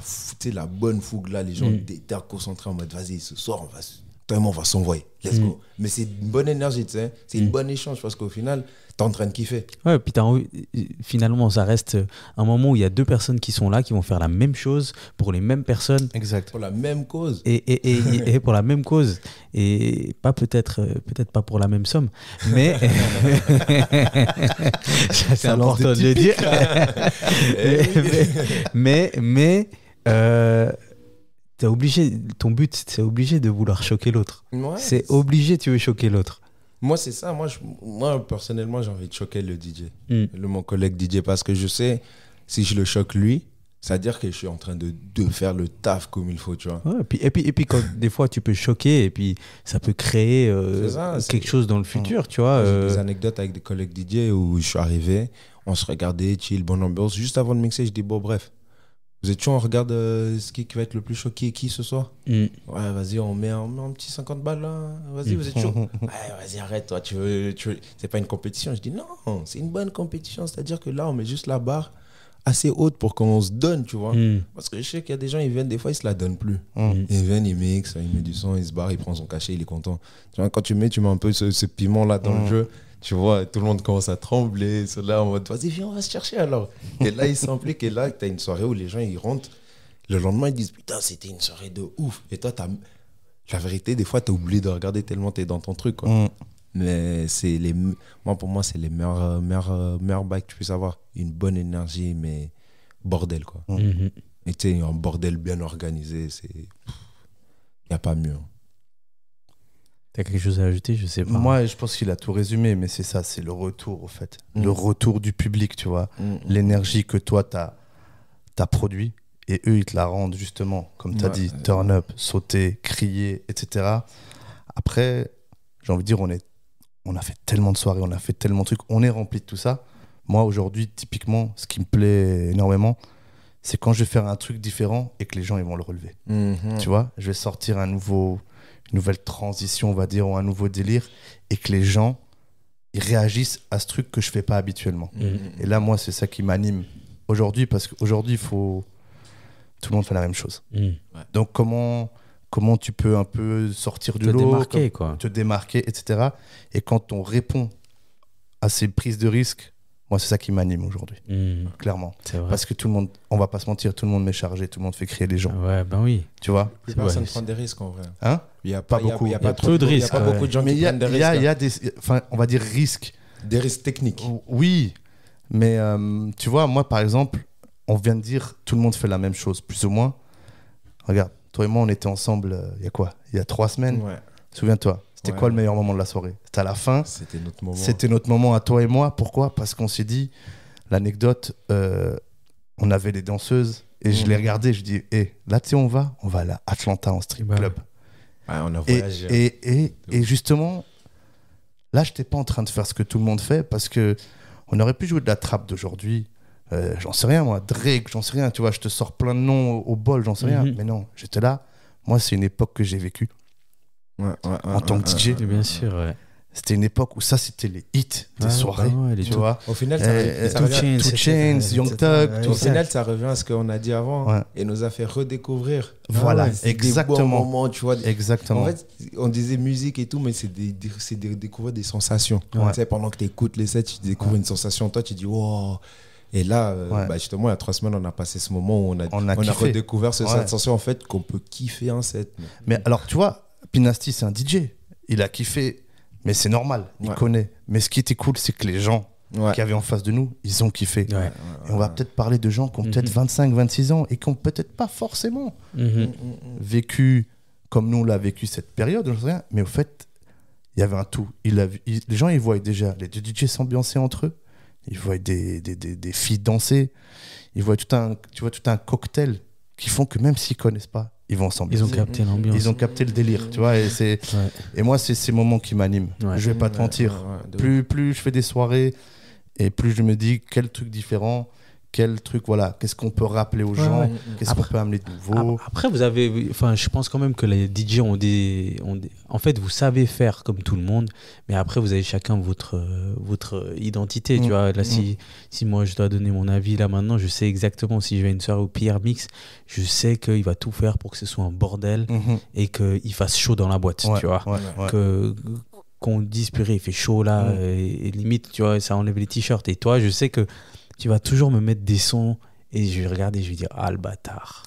[SPEAKER 4] la bonne fougue là. Les gens étaient concentrés en mode vas-y, ce soir, on va s'envoyer. Let's go. Mais c'est une bonne énergie, tu sais. C'est une bonne échange parce qu'au final, t'es en train de kiffer.
[SPEAKER 1] Ouais, puis finalement, ça reste un moment où il y a deux personnes qui sont là, qui vont faire la même chose pour les mêmes personnes.
[SPEAKER 3] Exact.
[SPEAKER 4] Pour la même cause.
[SPEAKER 1] Et pour la même cause. Et pas peut-être pas pour la même somme, mais c'est important de le dire. mais t'es obligé, ton but, c'est obligé de vouloir choquer l'autre. Ouais, c'est obligé, tu veux choquer l'autre.
[SPEAKER 4] Moi, c'est ça. Moi, personnellement, j'ai envie de choquer le DJ. Mon collègue DJ, parce que je sais, si je le choque lui, c'est-à-dire que je suis en train de faire le taf comme il faut, tu vois.
[SPEAKER 1] Ouais, et puis quand des fois, tu peux choquer et puis ça peut créer quelque chose dans le futur, tu vois.
[SPEAKER 4] J'ai des anecdotes avec des collègues DJ où je suis arrivé, on se regardait, chill, bonne ambiance. Juste avant de mixer, je dis, bon, bref, Vous êtes chaud, on regarde ce qui va être le plus chaud. Qui ce soir? Ouais, vas-y, on met un petit 50 balles là. Vas-y, vous êtes chaud. Ouais, vas-y, arrête, toi. Tu veux... C'est pas une compétition. Je dis non, c'est une bonne compétition. C'est-à-dire que là, on met juste la barre assez haute pour qu'on se donne, tu vois. Parce que je sais qu'il y a des gens, ils viennent, des fois, ils se la donnent plus. Ils viennent, ils mixent, ils mettent du son, ils se barrent, ils prennent son cachet, il est content. Tu vois, quand tu mets un peu ce piment-là dans le jeu, tu vois, tout le monde commence à trembler. C'est là en mode, vas-y, viens, on va se chercher alors. Et là, ils s'impliquent. Et là, tu as une soirée où les gens, ils rentrent. Le lendemain, ils disent, putain, c'était une soirée de ouf. Et toi, la vérité, des fois, tu as oublié de regarder tellement tu es dans ton truc, quoi. Mais pour moi, c'est les meilleurs bails que tu puisses avoir. Une bonne énergie, mais bordel, quoi. Et tu sais, un bordel bien organisé, il n'y a pas mieux.
[SPEAKER 1] T'as quelque chose à ajouter? Je sais pas.
[SPEAKER 3] Moi, je pense qu'il a tout résumé, mais c'est ça, c'est le retour, au fait. Le retour du public, tu vois. L'énergie que toi, t'as produit, et eux, ils te la rendent, justement, comme t'as dit, turn up, sauter, crier, etc. Après, j'ai envie de dire, on a fait tellement de soirées, on a fait tellement de trucs, on est rempli de tout ça. Moi, aujourd'hui, typiquement, ce qui me plaît énormément, c'est quand je vais faire un truc différent et que les gens, ils vont le relever. Tu vois, je vais sortir une nouvelle transition, on va dire, ou un nouveau délire, et que les gens, ils réagissent à ce truc que je fais pas habituellement. Et là, moi, c'est ça qui m'anime aujourd'hui, parce qu'aujourd'hui, tout le monde fait la même chose. Donc, comment tu peux un peu sortir du lot, te démarquer, etc. Et quand on répond à ces prises de risque, moi, c'est ça qui m'anime aujourd'hui, clairement. Parce que tout le monde, on va pas se mentir, tout le monde m'est chargé, tout le monde fait crier les gens.
[SPEAKER 1] Ouais, ben oui.
[SPEAKER 3] Tu vois,
[SPEAKER 4] personne ne prend des risques en vrai.
[SPEAKER 3] Hein?
[SPEAKER 4] Il y a
[SPEAKER 3] pas beaucoup.
[SPEAKER 4] Il y a pas
[SPEAKER 1] peu de risques.
[SPEAKER 4] Il y a pas beaucoup de gens qui prennent des risques.
[SPEAKER 3] Il y a des, enfin, on va dire risques.
[SPEAKER 4] Des risques techniques.
[SPEAKER 3] Oui, mais tu vois, moi, par exemple, on vient de dire, tout le monde fait la même chose, plus ou moins. Regarde, toi et moi, on était ensemble, il y a quoi? Il y a 3 semaines. Ouais. Souviens-toi. C'était quoi le meilleur moment de la soirée? C'était à la fin.
[SPEAKER 4] C'était notre moment.
[SPEAKER 3] C'était notre moment à toi et moi. Pourquoi? Parce qu'on s'est dit, l'anecdote, on avait des danseuses et je les regardais, je dis, là, tu sais, on va à l'Atlanta en strip club.
[SPEAKER 4] Ouais, on a voyagé.
[SPEAKER 3] Et justement, là, je n'étais pas en train de faire ce que tout le monde fait parce qu'on aurait pu jouer de la trappe d'aujourd'hui. J'en sais rien, moi. Drake, j'en sais rien. Tu vois, je te sors plein de noms au bol, j'en sais rien. Mais non, j'étais là. Moi, c'est une époque que j'ai vécue. En tant que DJ.
[SPEAKER 1] Bien sûr, ouais.
[SPEAKER 3] C'était une époque où ça, c'était les hits des soirées. Tu vois.
[SPEAKER 4] Au final,
[SPEAKER 3] ça revient. 2 Chainz, Young Thug.
[SPEAKER 4] Au final, ça revient à ce qu'on a dit avant et nous a fait redécouvrir.
[SPEAKER 3] Voilà, exactement.
[SPEAKER 4] Des bons moments, tu vois.
[SPEAKER 3] Exactement.
[SPEAKER 4] En fait, on disait musique et tout, mais c'est découvrir des sensations. Tu sais, pendant que tu écoutes les sets, tu découvres une sensation. Toi, tu dis, wow. Et là, justement, il y a 3 semaines, on a passé ce moment où on a redécouvert cette sensation en fait qu'on peut kiffer un set.
[SPEAKER 3] Mais alors, tu vois, P-Nasty, c'est un DJ. Il a kiffé, mais c'est normal, il connaît. Mais ce qui était cool, c'est que les gens qui avaient en face de nous, ils ont kiffé. Et on va peut-être parler de gens qui ont peut-être 25, 26 ans et qui n'ont peut-être pas forcément vécu comme nous, on l'a vécu cette période, je sais rien. Mais au fait, il y avait un tout. Les gens, ils voient déjà les deux DJ s'ambiancer entre eux. Ils voient des filles danser. Ils voient tout un cocktail qui font que même s'ils ne connaissent pas, ils vont s'ambiancer.
[SPEAKER 1] Ils ont capté l'ambiance.
[SPEAKER 3] Ils ont capté le délire, tu vois. Et moi, c'est ces moments qui m'animent. Je vais pas te mentir. Plus je fais des soirées et plus je me dis quel truc différent, quel truc, voilà, qu'est-ce qu'on peut rappeler aux gens, qu'est-ce qu'on peut amener de nouveau.
[SPEAKER 1] Après, je pense quand même que les DJ ont en fait, vous savez faire comme tout le monde, mais après, vous avez chacun votre identité, tu vois. Là, si moi, je dois donner mon avis, là, maintenant, je sais exactement si je vais à une soirée au Pierre Mix, je sais qu'il va tout faire pour que ce soit un bordel et qu'il fasse chaud dans la boîte, tu vois. Qu'on dise, purée, il fait chaud là, et limite, tu vois, ça enlève les t-shirts. Et toi, je sais que tu vas toujours me mettre des sons et je vais regarder, je vais dire, ah le bâtard.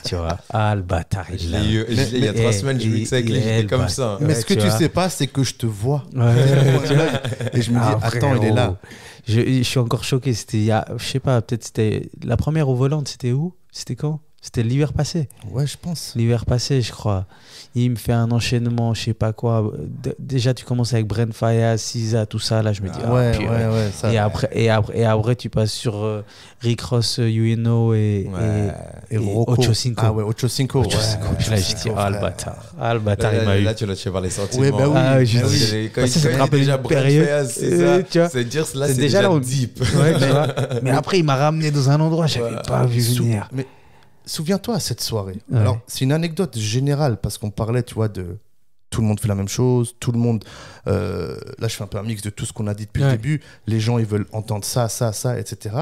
[SPEAKER 1] Tu vois, ah le bâtard.
[SPEAKER 4] Il y a 3 semaines, je mixais avec les comme ça.
[SPEAKER 3] Mais ce que tu sais pas, c'est que je te vois. Et je me dis, attends, il est là.
[SPEAKER 1] Je suis encore choqué. C'était, je sais pas, peut-être c'était la première au volant, c'était où? C'était quand? C'était l'hiver passé.
[SPEAKER 3] Ouais, je pense.
[SPEAKER 1] L'hiver passé, je crois. Il me fait un enchaînement, je sais pas quoi. Déjà, tu commences avec Bren Faya, Sisa, tout ça. Là, je me dis,
[SPEAKER 3] ouais. Ça,
[SPEAKER 1] et après, tu passes sur Rick Ross, UNO et Ocho Cinco.
[SPEAKER 3] Ah ouais, Ocho Cinco.
[SPEAKER 1] Là, je dis, le bâtard, il m'a eu.
[SPEAKER 4] Là, tu l'as tué par les sentiments.
[SPEAKER 3] Ouais, bah oui.
[SPEAKER 1] Ah, quand
[SPEAKER 4] ça
[SPEAKER 1] te rappelle
[SPEAKER 4] déjà
[SPEAKER 1] une période.
[SPEAKER 4] C'est dire, là, c'est déjà
[SPEAKER 1] là
[SPEAKER 4] deep.
[SPEAKER 1] Ouais, mais après, il m'a ramené dans un endroit, je n'avais pas vu venir.
[SPEAKER 3] Mais souviens-toi à cette soirée.
[SPEAKER 1] Ouais.
[SPEAKER 3] Alors, c'est une anecdote générale parce qu'on parlait, tu vois, de tout le monde fait la même chose, tout le monde. Là, je fais un peu un mix de tout ce qu'on a dit depuis le début. Les gens, ils veulent entendre ça, etc.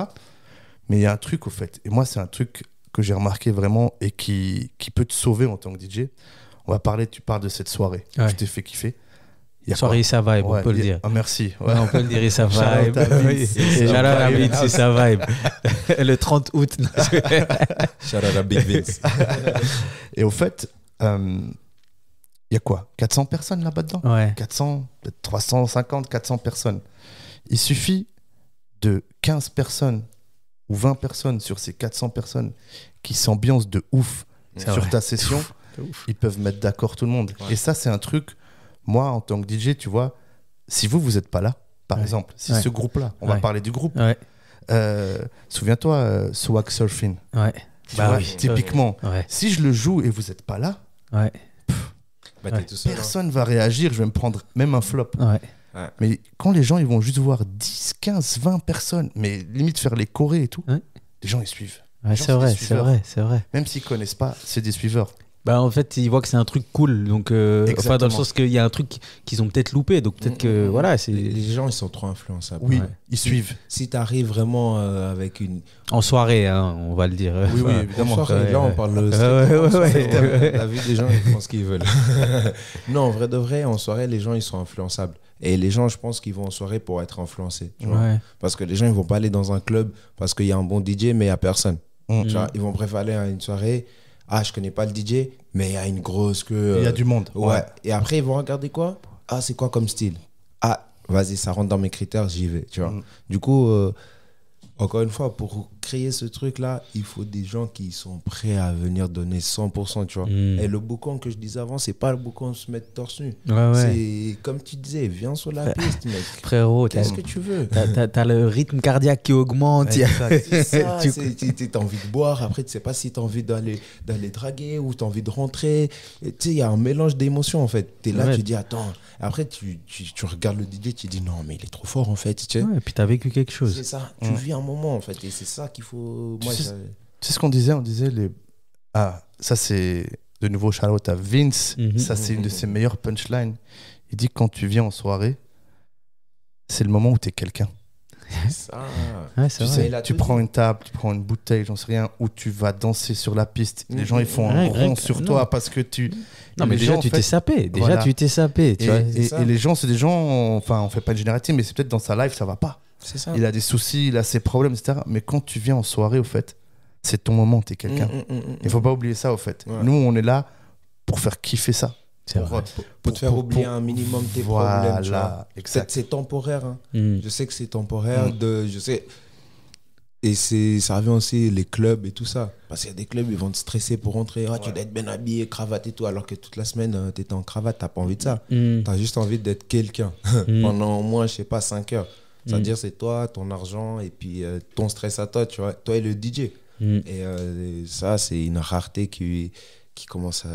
[SPEAKER 3] Mais il y a un truc, au fait. Et moi, c'est un truc que j'ai remarqué vraiment et qui peut te sauver en tant que DJ. On va parler, tu parles de cette soirée.
[SPEAKER 1] Ouais.
[SPEAKER 3] Je t'ai fait kiffer.
[SPEAKER 1] Soirée Issa Vibe, on peut le dire.
[SPEAKER 3] Ah, merci.
[SPEAKER 1] Ouais, on peut le dire, Issa Vibe. Shout out à Vince, Issa Vibe. Le 30 août.
[SPEAKER 4] Shout out à Big Vince.
[SPEAKER 3] Et au fait, il y a quoi 400 personnes là-bas dedans. 400, peut-être 350, 400 personnes. Il suffit de 15 personnes ou 20 personnes sur ces 400 personnes qui s'ambiancent de ouf sur ta session. Ils peuvent mettre d'accord tout le monde. Ouais. Et ça, c'est un truc... Moi, en tant que DJ, tu vois, si vous n'êtes pas là, par exemple, si ce groupe-là, on va parler du groupe, souviens-toi, Swag Surfing. Typiquement, si je le joue et vous n'êtes pas là, personne ne va réagir, je vais me prendre même un flop. Mais quand les gens ils vont juste voir 10, 15, 20 personnes, mais limite faire les chorés et tout, les gens ils suivent.
[SPEAKER 1] C'est vrai.
[SPEAKER 3] Même s'ils ne connaissent pas, c'est des suiveurs.
[SPEAKER 1] Bah en fait, ils voient que c'est un truc cool, donc enfin dans le sens qu'il y a un truc qu'ils ont peut-être loupé, donc peut-être que voilà, c'est
[SPEAKER 4] les gens ils sont trop influençables.
[SPEAKER 3] Oui, ils suivent.
[SPEAKER 4] Si tu arrives vraiment avec une
[SPEAKER 1] en soirée, hein, on va le dire.
[SPEAKER 3] Oui, évidemment.
[SPEAKER 4] En soirée, là on parle de la vie des gens, ils font ce qu'ils veulent. Non, en vrai de vrai, en soirée, les gens ils sont influençables. Et les gens, je pense qu'ils vont en soirée pour être influencés. Tu vois parce que les gens ils vont pas aller dans un club parce qu'il y a un bon DJ, mais il y a personne. Tu vois, ils vont préférer aller à une soirée. Ah, je connais pas le DJ, mais il y a une grosse queue.
[SPEAKER 3] Il y a du monde.
[SPEAKER 4] Ouais. Et après, ils vont regarder quoi ? Ah, c'est quoi comme style ? Ah, vas-y, ça rentre dans mes critères, j'y vais. Tu vois. Du coup, encore une fois, pour créer ce truc-là, il faut des gens qui sont prêts à venir donner 100%, tu vois. Et le boucan que je disais avant, c'est pas le boucan de se mettre torse nu. C'est comme tu disais, viens sur la piste, mec.
[SPEAKER 1] Frérot,
[SPEAKER 4] qu'est-ce que tu veux ?
[SPEAKER 1] T'as le rythme cardiaque qui augmente.
[SPEAKER 4] C'est ça, t'as envie de boire, après tu sais pas si t'as envie d'aller draguer ou t'as envie de rentrer. Tu sais, il y a un mélange d'émotions en fait. T'es là, tu dis attends. Après tu regardes le DJ, tu dis non mais il est trop fort en fait. Tu sais.
[SPEAKER 1] Et puis t'as vécu quelque chose.
[SPEAKER 4] C'est ça, tu vis un moment en fait et c'est ça qu'il faut.
[SPEAKER 3] Tu sais ce qu'on disait, ça c'est de nouveau shout-out à Vince. Ça c'est une de ses meilleures punchlines. Il dit que quand tu viens en soirée, c'est le moment où t'es quelqu'un.
[SPEAKER 1] C'est
[SPEAKER 3] vrai. Tu prends une table, tu prends une bouteille, j'en sais rien, où tu vas danser sur la piste. Les gens ils font un rond sur toi parce que tu.
[SPEAKER 1] Non mais déjà tu t'es sapé. Tu t'es sapé.
[SPEAKER 3] Et les gens, c'est des gens. Enfin, on fait pas de généralité, mais c'est peut-être dans sa life ça va pas.
[SPEAKER 4] C'est ça.
[SPEAKER 3] Il a des soucis, il a ses problèmes, etc. Mais quand tu viens en soirée, au fait, c'est ton moment, t'es quelqu'un. Il faut pas oublier ça, au fait. Nous, on est là pour faire kiffer ça.
[SPEAKER 4] Pour te faire oublier un minimum tes problèmes. Tu vois. C'est temporaire. Hein. Je sais que c'est temporaire. Je sais. Et ça revient aussi les clubs et tout ça. Parce qu'il y a des clubs, ils vont te stresser pour rentrer. Tu dois être bien habillé, cravate et tout. Alors que toute la semaine, tu étais en cravate, t'as pas envie de ça. Tu as juste envie d'être quelqu'un pendant au moins, je sais pas, 5 heures. C'est-à-dire, c'est toi, ton argent et puis ton stress à toi, tu vois. Toi et le DJ. Et ça, c'est une rareté qui commence à...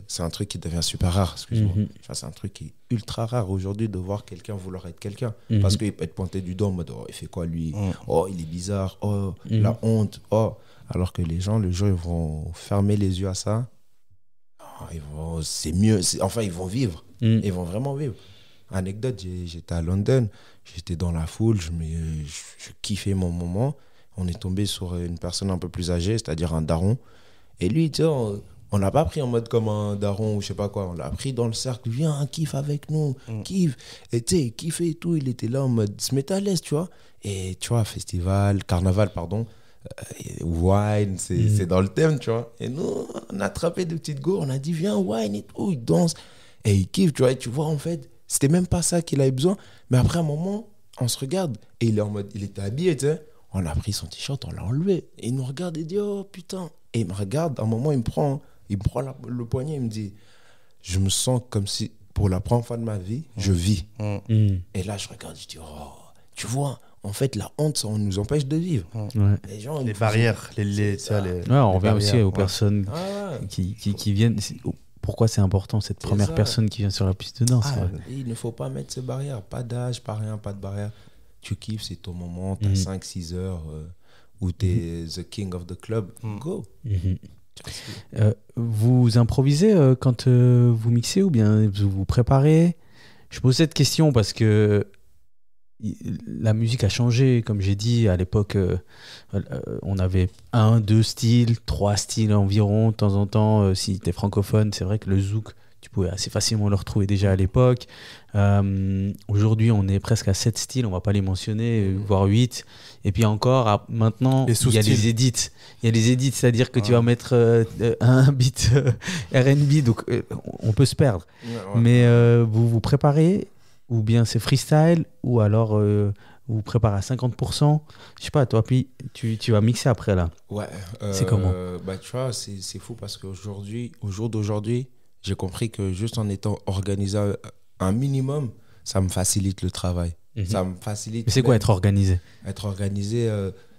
[SPEAKER 4] C'est un truc qui devient super rare, excuse-moi. Enfin, c'est un truc qui est ultra rare aujourd'hui de voir quelqu'un vouloir être quelqu'un. Parce qu'il peut être pointé du doigt en mode, oh, il fait quoi lui ? Oh, il est bizarre. Oh, la honte. Oh. Alors que les gens, le jour, ils vont fermer les yeux à ça. Oh, c'est mieux. Enfin, ils vont vivre. Ils vont vraiment vivre. Anecdote, j'étais à London. J'étais dans la foule. Je kiffais mon moment. On est tombé sur une personne un peu plus âgée, c'est-à-dire un daron. Et lui, tu sais, on l'a pas pris en mode comme un daron ou je sais pas quoi. On l'a pris dans le cercle. Viens, kiffe avec nous. Kiffe. Et tu sais, kiffe et tout. Il était là en mode se mettre à l'aise, tu vois. Et tu vois, carnaval, pardon. Wine, c'est dans le thème, tu vois. Et nous, on a attrapé des petites go. On a dit, viens, wine et tout. Il danse. Et il kiffe, tu vois. Et tu vois, en fait, c'était même pas ça qu'il avait besoin. Mais après un moment, on se regarde. Et il est en mode, il était habillé, tu sais. On a pris son t-shirt, on l'a enlevé. Et il nous regarde et dit, oh putain, Et il me regarde, à un moment, il me prend le poignet, il me dit, je me sens comme si, pour la première fois de ma vie, je vis. Et là, je regarde, je dis, oh, tu vois, en fait, la honte, ça nous empêche de vivre.
[SPEAKER 3] Les gens, les barrières,
[SPEAKER 1] on revient aussi aux personnes qui viennent. Pourquoi c'est important, cette première personne qui vient sur la piste de danse?
[SPEAKER 4] Il ne faut pas mettre ces barrières. Pas d'âge, pas rien, pas de barrière. Tu kiffes, c'est ton moment. Tu as 5-6 heures où tu es the king of the club. Go.
[SPEAKER 1] Vous improvisez quand vous mixez ou bien vous vous préparez? Je pose cette question parce que la musique a changé, comme j'ai dit. À l'époque, on avait 1, 2 styles, 3 styles environ. De temps en temps, si tu es francophone, c'est vrai que le zouk, tu pouvais assez facilement le retrouver déjà à l'époque. Aujourd'hui, on est presque à 7 styles, on ne va pas les mentionner, voire 8. Et puis encore, maintenant, il y a les edits. Il y a les edits, c'est-à-dire que tu vas mettre un beat R&B, donc on peut se perdre. Mais vous vous préparez, ou bien c'est freestyle, ou alors vous vous préparez à 50%. Je sais pas, toi, puis tu vas mixer après là.
[SPEAKER 4] Ouais.
[SPEAKER 1] C'est comment?
[SPEAKER 4] Tu vois, c'est fou parce qu'aujourd'hui, au jour d'aujourd'hui, j'ai compris que juste en étant organisé un minimum, ça me facilite le travail. Ça me facilite.
[SPEAKER 1] Mais c'est quoi être organisé?
[SPEAKER 4] Être organisé,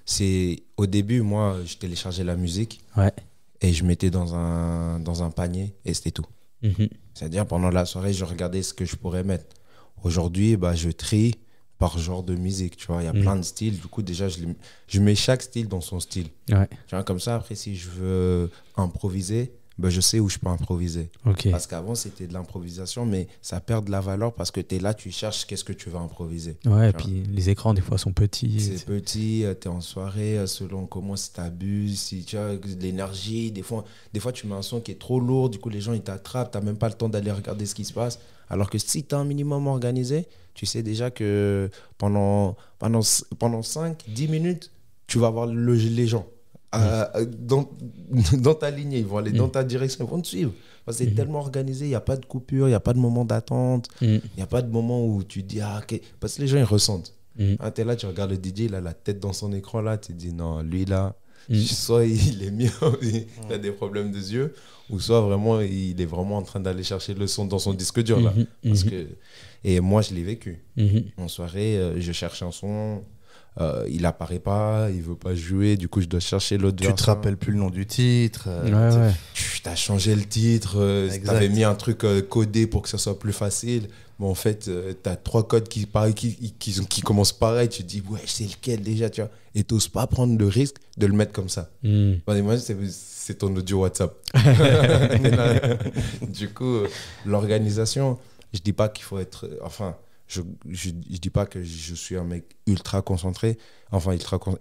[SPEAKER 4] c'est au début, moi, je téléchargeais la musique et je mettais dans un panier et c'était tout. C'est-à-dire, pendant la soirée, je regardais ce que je pourrais mettre. Aujourd'hui, je trie par genre de musique, tu vois. Il y a plein de styles. Du coup, déjà, je mets chaque style dans son style. Tu vois, comme ça, après, si je veux improviser, je sais où je peux improviser. Parce qu'avant, c'était de l'improvisation, mais ça perd de la valeur parce que tu es là, tu cherches qu'est-ce que tu vas improviser.
[SPEAKER 1] Ouais, et puis les écrans, des fois, sont petits.
[SPEAKER 4] C'est petit, tu es en soirée, selon comment si tu abuses, si tu as de l'énergie. Des fois, tu mets un son qui est trop lourd, du coup, les gens, ils t'attrapent, tu n'as même pas le temps d'aller regarder ce qui se passe. Alors que si tu as un minimum organisé, tu sais déjà que pendant 5-10 minutes, tu vas voir les gens. Dans ta lignée, ils vont aller dans ta direction, ils vont te suivre. C'est tellement organisé, il n'y a pas de coupure, il n'y a pas de moment d'attente, il n'y a pas de moment où tu dis ok. Parce que les gens ils ressentent. Tu es là, tu regardes le DJ, il a la tête dans son écran là, tu te dis non, lui là, soit il est mieux, il a des problèmes de yeux, ou soit vraiment il est vraiment en train d'aller chercher le son dans son disque dur là. Et moi je l'ai vécu. En soirée, je cherche un son. Il apparaît pas, il veut pas jouer, du coup je dois chercher l'autre version.
[SPEAKER 3] Tu te rappelles plus le nom du titre.
[SPEAKER 4] Tu as changé le titre, tu avais mis un truc codé pour que ça soit plus facile. Mais en fait, tu as 3 codes qui commencent pareil. Tu te dis, ouais, c'est lequel déjà, tu vois. Et tu n'oses pas prendre le risque de le mettre comme ça. Moi, c'est ton audio WhatsApp. Du coup, l'organisation, je dis pas qu'il faut être. Enfin. Je dis pas que je suis un mec ultra concentré, enfin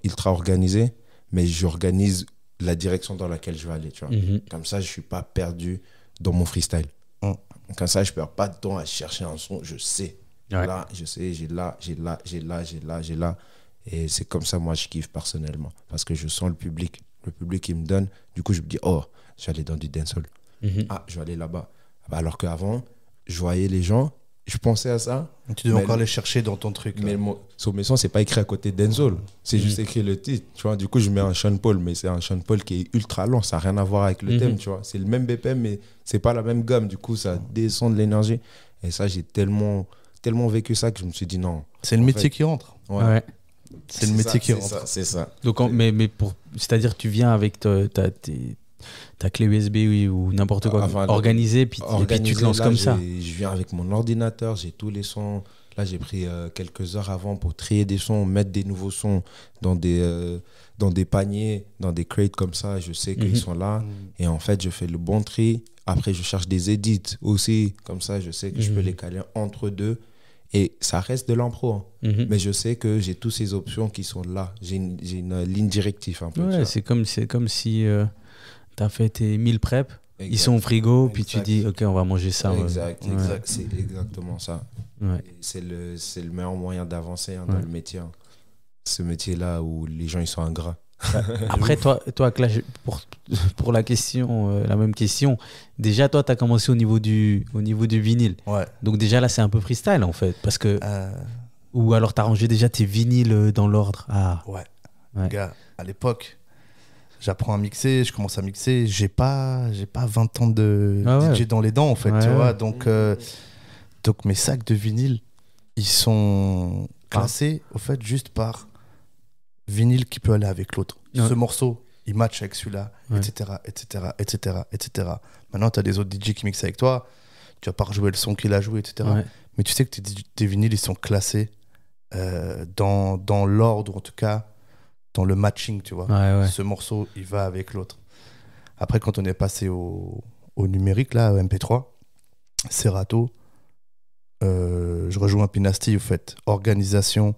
[SPEAKER 4] ultra organisé, mais j'organise la direction dans laquelle je vais aller, tu vois. Comme ça, je suis pas perdu dans mon freestyle. Comme ça, je perds pas de temps à chercher un son, je sais. Là, je sais, j'ai là. Et c'est comme ça, moi, je kiffe personnellement. Parce que je sens le public il me donne. Du coup, je me dis, oh, je vais aller dans du dancehall. Je vais aller là-bas. Alors qu'avant, je voyais les gens, je pensais à ça.
[SPEAKER 3] Tu devais encore les chercher dans ton truc.
[SPEAKER 4] Mais sur mes sons, c'est pas écrit à côté de dancehall. C'est juste écrit le titre. Tu vois, du coup, je mets un Sean Paul, mais c'est un Sean Paul qui est ultra lent. Ça n'a rien à voir avec le thème, tu vois. C'est le même BPM, mais c'est pas la même gamme. Du coup, ça descend de l'énergie. Et ça, j'ai tellement vécu ça que je me suis dit non.
[SPEAKER 3] C'est le métier qui rentre.
[SPEAKER 1] Ouais.
[SPEAKER 3] C'est le métier qui rentre.
[SPEAKER 4] C'est ça.
[SPEAKER 1] Donc, c'est-à-dire, tu viens avec ta clé USB ou n'importe quoi organisé, puis tu te lances comme ça.
[SPEAKER 4] Je viens avec mon ordinateur, j'ai tous les sons. Là, j'ai pris quelques heures avant pour trier des sons, mettre des nouveaux sons dans des paniers, dans des crates comme ça. Je sais qu'ils sont là. Et en fait, je fais le bon tri. Après, je cherche des edits aussi. Comme ça, je sais que je peux les caler entre deux. Et ça reste de l'impro. Mais je sais que j'ai toutes ces options qui sont là. J'ai une ligne directive un peu.
[SPEAKER 1] Ouais, c'est comme si tu as fait tes 1000 prep. Ils sont au frigo, puis tu dis, OK, on va manger ça.
[SPEAKER 4] Exact. C'est exactement ça. C'est le meilleur moyen d'avancer dans le métier. Ce métier-là où les gens ils sont ingrats.
[SPEAKER 1] Après, toi Clash, pour la question, la même question, déjà, toi, tu as commencé au niveau du vinyle.
[SPEAKER 3] Ouais.
[SPEAKER 1] Donc déjà, là, c'est un peu freestyle, en fait. Parce que... Ou alors, tu as rangé déjà tes vinyles dans l'ordre.
[SPEAKER 3] Ouais. Gars, à l'époque, J'apprends à mixer, je commence à mixer. J'ai pas 20 ans de DJ dans les dents, en fait, tu vois. Donc mes sacs de vinyle, ils sont classés, au fait, juste par vinyle qui peut aller avec l'autre. Ce morceau, il match avec celui-là, etc. Maintenant, tu as des autres DJ qui mixent avec toi. Tu vas pas rejouer le son qu'il a joué, etc. Mais tu sais que tes vinyles, ils sont classés dans l'ordre, en tout cas, dans le matching, tu vois. Ce morceau, il va avec l'autre. Après, quand on est passé au numérique, là, au MP3, Serato, je rejoins Pinasti, au fait. Organisation,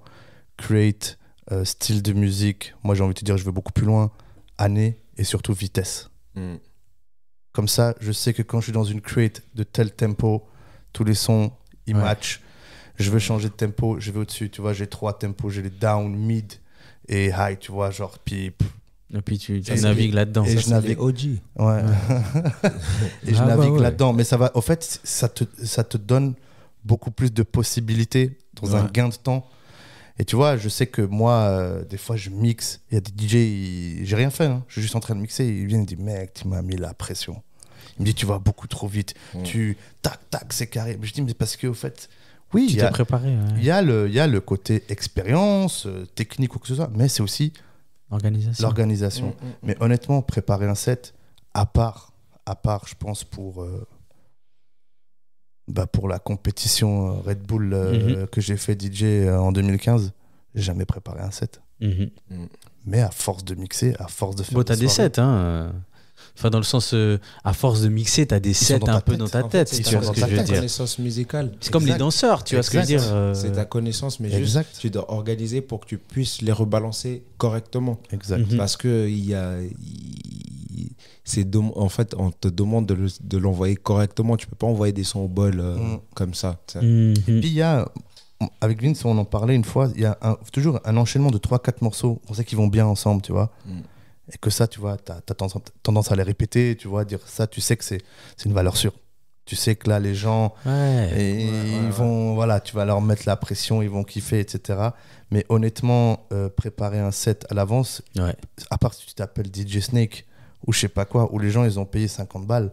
[SPEAKER 3] create, style de musique. Moi, j'ai envie de te dire, je vais beaucoup plus loin. Année et surtout vitesse. Comme ça, je sais que quand je suis dans une create de tel tempo, tous les sons, ils matchent. Je veux changer de tempo, je vais au-dessus, tu vois, j'ai 3 tempos, j'ai les down, mid et high, tu vois, genre, puis
[SPEAKER 1] tu navigues là-dedans.
[SPEAKER 3] Et je navigue
[SPEAKER 4] OG.
[SPEAKER 3] Ouais. Et je navigue là-dedans, mais ça va, au fait, ça te donne beaucoup plus de possibilités dans un gain de temps. Et tu vois, je sais que moi, des fois, je mixe. Il y a des DJ, j'ai rien fait, hein. Je suis juste en train de mixer. Ils viennent et disent, mec, tu m'as mis la pression. Il me dit, tu vas beaucoup trop vite. Tac, c'est carré. Mais je dis, mais parce qu'au fait, oui,
[SPEAKER 1] tu t'es préparé.
[SPEAKER 3] Il y a le côté expérience, technique ou que ce soit, mais c'est aussi l'organisation. Mais honnêtement, préparer un set, à part, je pense, pour la compétition Red Bull que j'ai fait DJ en 2015, j'ai jamais préparé un set. Mais à force de mixer, à force de faire
[SPEAKER 1] t'as des sets, hein. Enfin, dans le sens, à force de mixer, t'as des sets un peu dans ta tête, si tu vois ce que je veux dire.
[SPEAKER 4] C'est ta connaissance musicale.
[SPEAKER 1] C'est comme les danseurs, tu vois ce que je veux dire.
[SPEAKER 4] C'est ta connaissance, mais juste, tu dois organiser pour que tu puisses les rebalancer correctement.
[SPEAKER 3] Exact.
[SPEAKER 4] Parce que en fait, on te demande de l'envoyer correctement. Tu peux pas envoyer des sons au bol comme ça.
[SPEAKER 3] Et puis, il y a, avec Vince, on en parlait une fois, il y a toujours un enchaînement de 3-4 morceaux. On sait qu'ils vont bien ensemble, tu vois. Et que ça, tu vois, t'as tendance à les répéter, tu vois, dire ça, tu sais que c'est une valeur sûre. Tu sais que là, les gens, ils vont, voilà, tu vas leur mettre la pression, ils vont kiffer, etc. Mais honnêtement, préparer un set à l'avance, à part si tu t'appelles DJ Snake ou je sais pas quoi, où les gens, ils ont payé 50 balles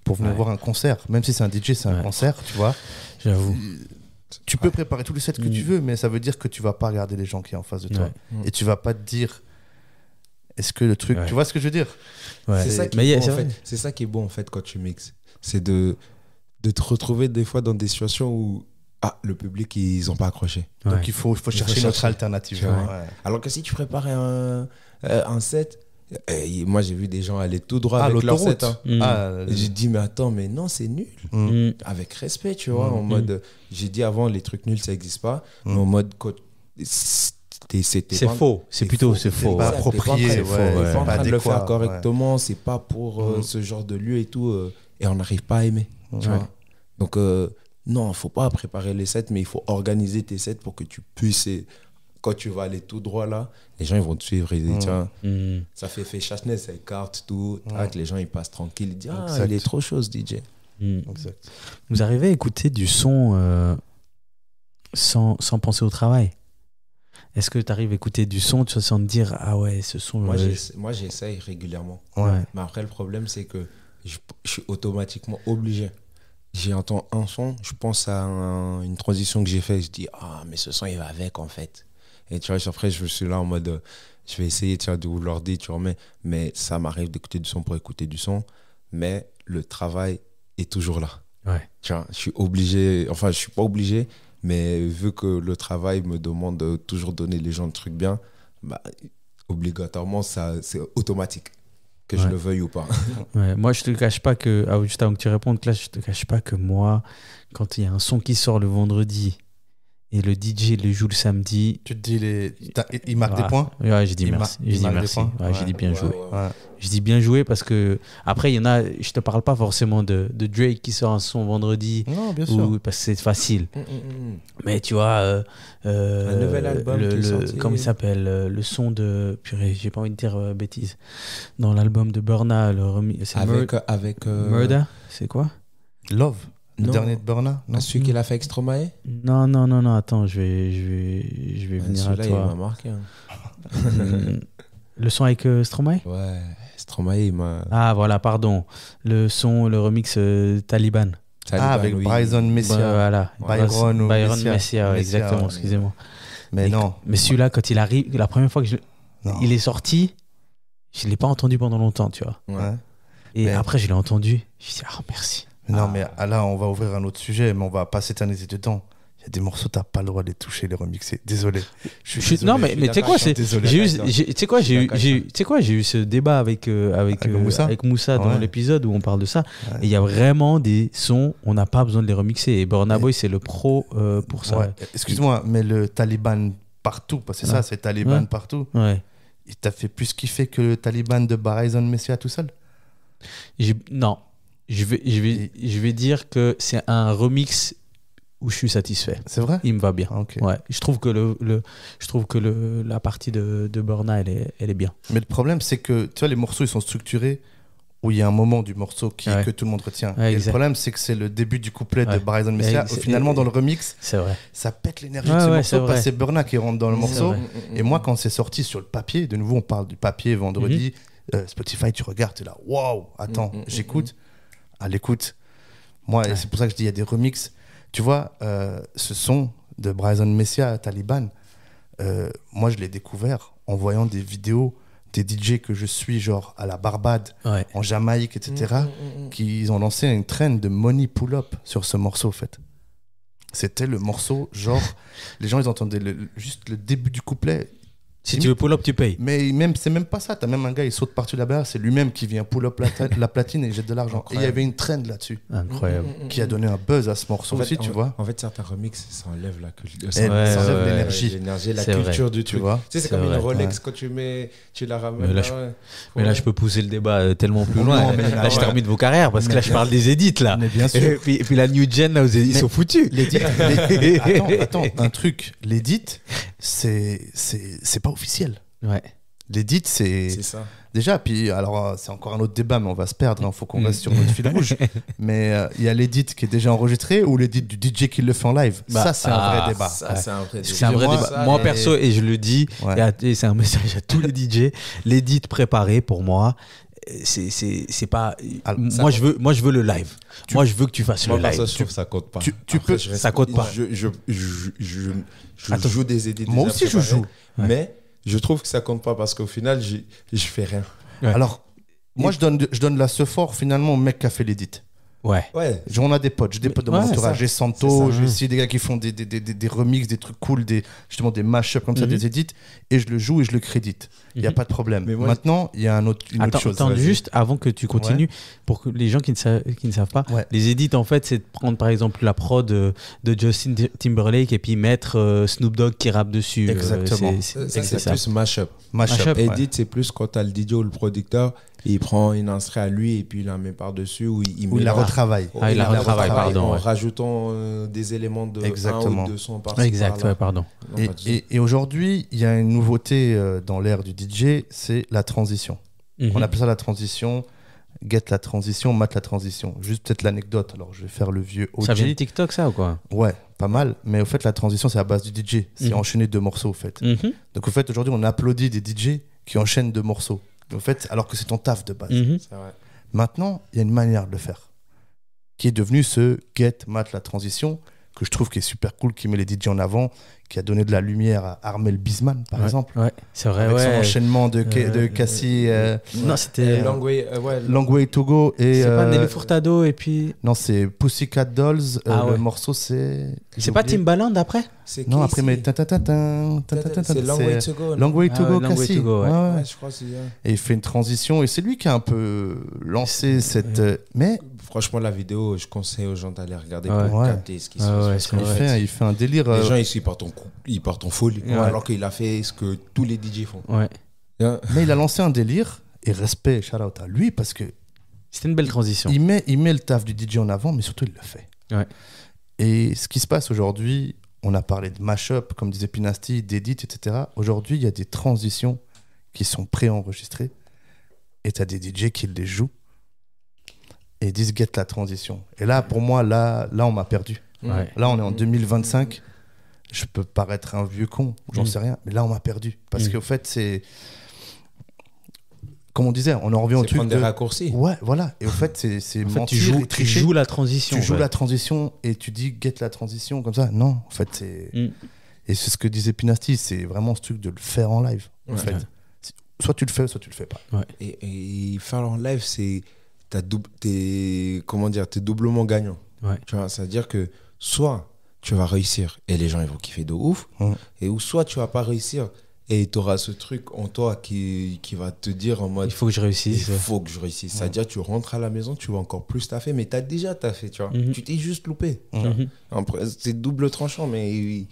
[SPEAKER 3] pour venir voir un concert. Même si c'est un DJ, c'est un concert, tu vois.
[SPEAKER 1] J'avoue.
[SPEAKER 3] Tu peux préparer tous les sets que tu veux, mais ça veut dire que tu vas pas regarder les gens qui sont en face de toi. Et tu vas pas te dire... Est-ce que le truc... Tu vois ce que je veux dire?
[SPEAKER 4] C'est ça qui est bon, en fait. C'est ça qui est bon, en fait, quand tu mixes. C'est de te retrouver des fois dans des situations où le public, ils n'ont pas accroché.
[SPEAKER 3] Donc, il faut chercher une autre alternative.
[SPEAKER 4] Alors que si tu prépares un set... moi, j'ai vu des gens aller tout droit avec leur set. J'ai dit, mais attends, mais non, c'est nul. Avec respect, tu vois. En mode... J'ai dit avant, les trucs nuls, ça n'existe pas. Mais en mode...
[SPEAKER 1] C'est faux, c'est plutôt c'est faux.
[SPEAKER 3] Pas approprié,
[SPEAKER 4] c'est pas en train de le faire correctement, c'est pas pour ce genre de lieu et tout, et on n'arrive pas à aimer. Tu vois. Donc, non, faut pas préparer les sets, mais il faut organiser tes sets pour que tu puisses. Quand tu vas aller tout droit là, les gens ils vont te suivre. Ils disent, tiens, ça fait chasse-neige, ça écarte tout. Les gens ils passent tranquilles, ils disent, il est trop chaud ce DJ.
[SPEAKER 3] Exact.
[SPEAKER 1] Vous arrivez à écouter du son sans penser au travail? Est-ce que tu arrives à écouter du son sans te dire ah ouais ce son
[SPEAKER 4] moi j'essaye régulièrement, mais après le problème c'est que je suis automatiquement obligé. J'entends un son, je pense à une transition que j'ai fait, je dis mais ce son il va avec en fait, et tu vois après je suis là en mode je vais essayer de vous leur dire mais ça m'arrive d'écouter du son pour écouter du son, mais le travail est toujours là. Tu vois, je suis obligé, enfin je suis pas obligé, mais vu que le travail me demande de toujours donner les gens le truc bien, obligatoirement, c'est automatique, que je le veuille ou pas.
[SPEAKER 1] Moi, je te cache pas que... juste avant que tu répondes, là, je te cache pas que moi, quand il y a un son qui sort le vendredi et le DJ le joue le samedi...
[SPEAKER 3] Tu te dis, il marque des points?
[SPEAKER 1] Ouais, j'ai dit merci. J'ai dit merci. J'ai dit bien joué. Je dis bien joué parce que après il y en a, je te parle pas forcément de Drake qui sort un son vendredi,
[SPEAKER 3] non, bien sûr,
[SPEAKER 1] parce que c'est facile. Mais tu vois
[SPEAKER 4] un nouvel album qui est sorti.
[SPEAKER 1] Comment il s'appelle, le son de purée, j'ai pas envie de dire bêtise, dans l'album de Burna,
[SPEAKER 4] avec
[SPEAKER 1] Murder, c'est quoi?
[SPEAKER 3] Love. Le dernier de Burna,
[SPEAKER 4] non, celui qu'il a fait avec Stromae.
[SPEAKER 1] Non, attends, je vais venir à toi.
[SPEAKER 4] Il m'a marqué.
[SPEAKER 1] Le son avec Stromae?
[SPEAKER 4] Ouais, Stromae, il m'a...
[SPEAKER 1] Ah, voilà, pardon. Le remix Taliban.
[SPEAKER 3] Avec
[SPEAKER 4] oui.
[SPEAKER 3] Bryson Messia.
[SPEAKER 1] Voilà.
[SPEAKER 3] Byron
[SPEAKER 1] Messia, exactement, excusez-moi.
[SPEAKER 3] Mais non.
[SPEAKER 1] Mais celui-là, quand il arrive, la première fois que
[SPEAKER 3] Non.
[SPEAKER 1] il est sorti, je ne l'ai pas entendu pendant longtemps, tu vois.
[SPEAKER 3] Ouais.
[SPEAKER 1] Et
[SPEAKER 3] Mais-
[SPEAKER 1] après, je l'ai entendu. Je me suis dit, ah, merci.
[SPEAKER 3] Non, mais là, on va ouvrir un autre sujet, mais on va pas s'éterniser dedans. Il y a des morceaux, t'as pas le droit de les toucher, les remixer. Désolé. Je suis désolé.
[SPEAKER 1] Non, mais tu sais quoi,
[SPEAKER 3] désolé.
[SPEAKER 1] tu sais quoi, j'ai eu ce débat avec
[SPEAKER 3] Moussa,
[SPEAKER 1] avec Moussa dans
[SPEAKER 3] Ouais.
[SPEAKER 1] l'épisode où on parle de ça.
[SPEAKER 3] Ouais.
[SPEAKER 1] Et il y a vraiment des sons, on n'a pas besoin de les remixer. Et Burna Boy, c'est le pro pour ça.
[SPEAKER 3] Ouais. Excuse-moi, mais le Taliban partout, parce que c'est
[SPEAKER 1] Ouais.
[SPEAKER 3] ça, c'est Taliban
[SPEAKER 1] Ouais.
[SPEAKER 3] partout.
[SPEAKER 1] Ouais.
[SPEAKER 3] Il t'a fait plus kiffer que le Taliban de Bryson Messia tout seul?
[SPEAKER 1] Non, je vais dire que c'est un remix où je suis satisfait.
[SPEAKER 3] C'est vrai?
[SPEAKER 1] Il me va bien.
[SPEAKER 3] Ah, ok.
[SPEAKER 1] Ouais, je trouve que la partie de Burna, elle est bien.
[SPEAKER 3] Mais le problème, c'est que tu vois, les morceaux, ils sont structurés où il y a un moment du morceau
[SPEAKER 1] Ouais.
[SPEAKER 3] que tout le monde retient.
[SPEAKER 1] Ouais,
[SPEAKER 3] et
[SPEAKER 1] exact.
[SPEAKER 3] le problème, c'est que c'est le début du couplet de
[SPEAKER 1] Ouais.
[SPEAKER 3] Bryson Messia.
[SPEAKER 1] Et-
[SPEAKER 3] Finalement, dans le remix,
[SPEAKER 1] C'est vrai.
[SPEAKER 3] ça pète l'énergie
[SPEAKER 1] Ouais,
[SPEAKER 3] de ce
[SPEAKER 1] ouais, c'est
[SPEAKER 3] morceau
[SPEAKER 1] vrai.
[SPEAKER 3] parce que c'est Burna qui rentre dans le
[SPEAKER 1] C'est
[SPEAKER 3] morceau.
[SPEAKER 1] vrai.
[SPEAKER 3] Et moi, quand c'est sorti sur le papier, de nouveau, on parle du papier vendredi, Spotify, tu regardes, tu es là, waouh, attends, j'écoute. À l'écoute. Moi, et c'est pour ça que je dis, il y a des remixes. Tu vois, ce son de Bryson Messia, Taliban, moi, je l'ai découvert en voyant des vidéos des DJ que je suis, genre à la Barbade,
[SPEAKER 1] Ouais.
[SPEAKER 3] en Jamaïque, etc., qui ont lancé une trend de money pull-up sur ce morceau, en fait. C'était le morceau, genre, les gens, ils entendaient juste le début du couplet.
[SPEAKER 1] Si tu veux pull up, tu payes.
[SPEAKER 3] Mais même, c'est même pas ça. T'as même un gars, il saute par-dessus la barre, c'est lui-même qui vient pull up la platine et il jette de l'argent. Et il y avait une trend là-dessus
[SPEAKER 1] Incroyable.
[SPEAKER 3] qui a donné un buzz à ce morceau aussi, tu vois.
[SPEAKER 4] En fait, certains remixes, ça enlève la culture.
[SPEAKER 3] Et ça enlève l'énergie.
[SPEAKER 4] L'énergie, la
[SPEAKER 1] C'est vrai.
[SPEAKER 4] culture du
[SPEAKER 3] Tu
[SPEAKER 4] truc.
[SPEAKER 3] vois.
[SPEAKER 4] Tu sais, c'est
[SPEAKER 1] C'est
[SPEAKER 4] comme
[SPEAKER 1] vrai.
[SPEAKER 4] une Rolex,
[SPEAKER 3] Ouais.
[SPEAKER 4] quand tu la ramènes.
[SPEAKER 1] Mais là, Mais là, je peux pousser le débat tellement plus loin.
[SPEAKER 3] Non, mais
[SPEAKER 1] là, je
[SPEAKER 3] ouais.
[SPEAKER 1] termine vos carrières parce que là, je parle des edits, là.
[SPEAKER 3] Mais bien sûr.
[SPEAKER 1] Et puis la new gen, là, ils sont foutus.
[SPEAKER 3] Attends, un truc. L'édit, c'est pas officiel.
[SPEAKER 1] Ouais.
[SPEAKER 3] L'édit, c'est
[SPEAKER 4] ça.
[SPEAKER 3] déjà. Puis alors, c'est encore un autre débat, mais on va se perdre. Il faut qu'on reste sur notre fil rouge. Mais il y a l'édit qui est déjà enregistré ou l'édit du DJ qui le fait en live. Ça, c'est un vrai débat.
[SPEAKER 4] Ça, c'est un vrai
[SPEAKER 1] C'est un vrai
[SPEAKER 3] Excusez-moi,
[SPEAKER 1] débat.
[SPEAKER 3] ça,
[SPEAKER 1] Moi,
[SPEAKER 3] et-
[SPEAKER 1] perso, et je le dis,
[SPEAKER 3] Ouais.
[SPEAKER 1] et c'est un message à tous les DJ, l'édit préparé, pour moi, c'est pas...
[SPEAKER 3] Alors,
[SPEAKER 1] moi, je veux le live. Moi, je veux que tu fasses
[SPEAKER 4] Moi,
[SPEAKER 1] le
[SPEAKER 4] par
[SPEAKER 1] live.
[SPEAKER 4] ça, je trouve que ça compte pas.
[SPEAKER 3] tu
[SPEAKER 4] Après,
[SPEAKER 3] peux-
[SPEAKER 4] je reste-
[SPEAKER 1] ça compte pas.
[SPEAKER 4] Je
[SPEAKER 1] Attends.
[SPEAKER 4] joue des édits.
[SPEAKER 3] Moi
[SPEAKER 4] déjà
[SPEAKER 3] aussi, je
[SPEAKER 4] préparés,
[SPEAKER 3] joue.
[SPEAKER 4] Mais je trouve que ça compte pas parce qu'au final, je fais rien.
[SPEAKER 1] Ouais.
[SPEAKER 3] Alors, moi, je donne la sephore finalement au mec qui a fait l'édit.
[SPEAKER 1] Ouais.
[SPEAKER 4] Ouais.
[SPEAKER 3] On a des potes, j'ai des potes de mon
[SPEAKER 1] Ouais,
[SPEAKER 3] entourage.
[SPEAKER 1] ça.
[SPEAKER 3] J'ai Santo,
[SPEAKER 1] C'est ça.
[SPEAKER 3] j'ai aussi des gars qui font des remixes, des trucs cool, justement des mashups comme ça, des edits, et je le joue et je le crédite. Il n'y a pas de problème.
[SPEAKER 4] Mais moi,
[SPEAKER 3] Maintenant, il y a une autre chose.
[SPEAKER 1] Attends,
[SPEAKER 3] Vas-y.
[SPEAKER 1] juste avant que tu continues, pour que les gens qui ne savent pas,
[SPEAKER 3] Ouais.
[SPEAKER 1] les edits, en fait, c'est de prendre par exemple la prod de Justin Timberlake et puis mettre Snoop Dogg qui rappe dessus.
[SPEAKER 3] Exactement.
[SPEAKER 4] C'est plus mashup.
[SPEAKER 3] Mashup.
[SPEAKER 1] Mashup,
[SPEAKER 3] ouais.
[SPEAKER 4] Edit, c'est plus quand t'as le DJ ou le producteur, il prend une instru à lui et puis il la met par-dessus ou il
[SPEAKER 3] Où il la
[SPEAKER 4] mélange.
[SPEAKER 3] retravaille.
[SPEAKER 1] Ah, il la retravaille, pardon,
[SPEAKER 4] En
[SPEAKER 1] ouais.
[SPEAKER 4] rajoutant des éléments de
[SPEAKER 3] Exactement.
[SPEAKER 4] 1 ou 2 sons par-ci,
[SPEAKER 1] Exact,
[SPEAKER 4] par-là.
[SPEAKER 1] ouais, pardon.
[SPEAKER 4] Non, pas de souci.
[SPEAKER 3] Et aujourd'hui, il y a une nouveauté dans l'ère du DJ, c'est la transition.
[SPEAKER 1] Mhm.
[SPEAKER 3] On appelle ça la transition, get la transition, mat la transition. Juste peut-être l'anecdote, alors je vais faire le vieux OG.
[SPEAKER 1] Ça vient de TikTok, ça, ou quoi?
[SPEAKER 3] Ouais, pas mal. Mais au fait, la transition, c'est à base du DJ. C'est enchaîner 2 morceaux, au fait.
[SPEAKER 1] Mhm.
[SPEAKER 3] Donc, au fait, aujourd'hui, on applaudit des DJ qui enchaînent 2 morceaux. Au fait, alors que c'est ton taf de base.
[SPEAKER 1] Mhm.
[SPEAKER 4] C'est vrai.
[SPEAKER 3] Maintenant, il y a une manière de le faire qui est devenu ce get, mat, la transition, que je trouve qui est super cool, qui met les DJ en avant, qui a donné de la lumière à Armel Bisman, par
[SPEAKER 1] Ouais.
[SPEAKER 3] exemple.
[SPEAKER 1] Ouais, c'est vrai,
[SPEAKER 3] Avec son
[SPEAKER 1] ouais.
[SPEAKER 3] enchaînement de Cassie,
[SPEAKER 1] Non, c'était.
[SPEAKER 4] Long Way,
[SPEAKER 3] Long Way to Go et.
[SPEAKER 1] C'est pas Nelly Furtado et puis.
[SPEAKER 3] Non, c'est Pussycat Dolls.
[SPEAKER 1] Ah
[SPEAKER 3] le
[SPEAKER 1] ouais.
[SPEAKER 3] morceau, c'est.
[SPEAKER 1] C'est pas Timbaland après?
[SPEAKER 4] c'est
[SPEAKER 3] Non,
[SPEAKER 4] qui,
[SPEAKER 3] après, mais.
[SPEAKER 4] c'est Long Way to Go.
[SPEAKER 3] Long Way to
[SPEAKER 1] Ah
[SPEAKER 3] Go,
[SPEAKER 1] ouais, Long Way
[SPEAKER 3] Cassie.
[SPEAKER 1] to Go, ouais.
[SPEAKER 3] Ouais, ouais.
[SPEAKER 4] Ouais, je crois que c'est
[SPEAKER 3] Et il fait une transition et c'est lui qui a un peu lancé cette. Mais
[SPEAKER 4] Franchement, la vidéo, je conseille aux gens d'aller regarder
[SPEAKER 1] Ouais.
[SPEAKER 4] pour
[SPEAKER 3] Ouais.
[SPEAKER 4] capter ce qui se
[SPEAKER 1] Ouais,
[SPEAKER 4] passe.
[SPEAKER 1] ouais,
[SPEAKER 4] Parce
[SPEAKER 1] c'est
[SPEAKER 4] qu'en
[SPEAKER 1] vrai.
[SPEAKER 4] fait,
[SPEAKER 3] il fait un délire.
[SPEAKER 4] les gens ici, ils partent en folie.
[SPEAKER 1] Ouais.
[SPEAKER 4] Alors qu'il a fait ce que tous les DJ font.
[SPEAKER 1] Ouais.
[SPEAKER 4] Hein?
[SPEAKER 3] Mais il a lancé un délire et respect, shout out à lui parce que
[SPEAKER 1] C'était une belle transition.
[SPEAKER 3] il met le taf du DJ en avant, mais surtout il le fait.
[SPEAKER 1] Ouais.
[SPEAKER 3] Et ce qui se passe aujourd'hui, on a parlé de mashup, comme disait Pinasty, d'édit, etc. Aujourd'hui, il y a des transitions qui sont préenregistrées et tu as des DJ qui les jouent et disent get la transition. Et là, pour moi, là on m'a perdu.
[SPEAKER 1] Ouais.
[SPEAKER 3] Là, on est en 2025. Je peux paraître un vieux con, j'en sais rien, mais là, on m'a perdu. Parce qu'au fait, comme on disait, on en revient au truc
[SPEAKER 4] prendre des raccourcis.
[SPEAKER 3] Ouais, voilà. Et au fait, c'est mentir et
[SPEAKER 1] tu
[SPEAKER 3] tricher.
[SPEAKER 1] joues la transition.
[SPEAKER 3] Tu joues la transition et tu dis get la transition comme ça. Non, en fait, c'est... Et c'est ce que disait Pinasti, c'est vraiment ce truc de le faire en live. En fait. Soit tu le fais, soit tu le fais pas.
[SPEAKER 1] Ouais.
[SPEAKER 4] Et faire en live, c'est... T'es doublement gagnant.
[SPEAKER 1] Ouais.
[SPEAKER 4] Tu vois, c'est-à-dire que soit tu vas réussir et les gens ils vont kiffer de ouf, et ou soit tu vas pas réussir et tu auras ce truc en toi qui va te dire en mode
[SPEAKER 1] il faut que je réussisse.
[SPEAKER 4] Il faut que je réussisse. C'est-à-dire tu rentres à la maison, tu vas encore plus taffer, mais tu as déjà taffé, tu vois. Tu t'es juste loupé. C'est double tranchant, mais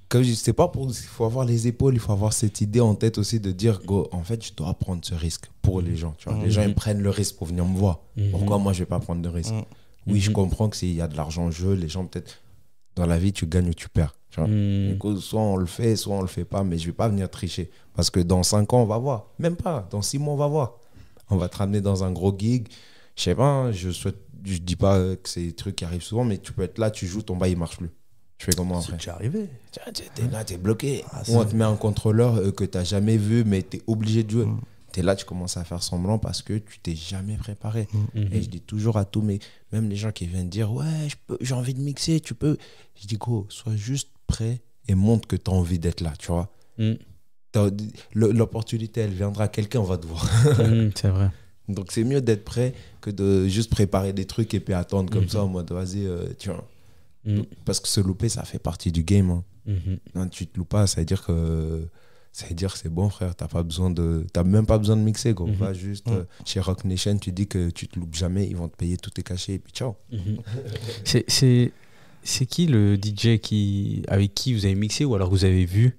[SPEAKER 4] comme je dis, c'est pas pour... Il faut avoir les épaules, il faut avoir cette idée en tête aussi de dire go, en fait, je dois prendre ce risque pour les gens. Tu vois. Les gens, ils prennent le risque pour venir me voir. Pourquoi moi, je vais pas prendre de risque? Oui, je comprends qu'il y a de l'argent en jeu. Les gens, peut-être, dans la vie, tu gagnes ou tu perds. Tu vois. Du coup, soit on le fait, soit on le fait pas, mais je vais pas venir tricher. Parce que dans 5 ans, on va voir. Même pas, dans 6 mois, on va voir. On va te ramener dans un gros gig. Je sais pas, je dis pas que c'est des trucs qui arrivent souvent, mais tu peux être là, tu joues, ton bail, il marche plus. Tu fais comment après?
[SPEAKER 3] C'est déjà arrivé.
[SPEAKER 4] T'es là, t'es bloqué. Ou on te met un contrôleur que t'as jamais vu, mais t'es obligé de jouer. T'es là, tu commences à faire semblant parce que tu t'es jamais préparé. Et je dis toujours à tous, mais même les gens qui viennent dire ouais, j'ai envie de mixer, tu peux. Je dis go, sois juste prêt et montre que t'as envie d'être là, tu vois. L'opportunité, elle viendra, quelqu'un va te voir.
[SPEAKER 1] C'est vrai.
[SPEAKER 4] Donc c'est mieux d'être prêt que de juste préparer des trucs et puis attendre comme ça en mode vas-y, tu vois. Parce que se louper, ça fait partie du game. Hein. Non, tu te loupes pas, ça veut dire que c'est bon, frère. T'as même pas besoin de mixer. Go. Va juste chez Rock Nation, tu dis que tu te loupes jamais, ils vont te payer tous tes cachets et puis ciao.
[SPEAKER 1] C'est qui le DJ avec qui vous avez mixé ou alors vous avez vu,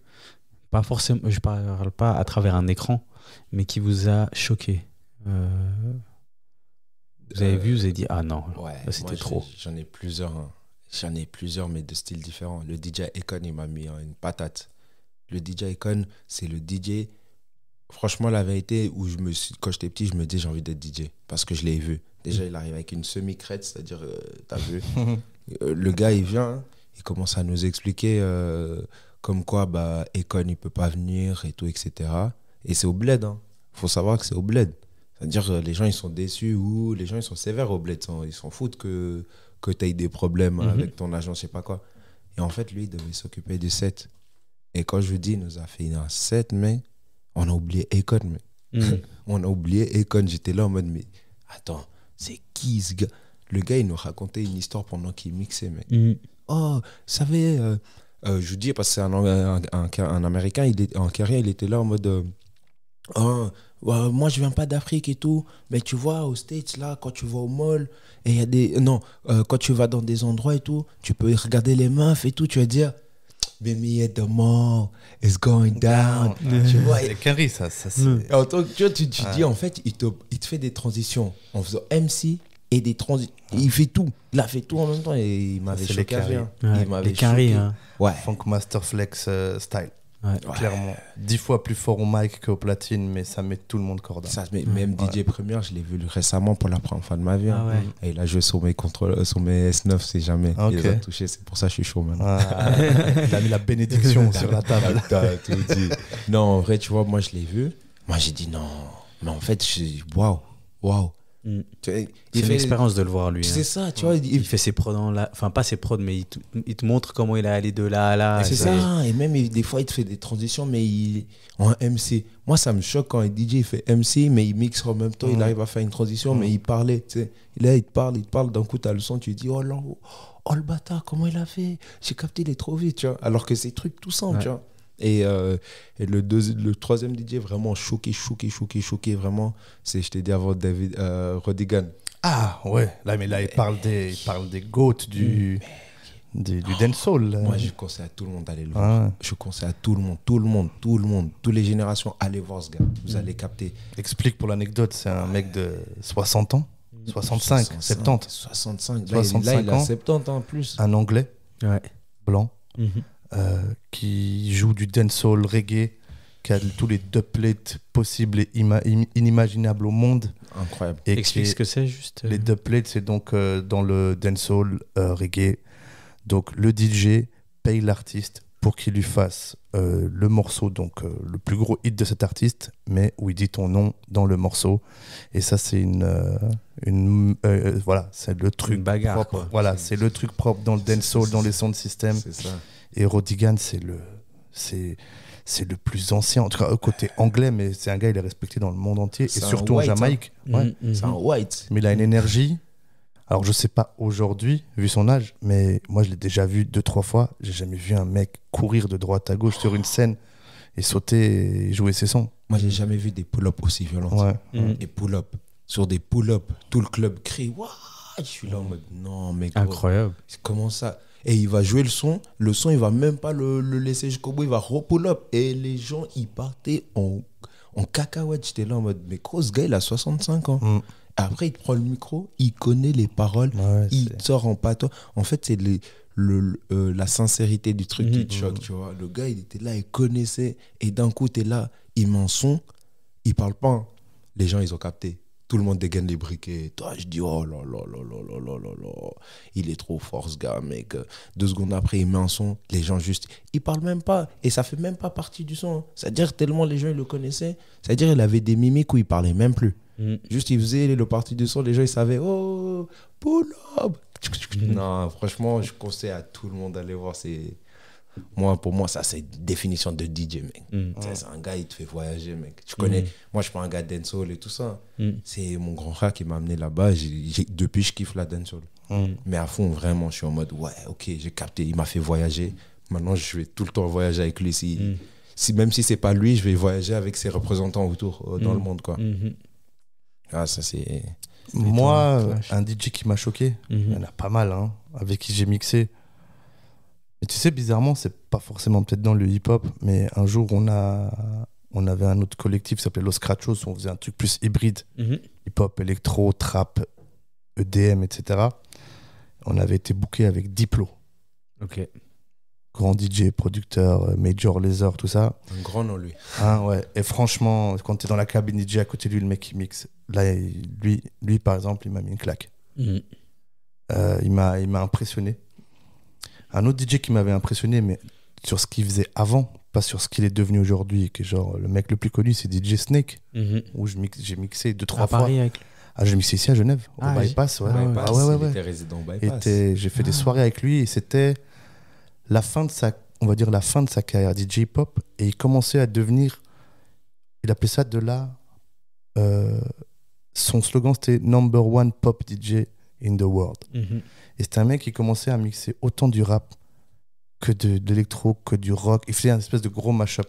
[SPEAKER 1] pas forcément, je parle pas à travers un écran, mais qui vous a choqué? Vous avez vu, vous avez dit ah non, là, c'était trop.
[SPEAKER 4] J'en ai plusieurs. Hein. J'en ai plusieurs, mais de styles différents. Le DJ Econ, il m'a mis une patate. Le DJ Econ, c'est le DJ... Franchement, la vérité, quand j'étais petit, je me disais j'ai envie d'être DJ. Parce que je l'ai vu. Déjà, il arrive avec une semi-crête, c'est-à-dire, t'as vu. Le gars, il vient, il commence à nous expliquer comme quoi Econ, il peut pas venir et tout, etc. Et c'est au bled. Hein. Faut savoir que c'est au bled. C'est-à-dire, les gens, ils sont déçus ou les gens, ils sont sévères au bled. Ils s'en foutent que tu aies des problèmes avec ton agent, je sais pas quoi. Et en fait, lui, il devait s'occuper du set. Et quand je vous dis, il nous a fait un set, mais on a oublié Econ. On a oublié Econ. J'étais là en mode, mais attends, c'est qui ce gars? Le gars, il nous racontait une histoire pendant qu'il mixait, mec. Oh, vous savez, je vous dis, parce que c'est un Américain, en carrière, il était là en mode... moi je viens pas d'Afrique et tout, mais tu vois aux States là, quand tu vas au mall et il y a des quand tu vas dans des endroits et tout, tu peux regarder les meufs et tout, tu vas dire Baby at the mall is going down. Tu vois,
[SPEAKER 3] c'est carré ça c'est...
[SPEAKER 4] En tant que tu dis en fait il te fait des transitions en faisant MC et des transitions, il fait tout, il a fait tout en même temps et il m'avait choqué.
[SPEAKER 1] Il m'avait choqué.
[SPEAKER 3] Funk Master Flex style.
[SPEAKER 1] Ouais.
[SPEAKER 3] Clairement, 10 fois plus fort au mic qu'au platine, mais ça met tout le monde corda.
[SPEAKER 4] Même DJ Premier, je l'ai vu récemment pour la première fois de ma vie. Et il a joué sur mes S9, c'est jamais. Il les a touchés, c'est pour ça que je suis chaud maintenant.
[SPEAKER 3] Il a mis la bénédiction sur la table.
[SPEAKER 4] Tout dit. Non, en vrai, tu vois, moi je l'ai vu. Moi j'ai dit non. Mais en fait, waouh.
[SPEAKER 1] C'est une expérience de le voir lui.
[SPEAKER 4] C'est ça, tu vois.
[SPEAKER 1] Il fait ses prods enfin pas ses prods, mais il te montre comment il est allé de là à là.
[SPEAKER 4] C'est ça, et même des fois il te fait des transitions, mais en MC. Moi ça me choque quand un DJ il fait MC, mais il mixe en même temps, il arrive à faire une transition, mais il parlait, tu sais. Là il te parle, d'un coup t'as le son, tu te dis oh le bâtard, comment il a fait? J'ai capté, il est trop vite, tu vois. Alors que c'est trucs tout simples, tu vois. Et le troisième DJ vraiment choqué, vraiment, c'est, je t'ai dit avant, Rodigan.
[SPEAKER 3] Ah ouais, là il parle des goats du dancehall.
[SPEAKER 4] Moi je conseille à tout le monde d'aller le voir. Je conseille à tout le monde, toutes les générations, allez voir ce gars, vous allez capter.
[SPEAKER 3] Explique pour l'anecdote, c'est un mec de 60 ans, 65, 70.
[SPEAKER 4] 65, là il a 70 ans en plus.
[SPEAKER 3] Un anglais, blanc. Qui joue du dancehall reggae, qui a tous les dubplates possibles et inimaginables au monde.
[SPEAKER 4] Incroyable.
[SPEAKER 1] Et explique ce que c'est juste.
[SPEAKER 3] Les dubplates, c'est donc dans le dancehall reggae. Donc le DJ paye l'artiste pour qu'il lui fasse le morceau, donc le plus gros hit de cet artiste, mais où il dit ton nom dans le morceau. Et ça, c'est voilà, c'est le truc
[SPEAKER 1] bagarre,
[SPEAKER 3] propre.
[SPEAKER 1] Quoi.
[SPEAKER 3] Voilà, c'est le truc propre dans le dancehall, dans les sound systems.
[SPEAKER 4] C'est ça.
[SPEAKER 3] Et Rodigan, c'est le plus ancien, en tout cas côté anglais, mais c'est un gars, il est respecté dans le monde entier, et surtout en Jamaïque.
[SPEAKER 4] Hein. C'est un white.
[SPEAKER 3] Mais il a une énergie. Alors, je sais pas aujourd'hui, vu son âge, mais moi, je l'ai déjà vu 2-3 fois. J'ai jamais vu un mec courir de droite à gauche sur une scène et sauter et jouer ses sons.
[SPEAKER 4] Moi, j'ai jamais vu des pull-ups aussi violents.
[SPEAKER 3] Ouais.
[SPEAKER 4] Des pull-ups. Sur des pull-ups, tout le club crie. Waouh! Je suis là en mode, non, mec.
[SPEAKER 1] Incroyable.
[SPEAKER 4] Comment ça? Et il va jouer le son, il va même pas le laisser jusqu'au bout, il va re-pull-up. Et les gens, ils partaient en cacahuète. J'étais là en mode, mais gros, ce gars, il a 65 ans. Après, il prend le micro, il connaît les paroles, il sort en patois. En fait, c'est la sincérité du truc qui te choque, tu vois. Le gars, il était là, il connaissait. Et d'un coup, tu es là, il met un son, il parle pas. Hein. Les gens, ils ont capté. Tout le monde dégaine les briquets. Toi, je dis, oh là là là là là là là là. Il est trop fort, ce gars, mec. 2 secondes après, il met un son. Les gens, juste, ils parlent même pas. Et ça fait même pas partie du son. C'est-à-dire, tellement les gens, ils le connaissaient. C'est-à-dire, il avait des mimiques où il parlait même plus. Juste, il faisait le parti du son. Les gens, ils savaient, oh, pull up. Non, franchement, je conseille à tout le monde d'aller voir. Pour moi, ça, c'est une définition de DJ, mec. C'est un gars, il te fait voyager, mec. Tu connais, moi, je suis pas un gars de dancehall et tout ça. C'est mon grand frère qui m'a amené là-bas. Depuis, je kiffe la dancehall. Mais à fond, vraiment, je suis en mode, ouais, ok, j'ai capté. Il m'a fait voyager. Maintenant, je vais tout le temps voyager avec lui. Même si c'est pas lui, je vais voyager avec ses représentants autour dans le monde, quoi. Ah, ça, c'est...
[SPEAKER 3] Moi, un DJ qui m'a choqué, il y en a pas mal, hein, avec qui j'ai mixé. Et tu sais, bizarrement, c'est pas forcément peut-être dans le hip-hop, mais un jour, on avait un autre collectif qui s'appelait Los Crachos, où on faisait un truc plus hybride. Hip-hop, électro, trap, EDM, etc. On avait été booké avec Diplo.
[SPEAKER 1] Ok.
[SPEAKER 3] Grand DJ, producteur, Major Lazer, tout ça.
[SPEAKER 4] Un grand nom, lui.
[SPEAKER 3] Hein, ouais. Et franchement, quand tu es dans la cabine DJ à côté de lui, le mec qui mixe, là, lui par exemple, il m'a mis une claque. Il m'a impressionné. Un autre DJ qui m'avait impressionné, mais sur ce qu'il faisait avant, pas sur ce qu'il est devenu aujourd'hui, que genre le mec le plus connu, c'est DJ Snake, où j'ai mixé 2-3 fois.
[SPEAKER 1] À Paris avec lui.
[SPEAKER 3] Ah, j'ai mixé ici à Genève, au Bypass. Ouais.
[SPEAKER 4] Il était résident au Bypass.
[SPEAKER 3] J'ai fait des soirées avec lui et c'était la fin de sa carrière DJ hip-hop, et il commençait à devenir, il appelait ça son slogan c'était number one pop DJ in the world. Et c'était un mec qui commençait à mixer autant du rap que de l'électro, que du rock. Il faisait un espèce de gros mash-up.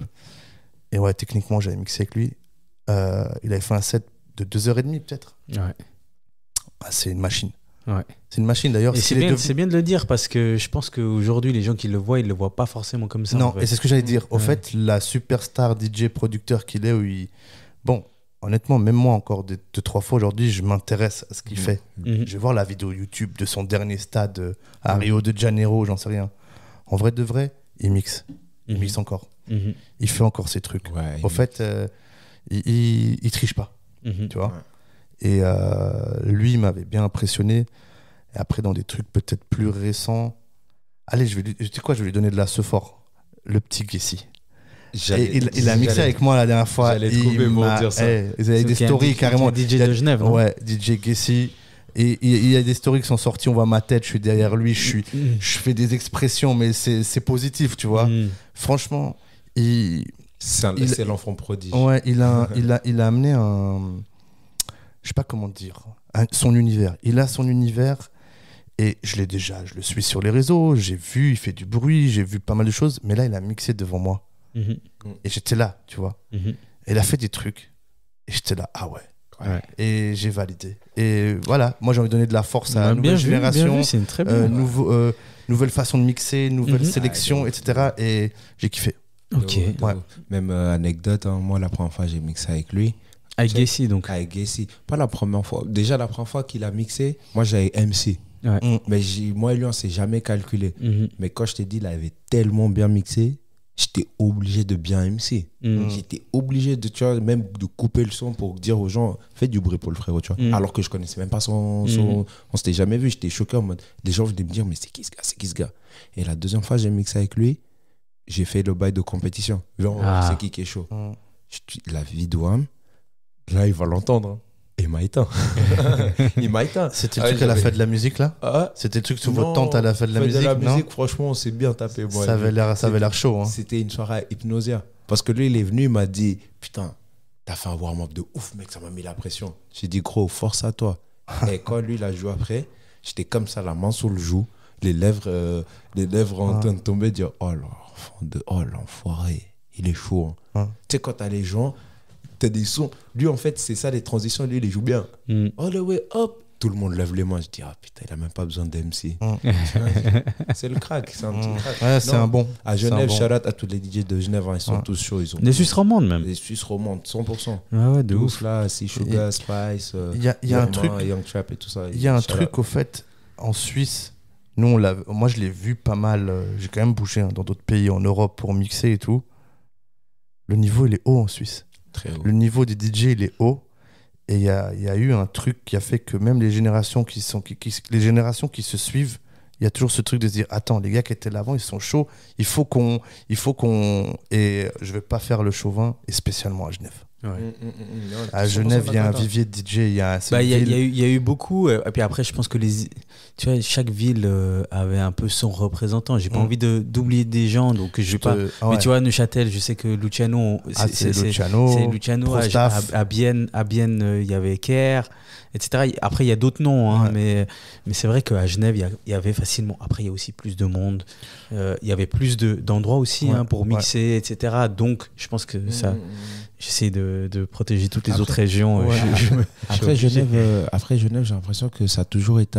[SPEAKER 3] Et ouais, techniquement, j'avais mixé avec lui. Il avait fait un set de 2h30 peut-être.
[SPEAKER 1] Ouais.
[SPEAKER 3] Ah, c'est une machine.
[SPEAKER 1] Ouais.
[SPEAKER 3] C'est une machine d'ailleurs.
[SPEAKER 1] Et c'est bien de le dire, parce que je pense qu'aujourd'hui, les gens qui le voient, ils le voient pas forcément comme ça.
[SPEAKER 3] Non,
[SPEAKER 1] en fait.
[SPEAKER 3] et c'est ce que j'allais dire. Au fait, la superstar DJ producteur qu'il est, bon, honnêtement, même moi encore 2-3 fois aujourd'hui, je m'intéresse à ce qu'il fait. Je vais voir la vidéo YouTube de son dernier stade à Rio de Janeiro, j'en sais rien. En vrai de vrai, il mixe. Il mixe encore. Il fait encore ses trucs.
[SPEAKER 4] Ouais,
[SPEAKER 3] au fait, il triche pas. Tu vois. Et lui, il m'avait bien impressionné. Et après, dans des trucs peut-être plus récents, allez, je vais lui donner de la Sephore, le petit Gessi. Il a mixé avec moi la dernière fois.
[SPEAKER 4] J'allais trouver pour dire ça.
[SPEAKER 3] Ils avaient des stories carrément.
[SPEAKER 1] DJ de Genève, non?
[SPEAKER 3] Ouais, DJ Gessi. Et il y a des stories qui sont sorties, on voit ma tête, je suis derrière lui, je fais des expressions, mais c'est positif, tu vois. Franchement,
[SPEAKER 4] c'est l'enfant prodige.
[SPEAKER 3] Ouais, il a amené je sais pas comment dire, son univers. Il a son univers, et je le suis sur les réseaux, j'ai vu, il fait du bruit, j'ai vu pas mal de choses, mais là, il a mixé devant moi. Et j'étais là, tu vois. Et il a fait des trucs, et j'étais là, ah ouais. Et j'ai validé. Et voilà, moi j'ai envie de donner de la force à la nouvelle génération,
[SPEAKER 1] c'est une très bonne
[SPEAKER 3] nouvelle façon de mixer, nouvelle sélection, etc. Et j'ai kiffé.
[SPEAKER 1] Ok.
[SPEAKER 3] Ouais.
[SPEAKER 4] Même anecdote, hein, moi la première fois j'ai mixé avec lui.
[SPEAKER 1] Avec Gessi donc.
[SPEAKER 4] Avec Gessi. Pas la première fois. Déjà la première fois qu'il a mixé, moi j'avais MC.
[SPEAKER 1] Ouais.
[SPEAKER 4] Mais moi et lui on s'est jamais calculé. Mais quand je t'ai dit il avait tellement bien mixé, j'étais obligé de bien MC. J'étais obligé de, tu vois, même de couper le son pour dire aux gens, faites du bruit pour le frérot, tu vois. Alors que je connaissais même pas on s'était jamais vu, j'étais choqué en mode, les gens venaient me dire, mais c'est qui ce gars? Et la deuxième fois, j'ai mixé avec lui, j'ai fait le bail de compétition. Genre, c'est qui est chaud. La vie d'Ouam, là, il va l'entendre. Hein. Il m'a éteint. Il m'a éteint.
[SPEAKER 3] C'était le truc à la fête de la musique, là C'était le truc sur votre tente à la fête de la musique, non?
[SPEAKER 4] Franchement, on s'est bien tapé. Moi,
[SPEAKER 3] ça avait l'air chaud. Hein.
[SPEAKER 4] C'était une soirée à Hypnosia. Parce que lui, il est venu, il m'a dit, putain, t'as fait un warm-up de ouf, mec, ça m'a mis la pression. J'ai dit, gros, force à toi. Et quand lui, il a joué après, j'étais comme ça, la main sur le joue, les lèvres en train de tomber, dire, oh l'enfoiré, il est chaud. Hein. Tu sais, quand t'as les gens, t'as des sons. Lui, en fait, c'est ça, les transitions, lui, il les joue bien. All the way up. Tout le monde lève les mains. Je dis, putain, il a même pas besoin d'MC. C'est le crack, c'est un petit crack.
[SPEAKER 3] Ouais, c'est un bon.
[SPEAKER 4] À Genève, shout-out à tous les DJ de Genève, hein, ils sont tous chauds.
[SPEAKER 1] Les Suisses romandes, même.
[SPEAKER 4] Les Suisses romandes, 100%.
[SPEAKER 1] Ouais, de ouf.
[SPEAKER 4] Là, c'est Sugar, Spice,
[SPEAKER 3] il y a un truc,
[SPEAKER 4] Young Trap et tout ça.
[SPEAKER 3] Il y a un truc, au fait, en Suisse, moi, je l'ai vu pas mal. J'ai quand même bougé dans d'autres pays, en Europe, pour mixer et tout. Le niveau, il est haut en Suisse.
[SPEAKER 4] Très haut.
[SPEAKER 3] Le niveau des DJ, il est haut. Et il y a eu un truc qui a fait que même les générations qui se suivent, il y a toujours ce truc de se dire, attends, les gars qui étaient là avant, ils sont chauds, il faut qu'on... Et je vais pas faire le chauvin, et spécialement à Genève.
[SPEAKER 1] Ouais.
[SPEAKER 3] À Genève, il y a un vivier de DJ. Il y
[SPEAKER 1] a eu beaucoup. Et puis après, je pense que tu vois, chaque ville avait un peu son représentant. J'ai pas envie d'oublier des gens, donc je vais pas. Mais tu vois, Neuchâtel, je sais que Luciano, c'est Luciano. À Bienne, il y avait Kerr, etc. Après, il y a d'autres noms, hein, mais c'est vrai qu'à Genève, il y avait facilement. Après, il y a aussi plus de monde. Il y avait plus d'endroits aussi pour mixer, etc. Donc, je pense que ça. J'essaie de protéger toutes les autres régions.
[SPEAKER 4] Après Genève, j'ai l'impression que ça a toujours été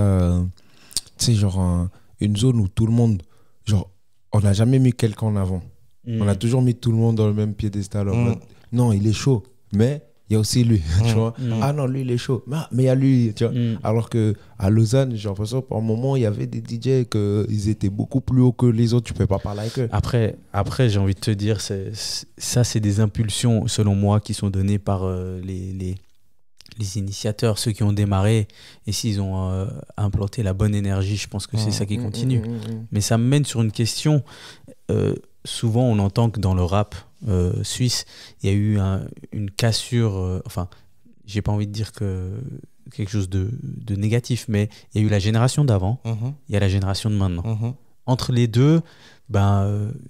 [SPEAKER 4] une zone où tout le monde, on n'a jamais mis quelqu'un en avant. On a toujours mis tout le monde dans le même piédestal. Non, il est chaud, mais il y a aussi lui, tu vois. Ah non, lui, il est chaud, mais il y a lui, tu vois. Alors qu'à Lausanne, j'ai l'impression que par un moment, il y avait des DJ qu'ils étaient beaucoup plus hauts que les autres, tu ne peux pas parler avec eux.
[SPEAKER 1] Après j'ai envie de te dire, c'est des impulsions, selon moi, qui sont données par les initiateurs, ceux qui ont démarré. Et s'ils ont implanté la bonne énergie, je pense que c'est ça qui continue. Mais ça me mène sur une question. Souvent, on entend que dans le rap suisse, il y a eu une cassure. J'ai pas envie de dire quelque chose de négatif, mais il y a eu la génération d'avant, il y a la génération de maintenant. Entre les deux, ça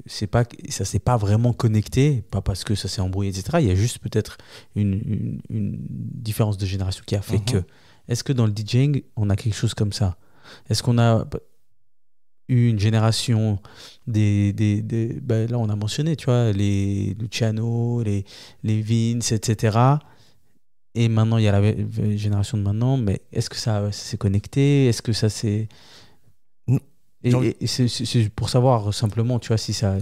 [SPEAKER 1] s'est pas vraiment connecté, pas parce que ça s'est embrouillé, etc. Il y a juste peut-être une différence de génération qui a fait que. Est-ce que dans le DJing, on a quelque chose comme ça? Est-ce qu'on a eu une génération là on a mentionné, tu vois, les Luciano, les Vince, etc. Et maintenant il y a la génération de maintenant, mais est-ce que ça s'est connecté? Est-ce que ça s'est... Et c'est pour savoir simplement, tu vois, si ça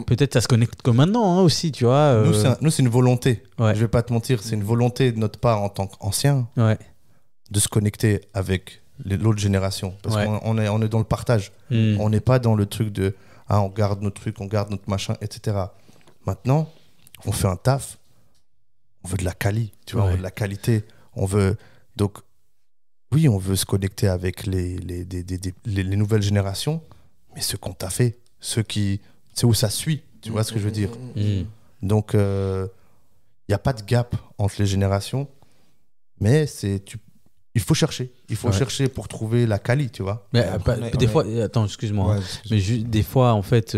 [SPEAKER 1] peut-être ça se connecte que maintenant, hein, aussi, tu vois.
[SPEAKER 3] Nous c'est une volonté. Je vais pas te mentir, c'est une volonté de notre part en tant qu'ancien de se connecter avec l'autre génération, parce qu'on est dans le partage. On n'est pas dans le truc de on garde notre truc, on garde notre machin, etc. Maintenant, on fait un taf, on veut de la quali, tu vois, on veut de la qualité, donc oui, on veut se connecter avec les nouvelles générations, mais ceux qu'on t'a fait, c'est où ça suit, tu vois ce que je veux dire. Donc il n'y a pas de gap entre les générations, mais il faut chercher. Il faut chercher pour trouver la quali, tu vois.
[SPEAKER 1] Mais des fois, attends, excuse-moi. Mais des fois, en fait,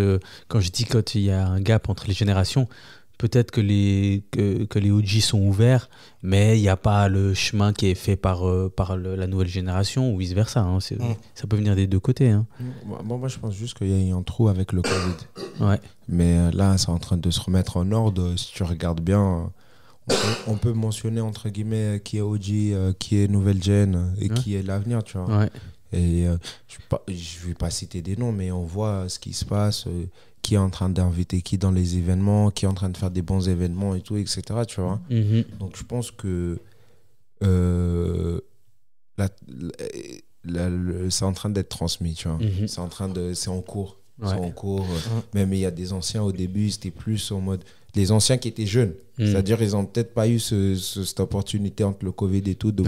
[SPEAKER 1] quand je dis qu'il y a un gap entre les générations, peut-être que les OG sont ouverts, mais il n'y a pas le chemin qui est fait par la nouvelle génération ou vice-versa. Hein. Ça peut venir des deux côtés. Hein.
[SPEAKER 4] Moi, je pense juste qu'il y a eu un trou avec le Covid. Mais là, c'est en train de se remettre en ordre. Si tu regardes bien... On peut mentionner entre guillemets qui est OG, qui est nouvelle gen et qui est l'avenir, tu vois. Et je vais pas citer des noms, mais on voit ce qui se passe, qui est en train d'inviter qui dans les événements, qui est en train de faire des bons événements et tout, etc. Tu vois. Donc je pense que c'est en train d'être transmis, tu vois. C'est en cours. C'est en cours. Même il y a des anciens au début, c'était plus en mode les anciens qui étaient jeunes. C'est-à-dire ils n'ont peut-être pas eu cette opportunité entre le Covid et tout de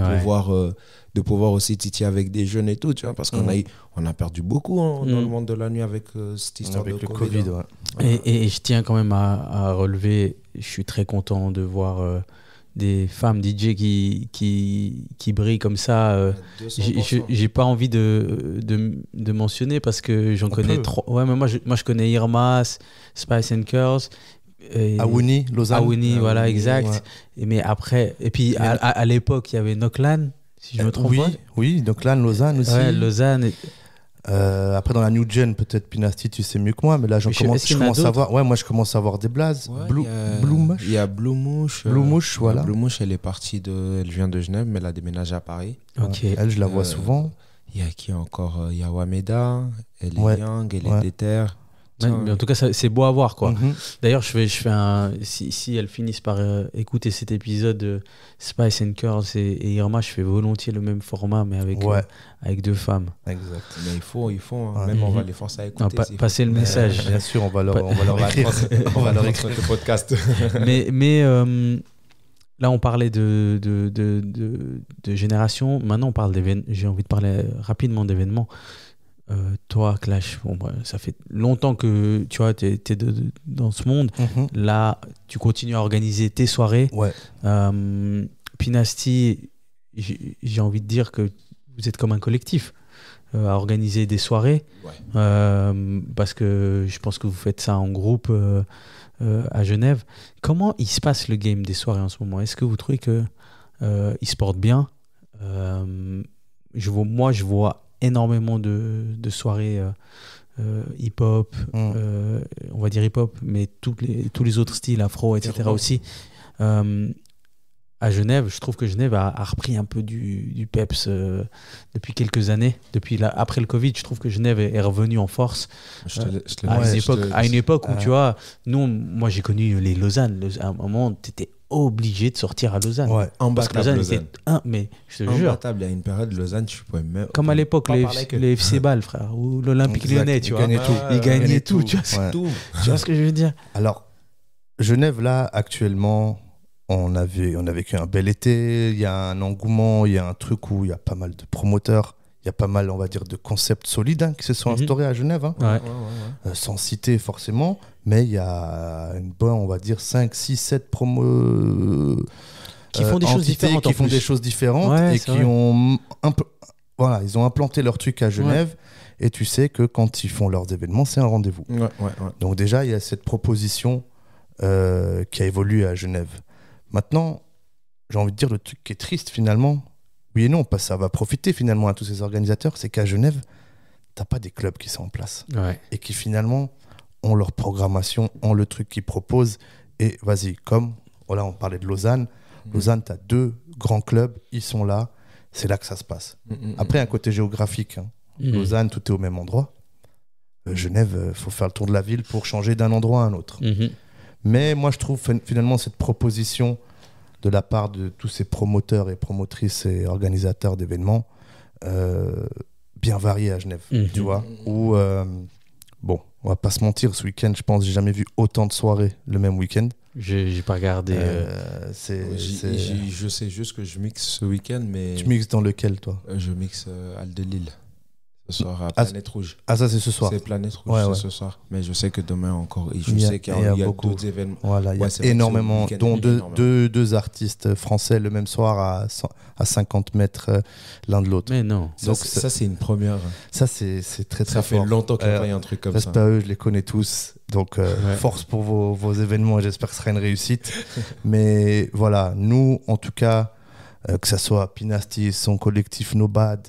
[SPEAKER 4] pouvoir aussi titiller avec des jeunes et tout, tu vois, parce qu'on a perdu beaucoup dans le monde de la nuit avec cette histoire
[SPEAKER 3] avec
[SPEAKER 4] de
[SPEAKER 3] le
[SPEAKER 4] Covid.
[SPEAKER 1] Et je tiens quand même à relever, je suis très content de voir des femmes DJ qui brillent comme ça. J'ai pas envie de mentionner parce que j'en connais trop. Ouais, mais moi je connais Irma, Spice and Curls.
[SPEAKER 3] Awuni, Lausanne.
[SPEAKER 1] Awuni, voilà, exact. Ouais. Mais après, et puis à l'époque, il y avait Noklan, si je me trompe pas.
[SPEAKER 3] Oui, Noklan, Lausanne aussi.
[SPEAKER 1] Ouais, Lausanne.
[SPEAKER 3] Après, dans la New Gen, peut-être Pinasty, tu sais mieux que moi, mais là, je commence à voir. Ouais, moi, je commence à voir des blazes.
[SPEAKER 4] Ouais,
[SPEAKER 3] Blue Mouche.
[SPEAKER 4] Il y a Blue Mouche.
[SPEAKER 3] Blue Mouche, voilà.
[SPEAKER 4] Blue Mouche, elle vient de Genève, mais elle a déménagé à Paris.
[SPEAKER 1] Ok.
[SPEAKER 3] Elle, je la vois souvent.
[SPEAKER 4] Il y a qui encore? Il y a Wameda. Elle est young, elle est déter.
[SPEAKER 1] Mais en tout cas, c'est beau à voir, quoi. D'ailleurs, je fais si elles finissent par écouter cet épisode Spice and Curls et Irma, je fais volontiers le même format, mais avec deux femmes.
[SPEAKER 3] Exact.
[SPEAKER 4] Mais il faut même on va les forcer à écouter.
[SPEAKER 1] Passer le message.
[SPEAKER 3] Bien sûr, on va leur écrire.
[SPEAKER 4] On va leur écrire le podcast.
[SPEAKER 1] mais là, on parlait de génération. Maintenant, on parle d'événements. J'ai envie de parler rapidement d'événements. Toi, Clash, ça fait longtemps que tu vois, t'es dans ce monde. Là, tu continues à organiser tes soirées. Pinasty, j'ai envie de dire que vous êtes comme un collectif à organiser des soirées. Parce que je pense que vous faites ça en groupe à Genève. Comment il se passe le game des soirées en ce moment? Est-ce que vous trouvez qu'il se porte bien? Je vois énormément de soirées hip-hop, on va dire hip-hop, mais tous les autres styles, afro, etc. aussi. À Genève, je trouve que Genève a repris un peu du peps depuis quelques années. Après le Covid, je trouve que Genève est revenue en force. À une époque où, tu vois, moi j'ai connu les Lausanne. À un moment, tu étais obligé de sortir à Lausanne.
[SPEAKER 3] Parce
[SPEAKER 1] que Lausanne était mais je te jure.
[SPEAKER 4] Il y a une période de Lausanne, tu pouvais même.
[SPEAKER 1] Comme à l'époque, les FC Ball, frère, ou l'Olympique Lyonnais, tu vois. Ils gagnaient tout. Tu vois ce que je veux dire?
[SPEAKER 3] Alors, Genève, là, actuellement, on a vécu un bel été. Il y a un engouement, il y a un truc où il y a pas mal de promoteurs. Il y a pas mal, on va dire, de concepts solides qui se sont instaurés à Genève. Sans citer forcément, mais il y a une bonne, on va dire, 5, 6, 7 promos
[SPEAKER 1] qui font des choses différentes.
[SPEAKER 3] Qui font des choses différentes et qui ont ils ont implanté leur truc à Genève. Et tu sais que quand ils font leurs événements, c'est un rendez-vous. Donc déjà, il y a cette proposition qui a évolué à Genève. Maintenant, j'ai envie de dire, le truc qui est triste finalement, oui et non, parce que ça va profiter finalement à tous ces organisateurs, c'est qu'à Genève, t'as pas des clubs qui sont en place et qui finalement ont leur programmation, ont le truc qu'ils proposent. Et vas-y, comme voilà, on parlait de Lausanne. Lausanne, t'as 2 grands clubs, ils sont là, c'est là que ça se passe. Après, un côté géographique, Lausanne, tout est au même endroit. Genève, faut faire le tour de la ville pour changer d'un endroit à un autre. Mais moi, je trouve finalement cette proposition de la part de tous ces promoteurs et promotrices et organisateurs d'événements bien variée à Genève, tu vois. Où, bon, on va pas se mentir, ce week-end, je pense, j'ai jamais vu autant de soirées le même week-end.
[SPEAKER 1] J'ai pas regardé.
[SPEAKER 4] Je sais juste que je mixe ce week-end, mais...
[SPEAKER 3] Tu mixes dans lequel, toi?
[SPEAKER 4] Je mixe Al de Lille. Ce soir à Planète Rouge.
[SPEAKER 3] Ah, ça c'est ce soir.
[SPEAKER 4] C'est Planète Rouge, ce soir. Mais je sais que demain encore, je sais qu'il y a d'autres événements.
[SPEAKER 3] Voilà, il y a énormément, dont deux artistes français le même soir à 50 mètres l'un de l'autre.
[SPEAKER 1] Mais non.
[SPEAKER 4] Donc ça c'est une première.
[SPEAKER 3] Ça c'est très très
[SPEAKER 4] ça
[SPEAKER 3] fort.
[SPEAKER 4] fait longtemps qu'il y a un truc comme ça.
[SPEAKER 3] Pas eux, je les connais tous. Donc force pour vos événements et j'espère que ce sera une réussite. Mais voilà, nous en tout cas, que ça soit Pinasty, son collectif No Bad,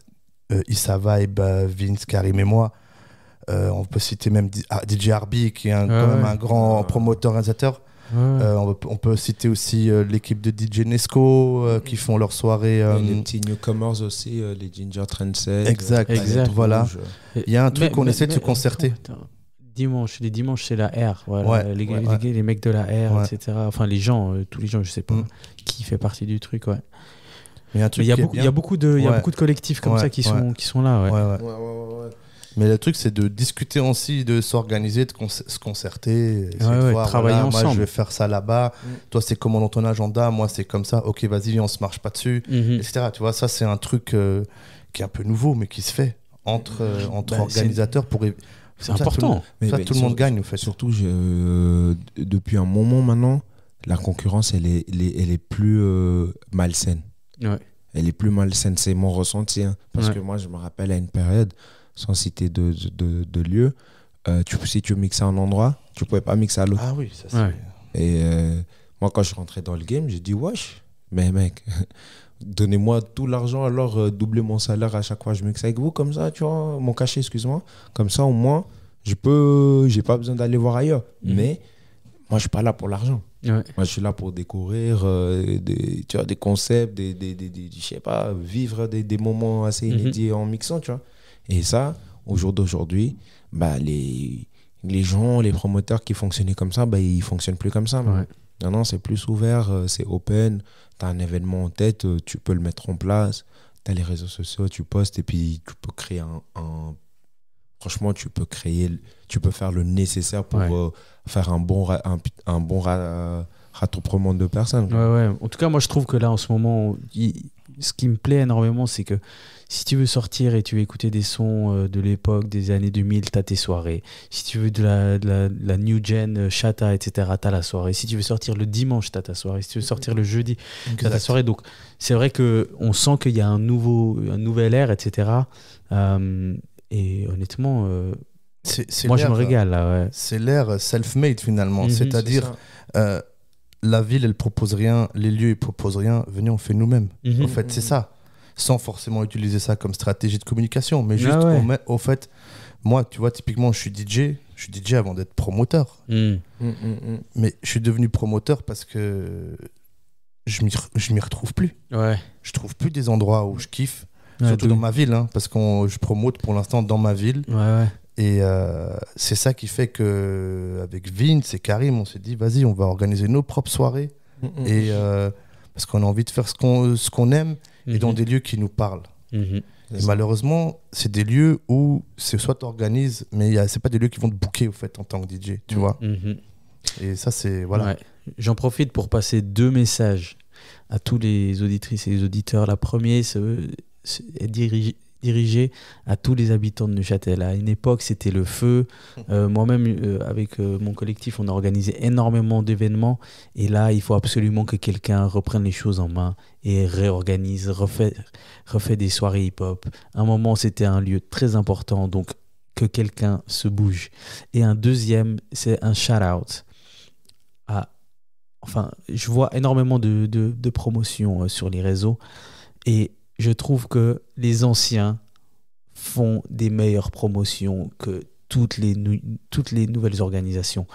[SPEAKER 3] Issa Vibe, Vince, Karim et moi. On peut citer même DJ Arby qui est quand même un grand promoteur organisateur. On peut citer aussi l'équipe de DJ Nesco qui font leur soirée.
[SPEAKER 4] Les petits newcomers aussi, les Ginger Trendset.
[SPEAKER 3] Exact. Voilà. Il y a un truc qu'on essaie de se concerter.
[SPEAKER 1] Les dimanches c'est la R. Voilà. Les mecs de la R, etc. Enfin les gens, tous les gens, je sais pas qui fait partie du truc.
[SPEAKER 3] Il y a beaucoup de
[SPEAKER 1] collectifs comme ça qui sont là.
[SPEAKER 3] Mais le truc, c'est de discuter aussi, de s'organiser, de se concerter.
[SPEAKER 1] De voir, travailler ensemble.
[SPEAKER 3] Moi, je vais faire ça là-bas. Toi, c'est comment dans ton agenda? Moi, c'est comme ça. Ok, vas-y, on se marche pas dessus, etc. Tu vois, ça, c'est un truc qui est un peu nouveau, mais qui se fait entre organisateurs pour...
[SPEAKER 1] C'est important.
[SPEAKER 3] Tout le monde gagne, en fait.
[SPEAKER 4] Surtout, depuis un moment maintenant, la concurrence, elle est plus malsaine.
[SPEAKER 1] Ouais.
[SPEAKER 4] Elle est plus malsaine, c'est mon ressenti. Hein, parce que moi, je me rappelle à une période, sans citer de lieu, si tu mixais à un endroit, tu pouvais pas mixer à l'autre.
[SPEAKER 3] Ah oui, ça c'est...
[SPEAKER 4] Et moi, quand je suis rentré dans le game, j'ai dit, wesh, mais mec, donnez-moi tout l'argent, alors doublez mon salaire à chaque fois que je mixe avec vous, comme ça, tu vois, mon cachet, excuse-moi. Comme ça, au moins, j'ai pas besoin d'aller voir ailleurs. Mais moi, je suis pas là pour l'argent. Ouais. Moi, je suis là pour découvrir des concepts, je sais pas, vivre des moments assez inédits en mixant, tu vois. Et ça, au jour d'aujourd'hui, les gens, les promoteurs qui fonctionnaient comme ça, ils fonctionnent plus comme ça. Ouais. Non, c'est plus ouvert, c'est open. Tu as un événement en tête, tu peux le mettre en place. Tu as les réseaux sociaux, tu postes et puis tu peux créer franchement, tu peux faire le nécessaire pour faire un bon rattouprement de personnes.
[SPEAKER 1] Ouais. En tout cas, moi, je trouve que là, en ce moment, ce qui me plaît énormément, c'est que si tu veux sortir et tu veux écouter des sons de l'époque, des années 2000, tu as tes soirées. Si tu veux de la new gen, chata, etc., tu as la soirée. Si tu veux sortir le dimanche, tu as ta soirée. Si tu veux sortir le jeudi, tu as ta soirée. Donc, c'est vrai qu'on sent qu'il y a un nouvel air, etc. Et honnêtement, moi, je me régale. Là, ouais.
[SPEAKER 3] C'est l'ère self-made, finalement. C'est-à-dire, la ville, elle propose rien, les lieux, ils proposent rien. Venez, on fait nous-mêmes. En fait, c'est ça. Sans forcément utiliser ça comme stratégie de communication. Mais juste, au fait, moi, tu vois, typiquement, je suis DJ avant d'être promoteur. Mais je suis devenu promoteur parce que je m'y retrouve plus.
[SPEAKER 1] Ouais.
[SPEAKER 3] Je trouve plus des endroits où je kiffe. Surtout dans ma ville, hein, parce que je promote pour l'instant dans ma ville.
[SPEAKER 1] Ouais.
[SPEAKER 3] Et c'est ça qui fait qu'avec Vince et Karim, on s'est dit, vas-y, on va organiser nos propres soirées. Et, parce qu'on a envie de faire ce qu'on aime et dans des lieux qui nous parlent. Et malheureusement, c'est des lieux où c'est soit tu organises, mais c'est pas des lieux qui vont te booker au fait, en tant que DJ, tu vois. Et ça, c'est... Voilà.
[SPEAKER 1] Ouais. J'en profite pour passer 2 messages à tous les auditrices et les auditeurs. La première, est dirigé à tous les habitants de Neuchâtel. À une époque, c'était le feu. Moi-même, avec mon collectif, on a organisé énormément d'événements. Et là, il faut absolument que quelqu'un reprenne les choses en main et réorganise, refait des soirées hip-hop. À un moment, c'était un lieu très important, donc que quelqu'un se bouge. Et un deuxième, c'est un shout-out Enfin, je vois énormément de promotions sur les réseaux et je trouve que les anciens font des meilleures promotions que toutes les nouvelles organisations.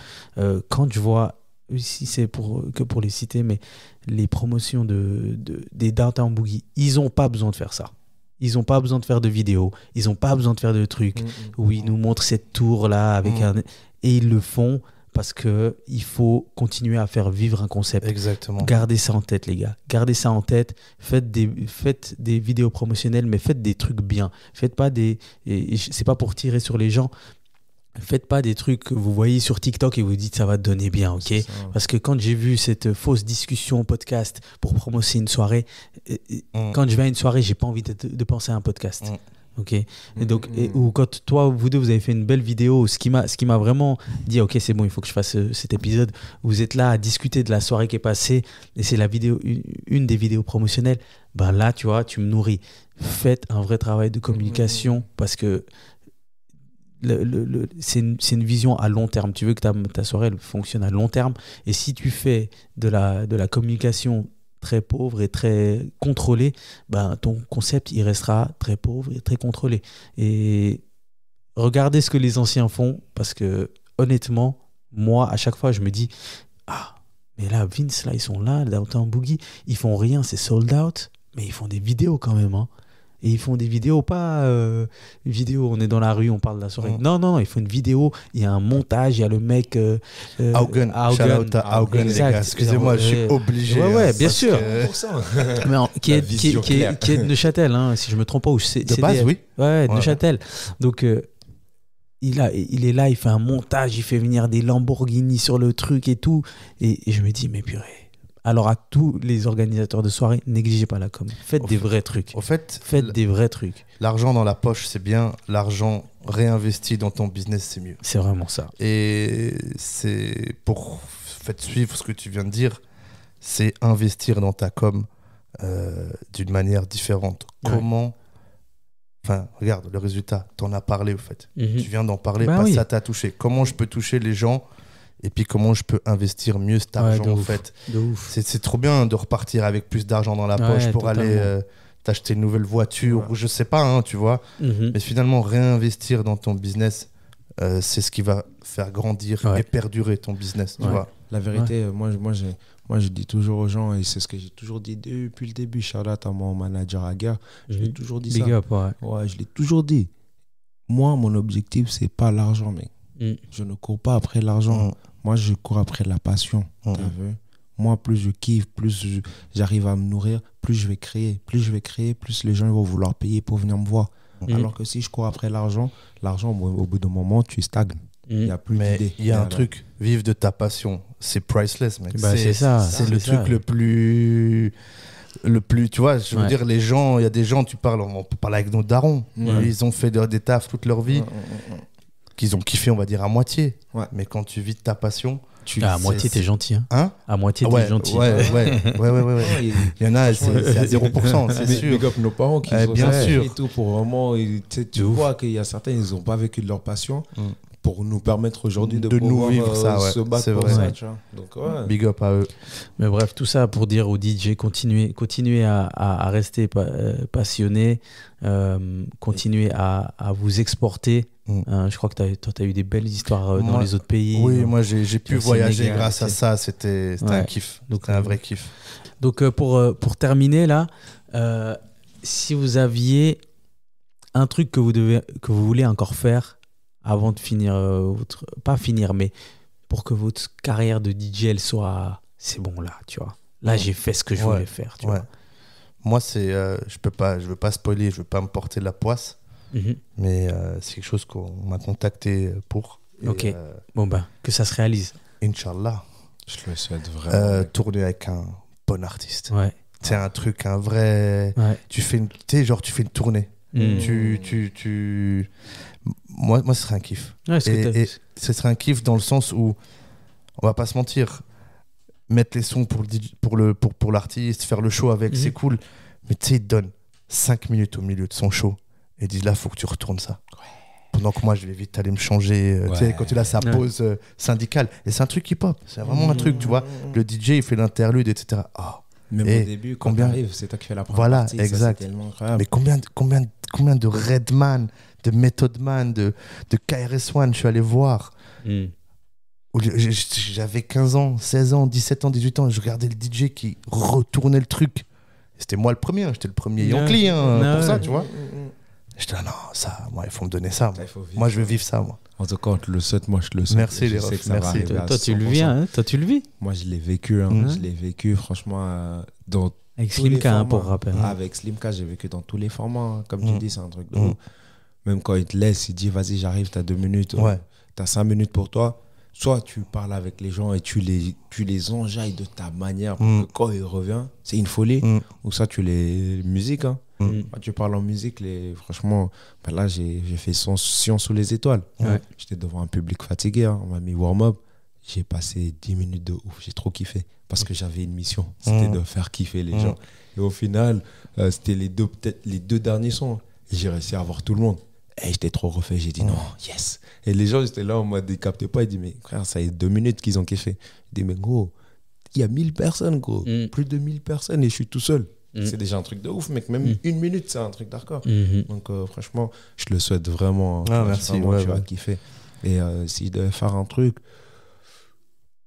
[SPEAKER 1] Quand je vois, si c'est que pour les citer, mais les promotions des Downtown Boogie, ils n'ont pas besoin de faire ça. Ils n'ont pas besoin de faire de vidéos, ils n'ont pas besoin de faire de trucs où ils nous montrent cette tour-là avec et ils le font parce qu'il faut continuer à faire vivre un concept.
[SPEAKER 3] Exactement.
[SPEAKER 1] Gardez ça en tête, les gars. Gardez ça en tête. Faites des vidéos promotionnelles, mais faites des trucs bien. Faites pas c'est pas pour tirer sur les gens. Faites pas des trucs que vous voyez sur TikTok et vous dites ça va donner bien, ok ? Parce que quand j'ai vu cette fausse discussion podcast pour promouvoir une soirée, quand je vais à une soirée, j'ai pas envie de penser à un podcast. Ok, et donc, ou quand vous deux, vous avez fait une belle vidéo, ce qui m'a vraiment dit, ok, c'est bon, il faut que je fasse cet épisode. Vous êtes là à discuter de la soirée qui est passée, et c'est la vidéo, une des vidéos promotionnelles. Ben là, tu vois, tu me nourris. Faites un vrai travail de communication parce que c'est une vision à long terme. Tu veux que ta soirée elle fonctionne à long terme, et si tu fais de la communication très pauvre et très contrôlé, ben, ton concept il restera très pauvre et très contrôlé. Et regardez ce que les anciens font, parce que honnêtement, moi à chaque fois je me dis mais là Vince là ils sont là, Downtown Boogie, ils font rien, c'est sold out, mais ils font des vidéos quand même, hein. Et ils font des vidéos, pas une vidéo, on est dans la rue, on parle de la soirée. Non, ils font une vidéo, il y a un montage, il y a le mec...
[SPEAKER 3] Augen, shout-out à Augen, les gars. Excusez-moi, je suis obligé.
[SPEAKER 1] Ouais, bien sûr. Mais qui est de Neuchâtel, hein, si je ne me trompe pas.
[SPEAKER 3] De base, oui.
[SPEAKER 1] Ouais, de Neuchâtel. Donc, il est là, il fait un montage, il fait venir des Lamborghini sur le truc et tout. Et je me dis, mais purée. Alors à tous les organisateurs de soirée, négligez pas la com. Faites des vrais trucs. Faites des vrais trucs.
[SPEAKER 3] L'argent dans la poche, c'est bien. L'argent réinvesti dans ton business, c'est mieux.
[SPEAKER 1] C'est vraiment ça.
[SPEAKER 3] Et c'est pour faire suivre ce que tu viens de dire, c'est investir dans ta com d'une manière différente. Ouais. Comment... Enfin, regarde, le résultat, t'en as parlé au fait. Tu viens d'en parler parce que ça t'a touché. Comment je peux toucher les gens et puis comment je peux investir mieux cet argent en fait. C'est trop bien de repartir avec plus d'argent dans la poche pour aller t'acheter une nouvelle voiture ou je sais pas, hein, tu vois. Mais finalement, réinvestir dans ton business, c'est ce qui va faire grandir et perdurer ton business, tu vois.
[SPEAKER 4] La vérité, moi, je dis toujours aux gens, et c'est ce que j'ai toujours dit depuis le début, shout-out à mon manager Aguerre, je l'ai toujours dit
[SPEAKER 1] Big
[SPEAKER 4] ça.
[SPEAKER 1] Up,
[SPEAKER 4] ouais, je l'ai toujours dit. Moi, mon objectif, c'est pas l'argent, mec. Je ne cours pas après l'argent. Moi, je cours après la passion. T'as vu? Moi, plus je kiffe, plus j'arrive à me nourrir, plus je vais créer. Plus je vais créer, plus les gens vont vouloir payer pour venir me voir. Alors que si je cours après l'argent, au bout d'un moment, tu stagnes. Il n'y a plus d'idées.
[SPEAKER 3] Il y a un truc, vivre de ta passion, c'est priceless, mec.
[SPEAKER 1] C'est ça.
[SPEAKER 3] C'est le truc le plus, tu vois, je veux dire, les gens, il y a des gens, on peut parler avec nos darons. Ils ont fait des tafs toute leur vie, qu'ils ont kiffé, on va dire, à moitié. Mais quand tu vis de ta passion...
[SPEAKER 1] à moitié, t'es gentil.
[SPEAKER 3] Hein
[SPEAKER 1] à moitié, t'es gentil.
[SPEAKER 3] Ouais. Il y en a, c'est à 0%, c'est sûr.
[SPEAKER 4] Big up nos parents qui ont
[SPEAKER 3] bien sûr.
[SPEAKER 4] Et tout pour vraiment... Tu vois qu'il y a certains, ils n'ont pas vécu de leur passion. Pour nous permettre aujourd'hui de
[SPEAKER 3] nous vivre ça,
[SPEAKER 4] se battre
[SPEAKER 3] c'est
[SPEAKER 4] pour
[SPEAKER 3] vrai.
[SPEAKER 4] ça, tu vois. Donc,
[SPEAKER 3] Big up à eux.
[SPEAKER 1] Mais bref, tout ça pour dire aux DJ, continuez à rester passionnés, continuez à vous exporter. Je crois que toi, tu as eu des belles histoires dans les autres pays.
[SPEAKER 3] Oui, moi, j'ai pu voyager grâce à ça. C'était un kiff. C'était un vrai kiff.
[SPEAKER 1] Donc, pour terminer, là, si vous aviez un truc que vous voulez encore faire avant de finir pas finir, mais pour que votre carrière de DJ elle soit c'est bon là, tu vois, là j'ai fait ce que je voulais faire, tu vois.
[SPEAKER 3] Moi c'est je veux pas spoiler, je veux pas me porter la poisse, mais c'est quelque chose qu'on m'a contacté pour et,
[SPEAKER 1] que ça se réalise,
[SPEAKER 3] Inch'Allah.
[SPEAKER 4] Je le souhaite vraiment.
[SPEAKER 3] Tourner avec un bon artiste, c'est un truc, un vrai, tu fais une tournée. Moi, ce serait un kiff. Et ce serait un kiff dans le sens où, on va pas se mentir, mettre les sons pour l'artiste, faire le show avec, c'est cool. Mais tu sais, il te donne 5 minutes au milieu de son show et il dit là, faut que tu retournes ça. Pendant que moi, je vais vite aller me changer. Tu sais, quand il a sa pause syndicale. Et c'est un truc hip-hop. C'est vraiment un truc, tu vois. Le DJ, il fait l'interlude, etc.
[SPEAKER 4] Même au début, quand t'arrives, c'est toi qui fais la première partie.
[SPEAKER 3] Voilà, exact.
[SPEAKER 4] Ça, c'est tellement incroyable.
[SPEAKER 3] Mais combien de Redman, de Method Man, de KRS-One, je suis allé voir. J'avais 15 ans, 16 ans, 17 ans, 18 ans, et je regardais le DJ qui retournait le truc. C'était moi le premier, j'étais le premier Yankee pour ça, tu vois. J'étais là, non, ça, moi, il faut me donner ça. Moi, je veux vivre ça, moi.
[SPEAKER 4] En tout cas, on te le souhaite, moi, je te le souhaite.
[SPEAKER 3] Merci, les refs, merci.
[SPEAKER 1] Toi, tu le vis, hein. Toi, tu le vis.
[SPEAKER 4] Moi, je l'ai vécu, je l'ai vécu, franchement, dans
[SPEAKER 1] avec Slimka, pour rappel.
[SPEAKER 4] Avec Slimka, j'ai vécu dans tous les formats. Comme tu dis, c'est un truc de ouf. Même quand il te laisse, il dit, vas-y, j'arrive, t'as 2 minutes. T'as 5 minutes pour toi. Soit tu parles avec les gens et tu les enjailles de ta manière pour que quand il revient, c'est une folie. Ou soit tu les musiques. Quand tu parles en musique, franchement, là, j'ai fait Science sous les étoiles. J'étais devant un public fatigué. On m'a mis warm-up. J'ai passé 10 minutes de ouf. J'ai trop kiffé parce que j'avais une mission. C'était de faire kiffer les gens. Et au final, c'était peut-être les 2 derniers sons. Et j'ai réussi à avoir tout le monde. Et j'étais trop refait. J'ai dit non, yes. Et les gens, j'étais là en mode, ils captaient pas. Ils disent, mais frère, ça fait 2 minutes qu'ils ont kiffé. Je dis, mais gros, il y a 1000 personnes, gros. Plus de 1000 personnes et je suis tout seul. C'est déjà un truc de ouf, mec. Même 1 minute, c'est un truc d'hardcore. Donc, franchement, je le souhaite vraiment.
[SPEAKER 3] Merci.
[SPEAKER 4] Vraiment, tu vas kiffer. Et si je devais faire un truc,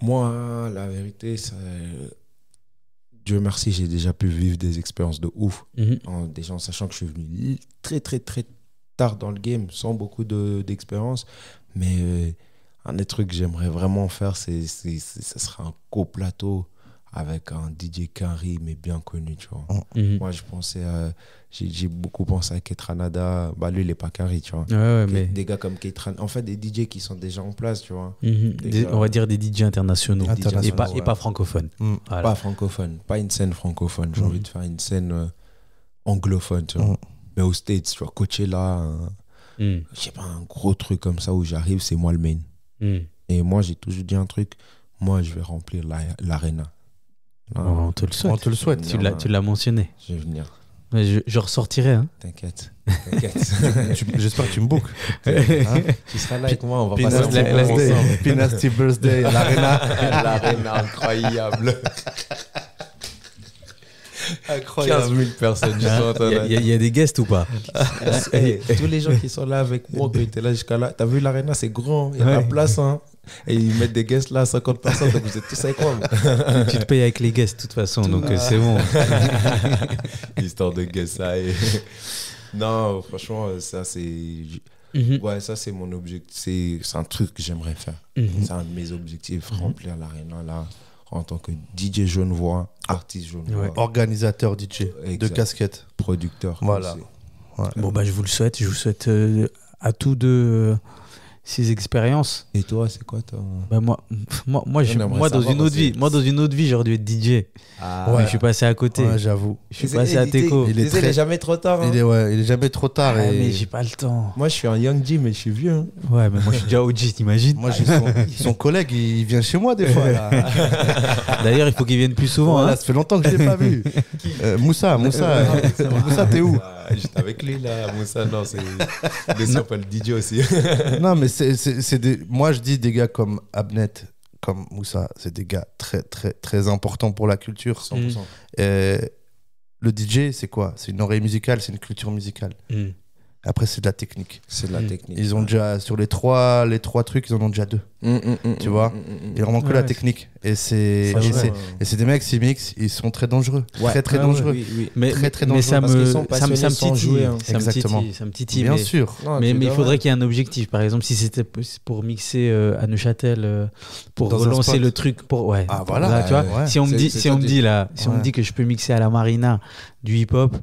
[SPEAKER 4] moi, la vérité, Dieu merci, j'ai déjà pu vivre des expériences de ouf. Déjà en sachant que je suis venu très, très, très tard dans le game, sans beaucoup d'expérience. Mais un des trucs que j'aimerais vraiment faire, ça serait un coplateau avec un DJ Quinry, mais bien connu, tu vois. Moi, je pensais j'ai beaucoup pensé à Ketranada. Bah, lui, il n'est pas Quinry, tu vois.
[SPEAKER 1] Mais...
[SPEAKER 4] Des gars comme Ketran, en fait, des DJ qui sont déjà en place, tu vois.
[SPEAKER 1] On va dire des DJ internationaux. Et pas francophones.
[SPEAKER 4] Voilà. Pas francophones, pas une scène francophone. J'ai envie de faire une scène anglophone, tu vois. Mais aux States, tu vois, Coachella, je sais pas, un gros truc comme ça où j'arrive, c'est moi le main. Et moi, j'ai toujours dit un truc, moi, je vais remplir l'arena.
[SPEAKER 1] On te le souhaite.
[SPEAKER 3] On te le souhaite.
[SPEAKER 1] Tu l'as mentionné.
[SPEAKER 4] Je vais venir.
[SPEAKER 1] Je ressortirai. Hein.
[SPEAKER 4] T'inquiète.
[SPEAKER 3] J'espère que tu me bookes.
[SPEAKER 4] Tu seras là avec moi, on va passer
[SPEAKER 3] ensemble. Pinasty Birthday, l'Arena.
[SPEAKER 4] L'Arena, incroyable. 15 000 personnes.
[SPEAKER 1] Il y a des guests ou pas?
[SPEAKER 4] Tous les gens qui sont là avec moi, qui étaient là jusqu'à là, t'as vu l'Arena, c'est grand, il y a la place. Hein. Et ils mettent des guests là, 50 personnes, donc vous êtes tous avec moi.
[SPEAKER 1] Tu te payes avec les guests de toute façon, donc c'est bon.
[SPEAKER 4] Histoire de guests, ça. Non, franchement, ça c'est... Ouais, ça c'est mon objectif. C'est un truc que j'aimerais faire. C'est un de mes objectifs, remplir l'Arena là. En tant que DJ Genevois, artiste Genevois.
[SPEAKER 3] Organisateur DJ, de casquette.
[SPEAKER 4] Producteur.
[SPEAKER 3] Voilà.
[SPEAKER 1] Ouais. Bon, je vous le souhaite. Je vous souhaite à tous deux ces expériences.
[SPEAKER 4] Et toi, c'est quoi toi?
[SPEAKER 1] Moi, dans une autre vie. Moi, dans une autre vie, j'aurais dû être DJ. Mais je suis passé à côté.
[SPEAKER 3] Ouais, j'avoue.
[SPEAKER 1] Je suis passé à Teco.
[SPEAKER 4] Il est jamais trop tard. Hein.
[SPEAKER 3] Il est jamais trop tard.
[SPEAKER 1] Mais j'ai pas le temps.
[SPEAKER 4] Moi, je suis un young G, mais je suis vieux. Hein.
[SPEAKER 1] Ouais, mais moi, je suis déjà OG, t'imagines?
[SPEAKER 3] Moi, j'ai son collègue, il vient chez moi des fois. Là.
[SPEAKER 1] D'ailleurs, il faut qu'il vienne plus souvent.
[SPEAKER 3] Voilà, ça fait longtemps que je l'ai pas vu. Moussa, t'es où?
[SPEAKER 4] J'étais avec lui là, Moussa. Non, c'est pas le DJ aussi.
[SPEAKER 3] Non, mais moi je dis des gars comme Abnet, comme Moussa, c'est des gars très très très importants pour la culture.
[SPEAKER 4] 100%.
[SPEAKER 3] Le DJ, c'est quoi? C'est une oreille musicale, c'est une culture musicale. Après, c'est de la technique.
[SPEAKER 4] C'est de la technique.
[SPEAKER 3] Ils ont déjà, sur les trois trucs, ils en ont déjà 2. Tu vois? Il y a vraiment que la technique. Et c'est des mecs, s'ils mixent, ils sont très dangereux. Très dangereux.
[SPEAKER 4] Oui.
[SPEAKER 1] Mais ça me titille.
[SPEAKER 3] Exactement.
[SPEAKER 1] Ça me titille.
[SPEAKER 3] Bien sûr.
[SPEAKER 1] Mais il faudrait qu'il y ait un objectif. Par exemple, si c'était pour mixer à Neuchâtel, pour relancer le truc.
[SPEAKER 3] Ah, voilà.
[SPEAKER 1] Tu vois, si on me dit que je peux mixer à la Marina du hip-hop,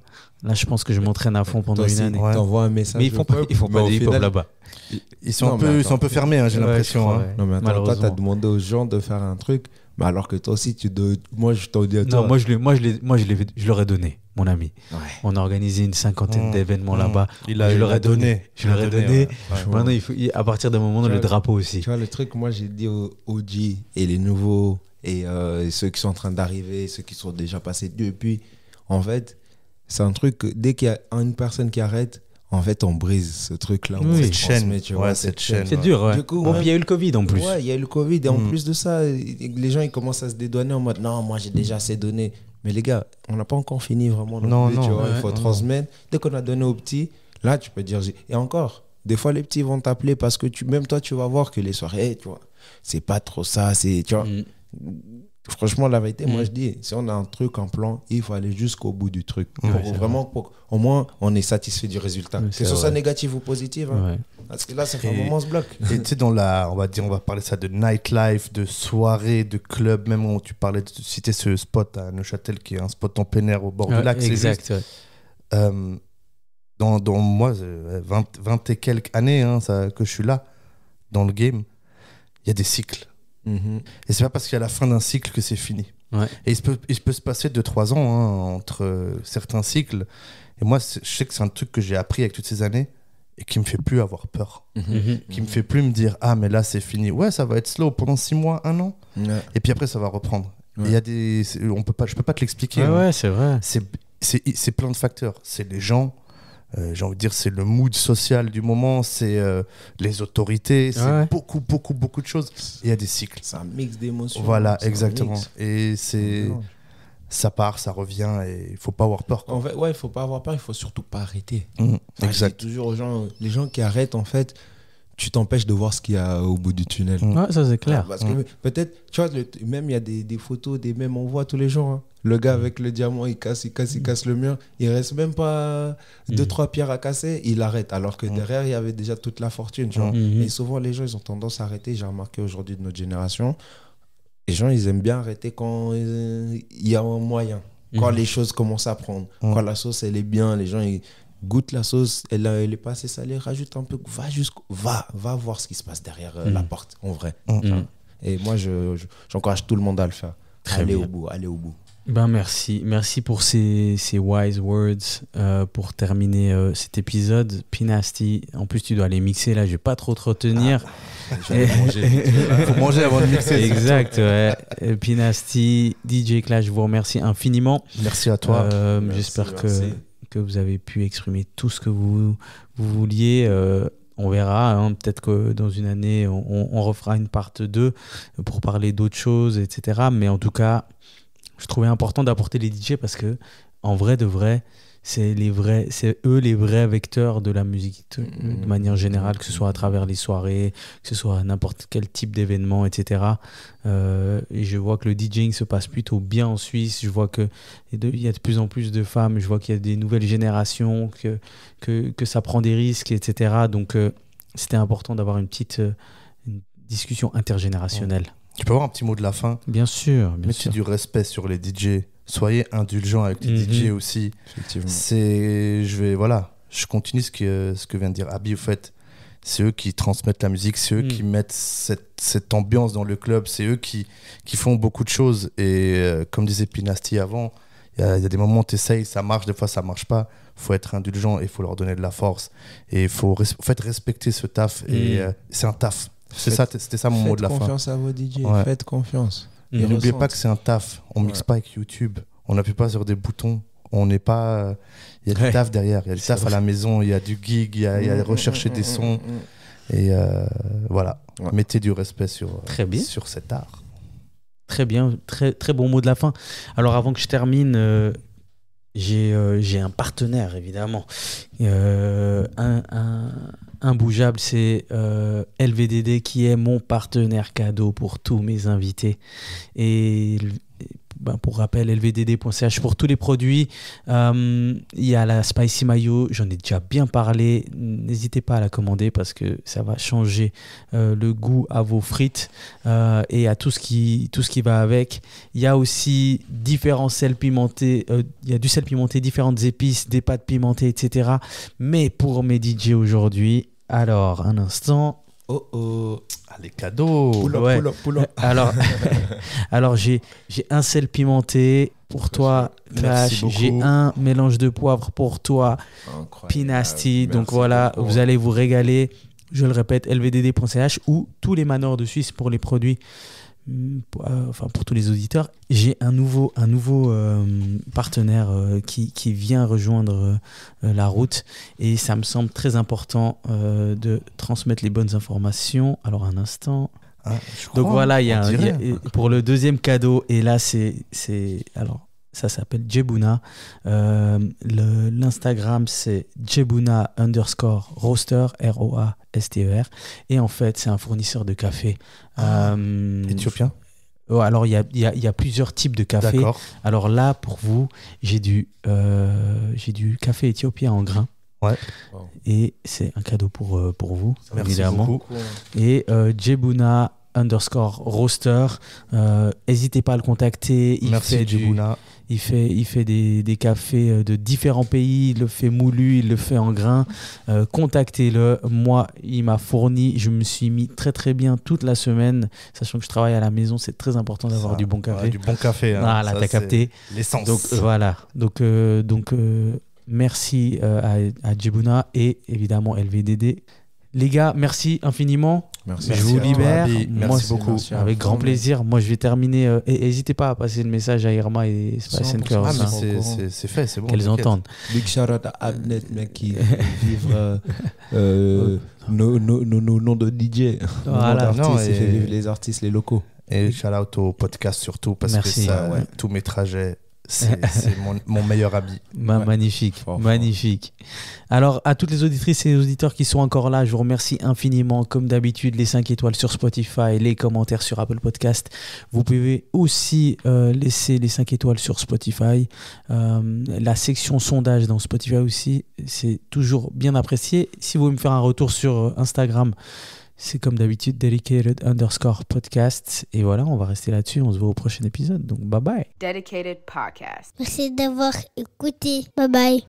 [SPEAKER 1] là, je pense que je m'entraîne à fond pendant une année.
[SPEAKER 4] T'envoies un message.
[SPEAKER 1] Mais ils font pas de hip-hop là-bas.
[SPEAKER 3] Ils sont un peu fermés, j'ai l'impression.
[SPEAKER 4] Non, mais attends, toi, t'as demandé aux gens de faire un truc, mais alors que toi aussi, moi, je t'en dis à toi.
[SPEAKER 1] Non, je leur ai donné, mon ami. Ouais. On a organisé une 50aine d'événements là-bas. Je leur ai donné. Maintenant, il faut, à partir d'un moment, le drapeau aussi.
[SPEAKER 4] Tu vois, le truc, moi, j'ai dit aux OG et les nouveaux, et ceux qui sont en train d'arriver, ceux qui sont déjà passés depuis, en fait, c'est un truc que dès qu'il y a une personne qui arrête, en fait, on brise ce truc-là.
[SPEAKER 3] Cette chaîne, tu vois, cette chaîne.
[SPEAKER 1] C'est dur, ouais. Du coup, il y a eu le Covid en plus.
[SPEAKER 4] Ouais, il y a eu le Covid. Et en plus de ça, les gens, ils commencent à se dédouaner en mode, non, moi, j'ai déjà assez donné. Mais les gars, on n'a pas encore fini vraiment.
[SPEAKER 3] Non.
[SPEAKER 4] Tu vois, il faut transmettre. Dès qu'on a donné aux petits, là, tu peux dire... Et encore, des fois, les petits vont t'appeler parce que même toi, tu vas voir que les soirées, tu vois, c'est pas trop ça. Tu vois... Franchement, la vérité, moi je dis, si on a un truc en plan, il faut aller jusqu'au bout du truc. Au moins, on est satisfait du résultat. Que ce soit négatif ou positif. Hein. Parce que là, ça fait un moment, on se bloque.
[SPEAKER 3] Et tu sais, on va parler ça de nightlife, de soirée, de club, même où tu parlais de citer ce spot à Neuchâtel, qui est un spot en plein air au bord du lac.
[SPEAKER 1] Exact.
[SPEAKER 3] Dans moi, 20 et quelques années que je suis là, dans le game, il y a des cycles. Et c'est pas parce qu'il y a la fin d'un cycle que c'est fini. Et il peut se passer 2-3 ans entre certains cycles. Et moi, je sais que c'est un truc que j'ai appris avec toutes ces années et qui me fait plus avoir peur. Qui me fait plus me dire, ah, mais là, c'est fini. Ouais, ça va être slow pendant 6 mois, 1 an. Et puis après, ça va reprendre. Et il y a je peux pas te l'expliquer.
[SPEAKER 1] Ouais, c'est vrai.
[SPEAKER 3] C'est plein de facteurs. C'est les gens. J'ai envie de dire, c'est le mood social du moment, c'est les autorités, c'est beaucoup de choses. Il y a des cycles.
[SPEAKER 4] C'est un mix d'émotions.
[SPEAKER 3] Voilà, exactement. Et ça part, ça revient, et il faut pas avoir peur.
[SPEAKER 4] En fait, il faut pas avoir peur, il faut surtout pas arrêter.
[SPEAKER 3] Exact.
[SPEAKER 4] Je dis toujours aux gens, les gens qui arrêtent, en fait, tu t'empêches de voir ce qu'il y a au bout du tunnel.
[SPEAKER 1] Ouais, ça c'est clair.
[SPEAKER 4] Parce que peut-être, tu vois, même il y a des photos, des mèmes, on voit tous les jours. Hein. Le gars avec le diamant, il casse le mur. Il reste même pas 2-3 pierres à casser, il arrête. Alors que derrière, il y avait déjà toute la fortune. Tu vois. Et souvent, les gens, ils ont tendance à arrêter. J'ai remarqué aujourd'hui de notre génération. les gens, ils aiment bien arrêter quand il y a un moyen. Quand les choses commencent à prendre. Quand la sauce, elle est bien, les gens, ils goûtent la sauce, elle est pas assez salée, rajoute un peu. Va voir ce qui se passe derrière la porte, en vrai. Et moi, j'encourage tout le monde à le faire. Allez au bout.
[SPEAKER 1] Ben merci pour ces wise words pour terminer cet épisode. P-Nasty, en plus tu dois les mixer là, je vais pas trop te retenir.
[SPEAKER 3] Faut manger avant de mixer.
[SPEAKER 1] Exact, ouais. P-Nasty, DJ Clash, je vous remercie infiniment.
[SPEAKER 3] Merci à toi.
[SPEAKER 1] J'espère que vous avez pu exprimer tout ce que vous vouliez. On verra, hein, peut-être que dans une année on refera une part 2 pour parler d'autres choses, etc. Mais en tout cas, je trouvais important d'apporter les DJ parce que, en vrai de vrai, c'est eux les vrais vecteurs de la musique de manière générale, que ce soit à travers les soirées, que ce soit à n'importe quel type d'événement, etc. Et je vois que le DJing se passe plutôt bien en Suisse. Je vois qu'il y a de plus en plus de femmes. Je vois qu'il y a des nouvelles générations, que ça prend des risques, etc. Donc, c'était important d'avoir une discussion intergénérationnelle.
[SPEAKER 3] Tu peux avoir un petit mot de la fin?
[SPEAKER 1] Bien sûr.
[SPEAKER 3] Mettez du respect sur les DJ. Soyez indulgents avec les DJ aussi.
[SPEAKER 4] Effectivement.
[SPEAKER 3] Je continue ce que vient de dire Abi. Au fait, c'est eux qui transmettent la musique, c'est eux qui mettent cette ambiance dans le club, c'est eux qui font beaucoup de choses. Et comme disait P-Nasty avant, il y a des moments où tu essayes, ça marche, des fois ça marche pas. Il faut être indulgent et il faut leur donner de la force. Et il faut respecter ce taf. Et c'est un taf. C'était ça mon mot de la fin.
[SPEAKER 4] Faites confiance à vos DJ, faites confiance.
[SPEAKER 3] Et n'oubliez pas que c'est un taf. On mixe pas avec YouTube. On n'appuie pas sur des boutons. On n'est pas. Il y a du taf derrière. Il y a du taf à la maison. Il y a du gig. Il y a rechercher des sons. Et voilà. Ouais. Mettez du respect sur cet art.
[SPEAKER 1] Très bien. Très, très bon mot de la fin. Alors, avant que je termine, j'ai un partenaire, évidemment. Imbougeable, c'est LVDD qui est mon partenaire cadeau pour tous mes invités. Et pour rappel, lvdd.ch pour tous les produits. Il y a la Spicy Mayo, j'en ai déjà bien parlé. N'hésitez pas à la commander parce que ça va changer le goût à vos frites et à tout ce qui va avec. Il y a aussi différents sels pimentés. Il y a du sel pimenté, différentes épices, des pâtes pimentées, etc. Mais pour mes DJ aujourd'hui, alors un instant.
[SPEAKER 3] Les cadeaux.
[SPEAKER 1] Pull up. Alors j'ai un sel pimenté pour toi, Clash. J'ai un mélange de poivre pour toi, P-Nasty. Donc voilà, beaucoup. Vous allez vous régaler. Je le répète, lvdd.ch ou tous les manors de Suisse pour les produits. Pour tous les auditeurs, j'ai un nouveau partenaire qui vient rejoindre la route et ça me semble très important de transmettre les bonnes informations. Alors un instant. Donc voilà, il y a pour le deuxième cadeau et là alors ça s'appelle Djebouna. L'Instagram c'est Djebouna_roaster ROASTER et en fait c'est un fournisseur de café
[SPEAKER 3] éthiopien.
[SPEAKER 1] Alors il y a plusieurs types de café.
[SPEAKER 3] D'accord.
[SPEAKER 1] Alors là pour vous j'ai du café éthiopien en grains.
[SPEAKER 3] Ouais.
[SPEAKER 1] Et c'est un cadeau pour vous.
[SPEAKER 3] Merci
[SPEAKER 1] évidemment.
[SPEAKER 3] Beaucoup.
[SPEAKER 1] Et Djebouna_roaster. N'hésitez pas à le contacter.
[SPEAKER 3] Merci Djebouna.
[SPEAKER 1] Il fait des cafés de différents pays, il le fait moulu, il le fait en grains. Contactez-le. Moi, il m'a fourni, je me suis mis très très bien toute la semaine, sachant que je travaille à la maison, c'est très important d'avoir du bon café.
[SPEAKER 3] Ouais, du bon café. Hein.
[SPEAKER 1] Voilà, t'as capté.
[SPEAKER 3] L'essence.
[SPEAKER 1] Donc voilà. Donc merci à Djebouna et évidemment LVDD. Les gars, merci infiniment.
[SPEAKER 4] Merci.
[SPEAKER 1] Je vous libère.
[SPEAKER 3] Merci beaucoup.
[SPEAKER 1] Avec grand plaisir. Moi, je vais terminer. Et n'hésitez pas à passer le message à Irma et Spice & Curls.
[SPEAKER 3] C'est fait, c'est bon.
[SPEAKER 1] Qu'elles entendent.
[SPEAKER 4] Big shout out à Abnet, mec, qui vivre nos noms de DJ.
[SPEAKER 1] Voilà.
[SPEAKER 4] Il fait vivre les artistes, les locaux.
[SPEAKER 3] Et shout out au podcast surtout, parce que ça, tous mes trajets. C'est mon meilleur ami.
[SPEAKER 1] Magnifique, magnifique. Alors, à toutes les auditrices et les auditeurs qui sont encore là, je vous remercie infiniment. Comme d'habitude, les 5 étoiles sur Spotify, les commentaires sur Apple Podcast. Vous pouvez aussi laisser les 5 étoiles sur Spotify. La section sondage dans Spotify aussi, c'est toujours bien apprécié. Si vous voulez me faire un retour sur Instagram, C'est comme d'habitude, dedicated_podcast. Et voilà, on va rester là-dessus. On se voit au prochain épisode. Donc, bye bye.
[SPEAKER 2] Dedicated Podcast.
[SPEAKER 5] Merci d'avoir écouté. Bye bye.